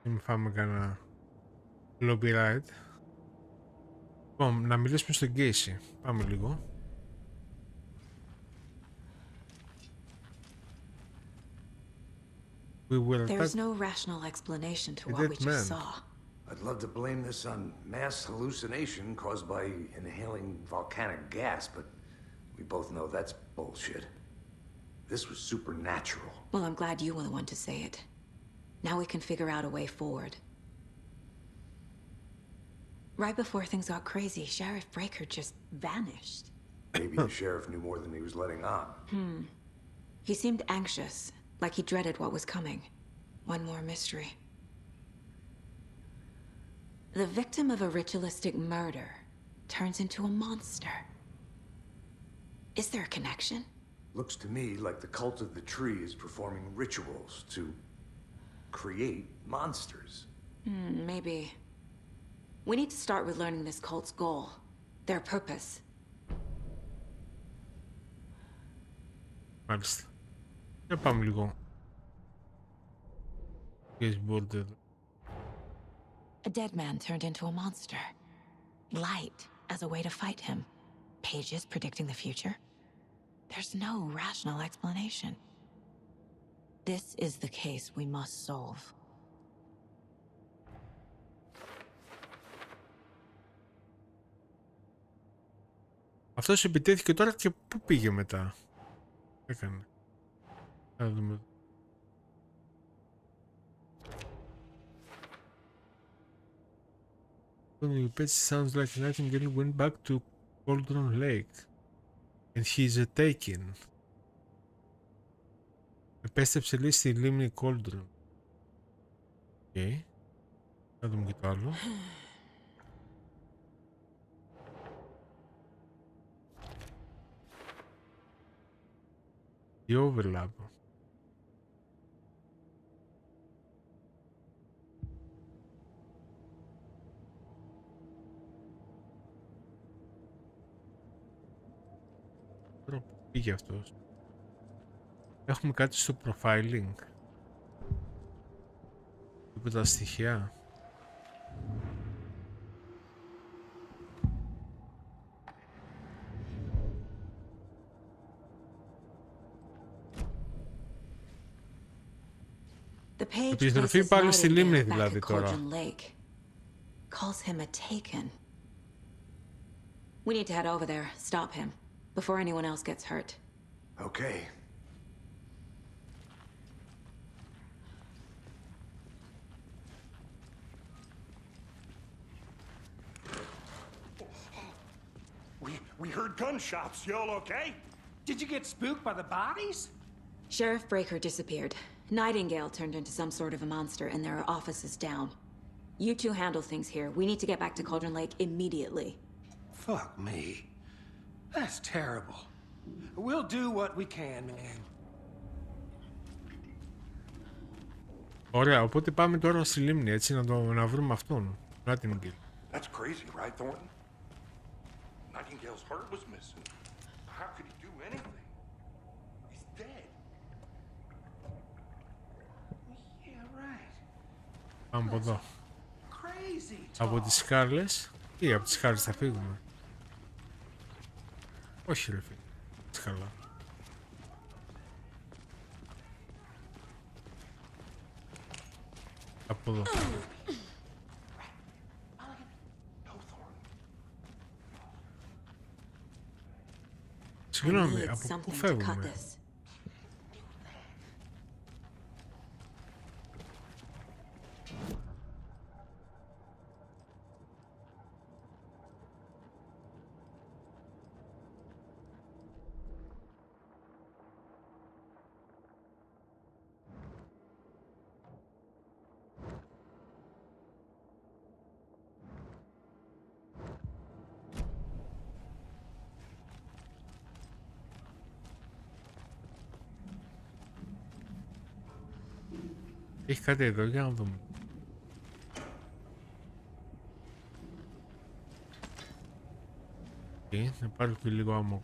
Μην φάμε κανένα copyright. Λοιπόν, να μιλήσουμε στον Casey. Πάμε λίγο. There's no rational explanation to what we just saw. I'd love to blame this on mass hallucination caused by inhaling volcanic gas, but we both know that's bullshit. This was supernatural. Well, I'm glad you were the one to say it. Now we can figure out a way forward. Right before things got crazy, Sheriff Breaker just vanished. Maybe the sheriff knew more than he was letting on. He seemed anxious, like he dreaded what was coming. One more mystery. The victim of a ritualistic murder turns into a monster. Is there a connection? Looks to me like the cult of the tree is performing rituals to create monsters. Maybe. We need to start with learning this cult's goal, their purpose. Μάλιστα. Για πάμε λίγο. A dead man turned into a monster. Light as a way to fight him. Pages predicting the future. There's no rational explanation. This is the case we must solve. Αυτός επιτέθηκε τώρα και πού πήγε μετά. Έκανε. Να δούμε. When you bet sounds like Nightingale went back to Cauldron Lake and he's taken. Επέστρεψε λέει στη λίμνη Cauldron. Okay. Να δούμε και το άλλο. Η overlap. Τώρα που πήγε αυτός. Έχουμε κάτι στο profiling. Είπε τα στοιχεία. Επιστροφή πάλι στη λίμνη δηλαδή τώρα. Calls him a taken. We need to head over there, stop him, before anyone else gets hurt. Okay. We heard gunshots. Y'all okay? Did you get spooked by the bodies? Sheriff Breaker disappeared. Nightingale turned into some sort of a monster, and there are offices down. You two handle things here. We need to get back to Cauldron Lake immediately. Fuck me. That's terrible. We'll do what we can, man. Ωραία, οπότε πάμε τώρα στη λίμνη, έτσι, να βρούμε αυτόν. Nightingale. That's crazy, right, Thornton? Nightingale's heart was missing. How could he do anything? He's dead. Yeah, right. Πάμε από εδώ. Από τις σκάλες. Ή από τις σκάλες θα φύγουμε. Όχι ρε φίλε. Σκαλά. Από εδώ. Συγγνώμη, από πού φεύγουμε? Έχει κάτι εδώ, για να δούμε. Να πάρω και λίγο άμμο.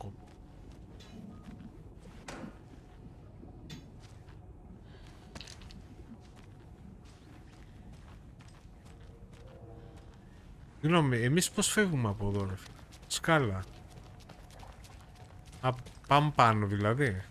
Συγγνώμη, εμείς πώς φεύγουμε από εδώ ρε φίλε? Σκάλα. Πάμε πάνω δηλαδή.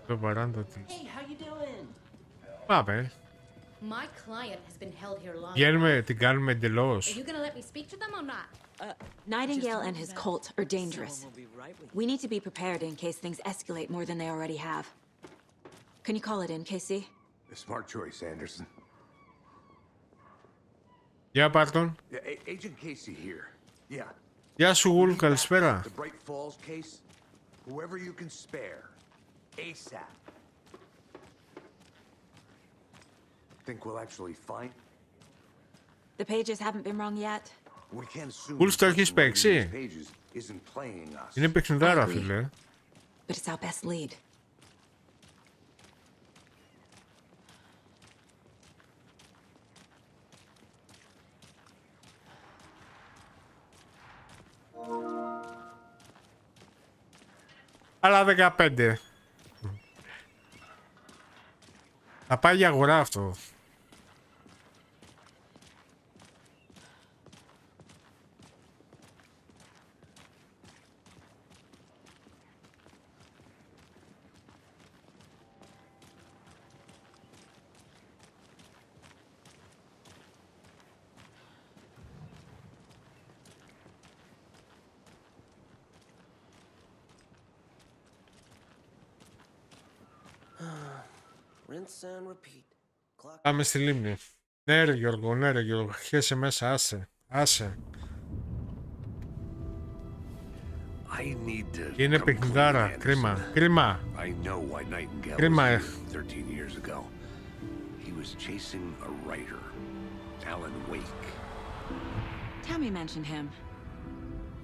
Το βαράντα της. Πάμε. Βγαίνουμε, την κάνουμε εντελώς. Nightingale and his cult are dangerous. We need to be prepared in case things escalate more than they already have. Can you call it in, Casey? A smart choice, Anderson. Για πάρτον. Agent Casey here. Yeah. Γεια σου, Γουλ, καλησπέρα. The Bright Falls case. Whoever you can spare. ASAP. Think we'll actually find? The pages haven't been wrong yet. We can assume. Γουλ, το έχεις παίξει? Είναι παιχνιδάρα, φίλε. But it's our best lead. Άλλα 15. Θα πάει για αγορά αυτό. Πάμε στη λίμνη. Ναι ρε Γιώργο, ναι ρε Γιώργο. Χέσε μέσα, άσε. Άσε. Είναι παιχνιδάρα. Κρίμα. Κρίμα. Κρίμα. 13 years ago. He was chasing a writer, Alan Wake. Tammy mentioned him.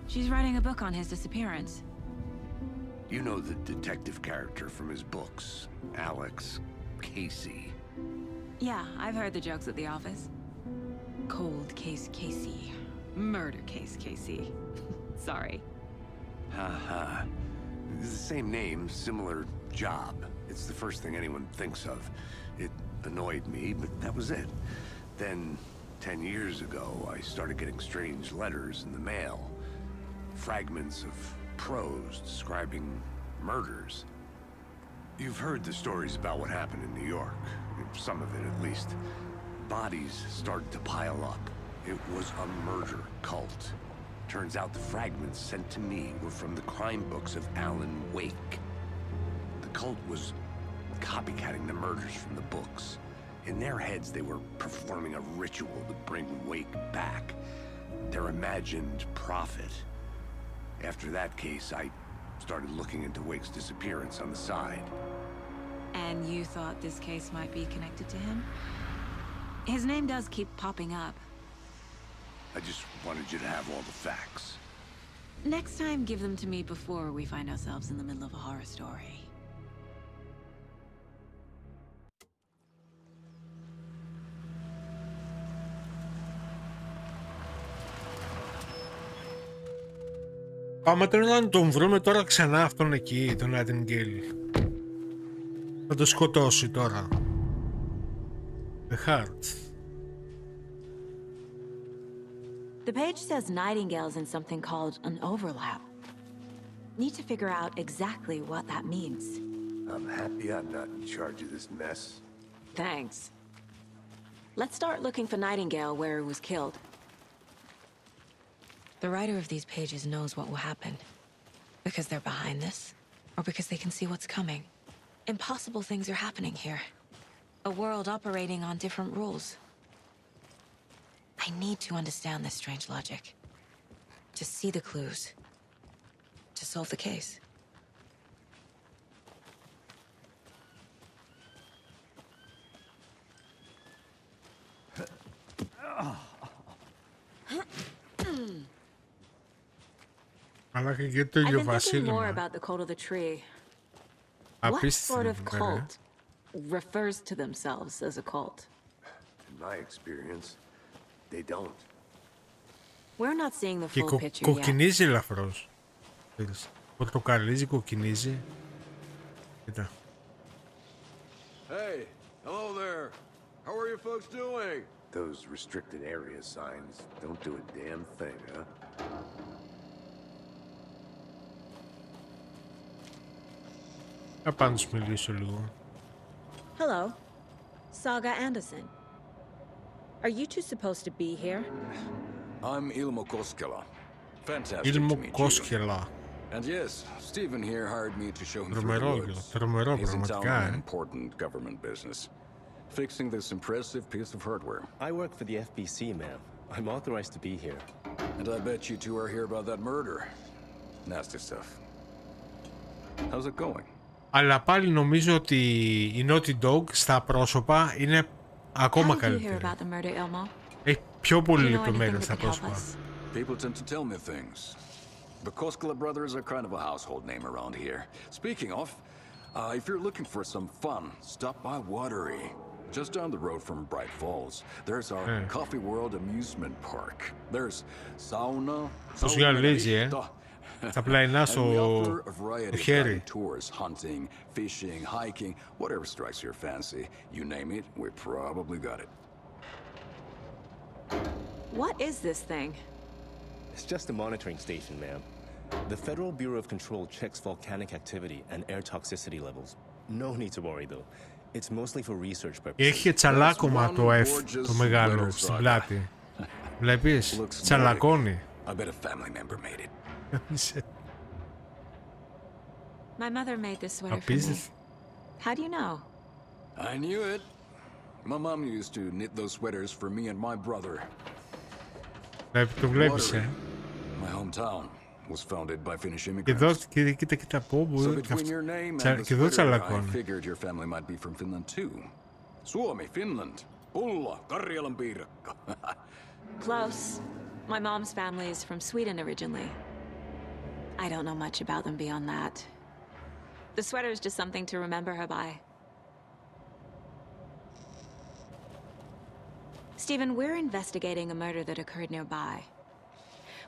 She's writing a book on his disappearance. You know the detective character from his books, Alex Casey. Yeah, I've heard the jokes at the office. Cold case Casey. Murder case Casey. Sorry. Haha. It's the same name, similar job. It's the first thing anyone thinks of. It annoyed me, but that was it. Then, 10 years ago, I started getting strange letters in the mail. Fragments of prose describing murders. You've heard the stories about what happened in New York. Some of it, at least. Bodies started to pile up. It was a murder cult. Turns out the fragments sent to me were from the crime books of Alan Wake. The cult was copycatting the murders from the books. In their heads, they were performing a ritual to bring Wake back. Their imagined prophet. After that case, I started looking into Wake's disappearance on the side. And you thought this case might be connected to him? His name does keep popping up. I just wanted you to have all the facts. Next time, give them to me before we find ourselves in the middle of a horror story. Πάμε τώρα να τον βρούμε τώρα ξανά αυτόν εκεί, τον Nightingale. Θα το σκοτώσει τώρα. The Heart. The page says Nightingale's in something called an overlap. Need to figure out exactly what that means. I'm happy I'm not in charge of this mess. Thanks. Let's start looking for Nightingale where he was killed. The writer of these pages knows what will happen. Because they're behind this, or because they can see what's coming. Impossible things are happening here. A world operating on different rules. I need to understand this strange logic. To see the clues. To solve the case. Αλλά και το ίδιο βασίλεμα. More about the cult of the tree. What sort of cult refers to themselves as a cult? In my experience, they don't. We're not seeing the full picture yet. Κοκκινίζει ελαφρώς. Πορτοκαλίζει, κοκκινίζει. Κοίτα. Hey, hello there. How are you folks doing? Those restricted area signs don't do a damn thing, huh? Θα πάω να τους μιλήσω λίγο. Hello, Saga Anderson. Are you two supposed to be here? I'm Ilmo Koskela. Fantastic Ilmo to meet Koskela. you. And yes, Stephen here hired me to show him Τρομερό, through the woods. τρομερό He's in town πραγματικά, on an important government business, fixing this impressive piece of hardware. I work for the FBC, ma'am. I'm authorized to be here. And I bet you two are here about that murder. Nasty stuff. How's it going? Αλλά πάλι νομίζω ότι η Naughty Dog στα πρόσωπα είναι ακόμα καλύτερη. Έχει πιο πολύ λεπτομέρειες στα πρόσωπα. People tend to tell me things. The Koskela brothers are kind of a household name around here. Speaking of, if you're looking for some fun, stop by Watery. Just down the road from Bright Falls, there's our Coffee World amusement park. There's sauna, Στα πλαϊνά στο χέρι. Tours, hunting, fishing, hiking, whatever strikes your fancy. You name it, we probably got it. What is this thing? It's just a monitoring station, ma'am. The Federal Bureau of Control checks volcanic activity and air toxicity levels. No need to worry, though. It's mostly for research purposes. Έχει τσαλάκωμα το F, το μεγάλο, στην πλάτη. Βλέπεις, τσαλακώνει. I bet a family member made it. My mother made this sweater for me. How do you know? I knew it. My mom used to knit those sweaters for me and my brother. Το βλέπεις, My hometown was founded by Finnish immigrants. Και εδώ, κοίτα πω, και εδώ τσαλακώνει. I figured your family might be from Finland too. Suomi, Finland, Pulla, Karjalan piirakka. Close. My mom's family is from Sweden originally. I don't know much about them beyond that. The sweater is just something to remember her by. Stephen, we're investigating a murder that occurred nearby.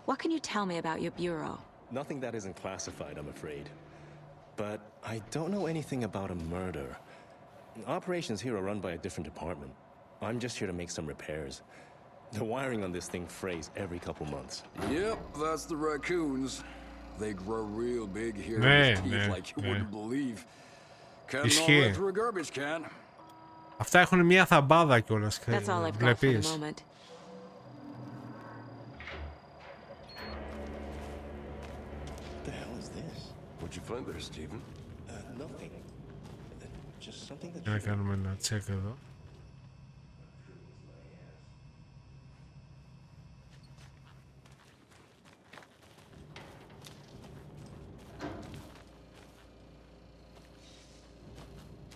What can you tell me about your bureau? Nothing that isn't classified, I'm afraid. But I don't know anything about a murder. Operations here are run by a different department. I'm just here to make some repairs. The wiring on this thing frays every couple months. Yep, that's the raccoons. They grow real big here with teeth like you wouldn't believe. Cutting all right through a garbage can. Αυτά έχουν μια θαμπάδα κιόλας. Βλέπεις. What'd you find there, Stephen? Nothing. Just something that. Να κάνουμε ένα check εδώ.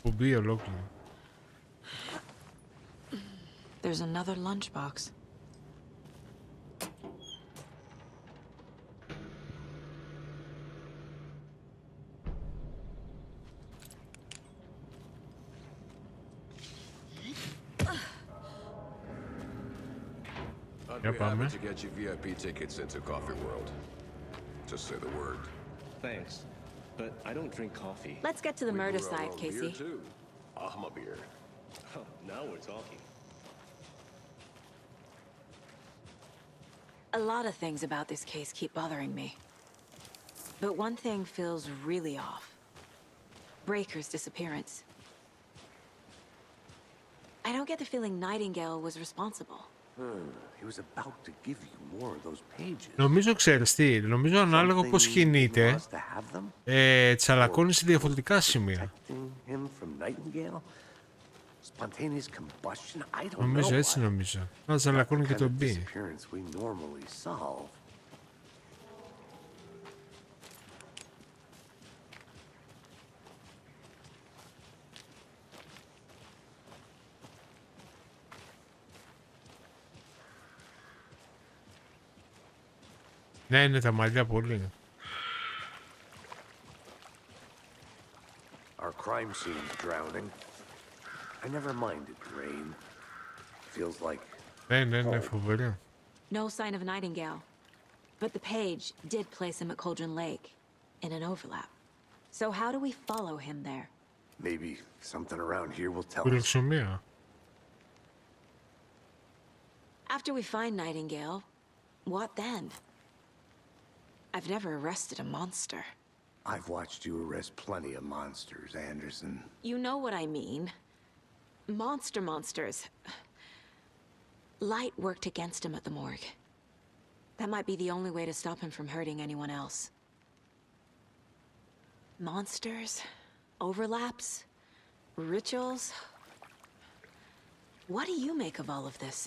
Κουμπί ολόκληρο. There's another lunchbox. I'd be happy to get you VIP tickets into Coffee World. Just say the word. Thanks, but I don't drink coffee. Let's get to the murder site, Casey. Beer too. Ahma beer. Oh, now we're talking. A lot of things about this case keep bothering me. But one thing feels really off. Breaker's disappearance. I don't get the feeling Nightingale was responsible. He was about to give you more of those pages. Νομίζω ξέρεις τι, νομίζω ανάλογα πώς κινείται, τσαλακώνει σε διαφορετικά σημεία. Νομίζω έτσι νομίζω. Να τσαλακώνει και το B. Ναι, είναι τα μαλλιά πολύ. Our crime scene's drowning. I never minded rain. Feels like. Ναι, φοβερό. No sign of Nightingale. But the page did place him at Cauldron Lake in an overlap. So how do we follow him there? Maybe something around here will tell us. After we find Nightingale, what then? I've never arrested a monster. I've watched you arrest plenty of monsters, Anderson. You know what I mean. Monsters. Light worked against him at the morgue. That might be the only way to stop him from hurting anyone else. Monsters? Overlaps? Rituals? What do you make of all of this?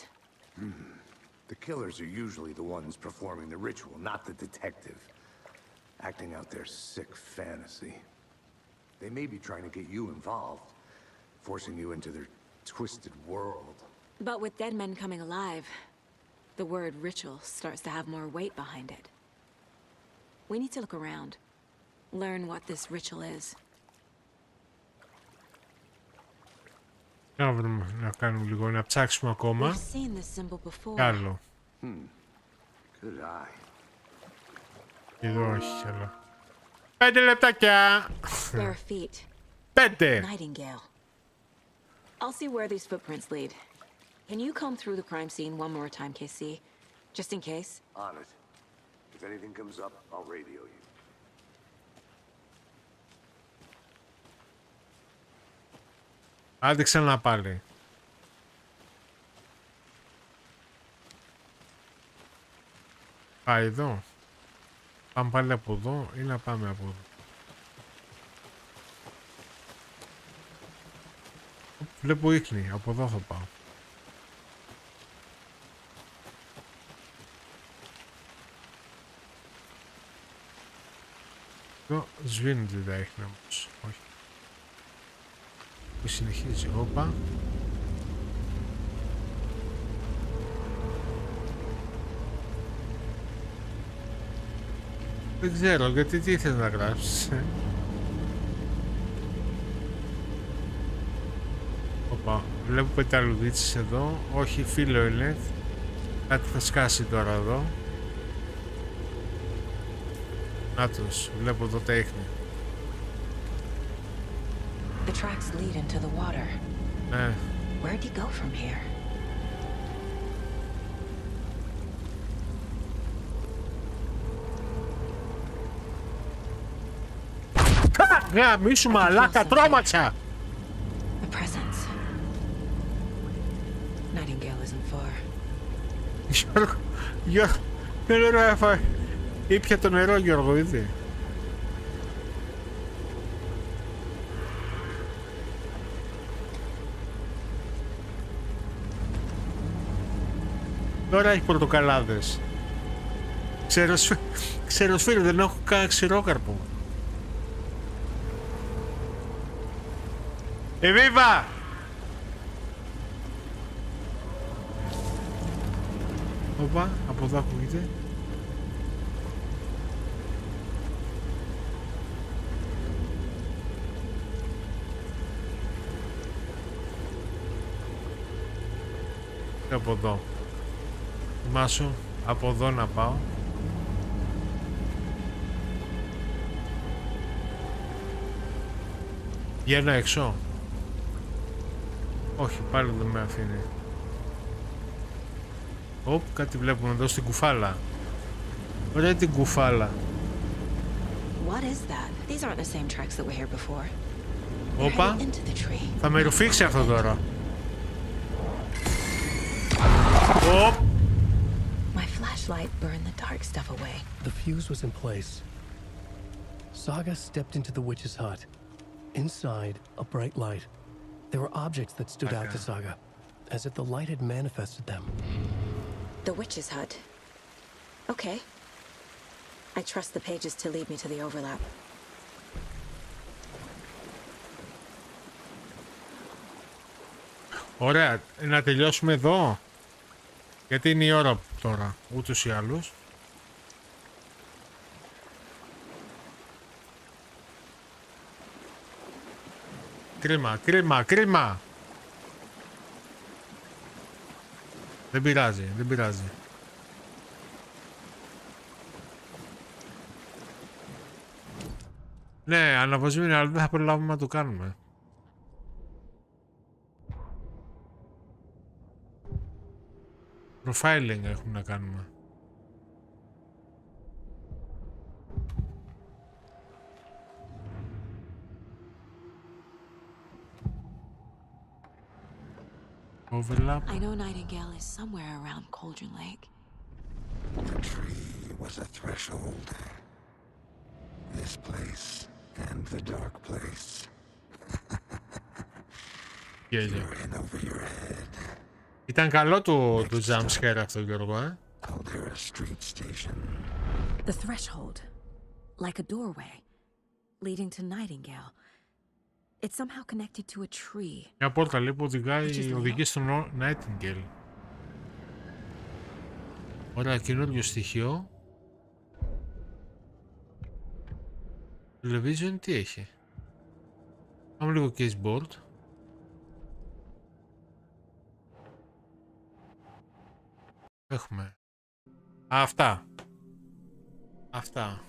The killers are usually the ones performing the ritual, not the detective. Acting out their sick fantasy. They may be trying to get you involved, forcing you into their twisted world. But with dead men coming alive, the word ritual starts to have more weight behind it. We need to look around, learn what this ritual is. Να κάνουμε λίγο, να ψάξουμε ακόμα. Καλό. Good eye. Εδώ όχι, αλλά. 5 λεπτάκια. Bare feet. 5. Nightingale. I'll see where these footprints lead. Can you comb through the crime scene one more time, KC? Just in case? On it. If anything comes up, I'll radio you. Άντε ξανά πάλι. Πάει εδώ. Πάμε πάλι από εδώ ή να πάμε από εδώ. Βλέπω ίχνη. Από εδώ θα πάω. Εδώ σβήνονται τα ίχνη όμως. Όχι. Που συνεχίζει. Όπα. Δεν ξέρω γιατί τι ήθελες να γράψεις. Οπα. Βλέπω πεταλουδίτσες εδώ. Όχι, φίλο είναι. Κάτι θα σκάσει τώρα εδώ. Νάτος. Βλέπω εδώ τα ίχνη. The tracks lead into the water. Ναι. Where'd you go from here? Γαμίσου μαλάκα, τρόμαξα! A presence. Nightingale isn't far. Γιώργο, τι νερό έφαγε. Ήπια το νερό, Γιώργο, είδε. Τώρα έχει πορτοκαλάδες. Ξεροσφύρι, δεν έχω κανένα ξηρόκαρπο. Εβίβα! Όπα, από εδώ ακούγεται. Και από εδώ. Μάσο, από εδώ να πάω. Βγαίνω έξω. Όχι, πάλι δεν με αφήνει. Οπ, κάτι βλέπουμε εδώ στην κουφάλα. Ωραία την κουφάλα. What is that? These aren't the same tracks that were here before. Όπα, θα με ρουφήξει αυτό τώρα. Οπ. My flashlight burned the dark stuff away. The fuse was in place. Saga stepped into the witch's hut. Inside, a bright light. There were objects that stood out to Saga, as if the light had manifested them. The witch's hut. Okay. I trust the pages to lead me to the overlap. Ωραία, να τελειώσουμε εδώ. Γιατί είναι η ώρα τώρα, ούτως ή άλλως. Κρίμα, κρίμα, κρίμα. Δεν πειράζει, δεν πειράζει. Ναι, αναβοσβήνει, αλλά δεν θα προλάβουμε να το κάνουμε. Profiling έχουμε να κάνουμε. Overlap. I know Nightingale is somewhere around Cauldron Lake. The tree was a threshold. This place and the dark place. You're in over your head. Ήταν καλό το jumpscare αυτό, Γιώργο, Caldera Street Station. The threshold, like a doorway, leading to Nightingale. It's somehow connected to a tree. Μια πόρτα λέει που οδηγεί στον Nightingale. Ωραία, καινούριο στοιχείο. Television τι έχει? Πάμε λίγο caseboard. Έχουμε αυτά. Αυτά.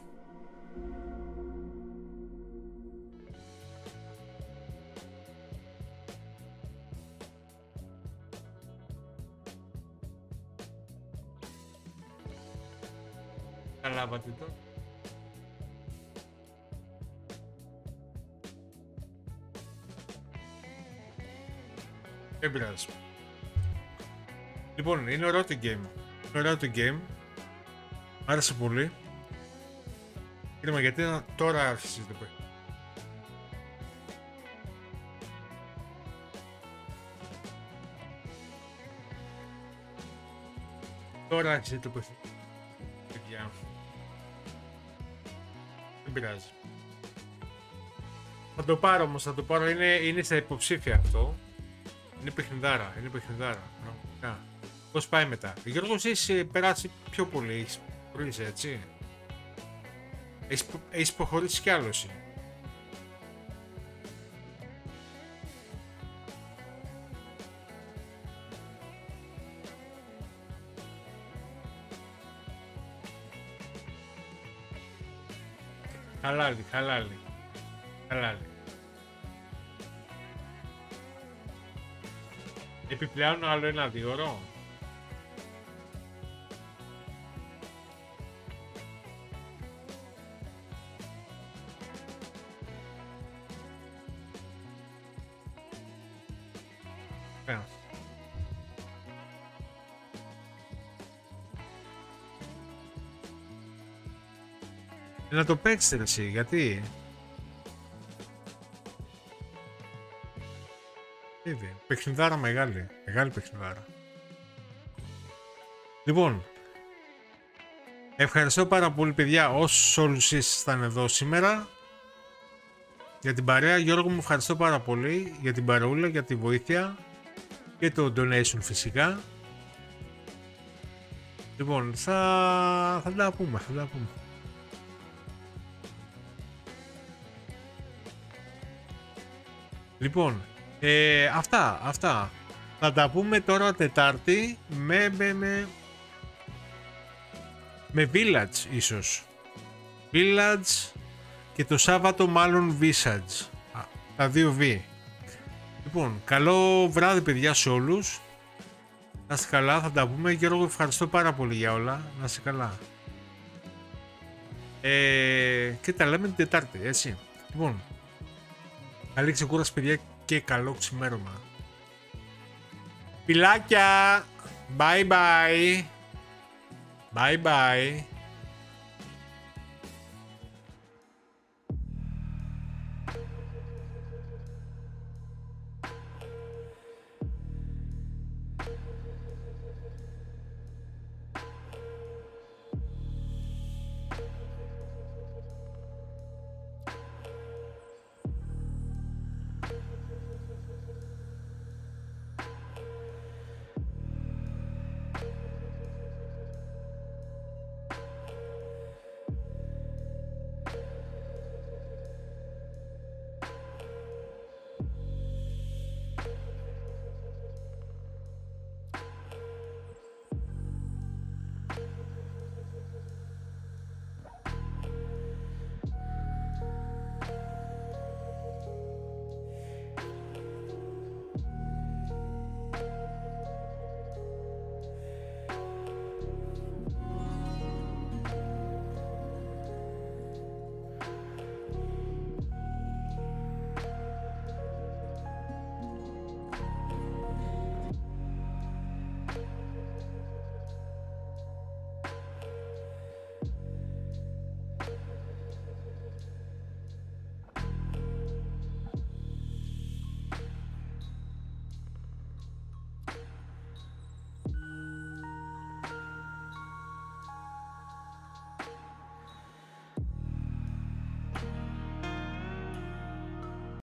Καταλάβατε το. Δεν πειράζει. Λοιπόν, είναι ωραίο το game. Είναι ωραίο το game. Μ' άρεσε πολύ. Κρίμα γιατί τώρα άρχισε το παιχνίδι. Τώρα άρχισε το παιχνίδι. Παιδιά. Δεν πειράζει. Θα το πάρω όμως, θα το πάρω. Είναι στα υποψήφια αυτό. Είναι παιχνιδάρα, είναι παιχνιδάρα. Πώς πάει μετά? Γιώργος, έχεις περάσει πιο πολύ, έχεις προχωρήσει, έτσι. Έχεις προχωρήσει κι άλλο εσύ. Χαλάλι, χαλάλι. Χαλάλι. Επιπλέον άλλο ένα 2 ώρο. Να το παίξετε εσύ, γιατί? Ήδη, παιχνιδάρα μεγάλη, μεγάλη παιχνιδάρα. Λοιπόν, ευχαριστώ πάρα πολύ παιδιά όσους όλους ήσασταν εδώ σήμερα για την παρέα. Γιώργο μου, ευχαριστώ πάρα πολύ για την παρεούλα, για τη βοήθεια και το donation φυσικά. Λοιπόν, θα τα πούμε, θα τα πούμε. Λοιπόν, αυτά. Θα τα πούμε τώρα Τετάρτη με Village ίσως. Village και το Σάββατο μάλλον Visage. Τα 2 V. Λοιπόν, καλό βράδυ παιδιά σε όλους. Να είστε καλά, θα τα πούμε. Γιώργο, ευχαριστώ πάρα πολύ για όλα. Να είστε καλά. Και τα λέμε την Τετάρτη, έτσι. Λοιπόν, καλή ξεκούραση παιδιά και καλό ξημέρωμα. Φιλάκια! Bye bye! Bye bye!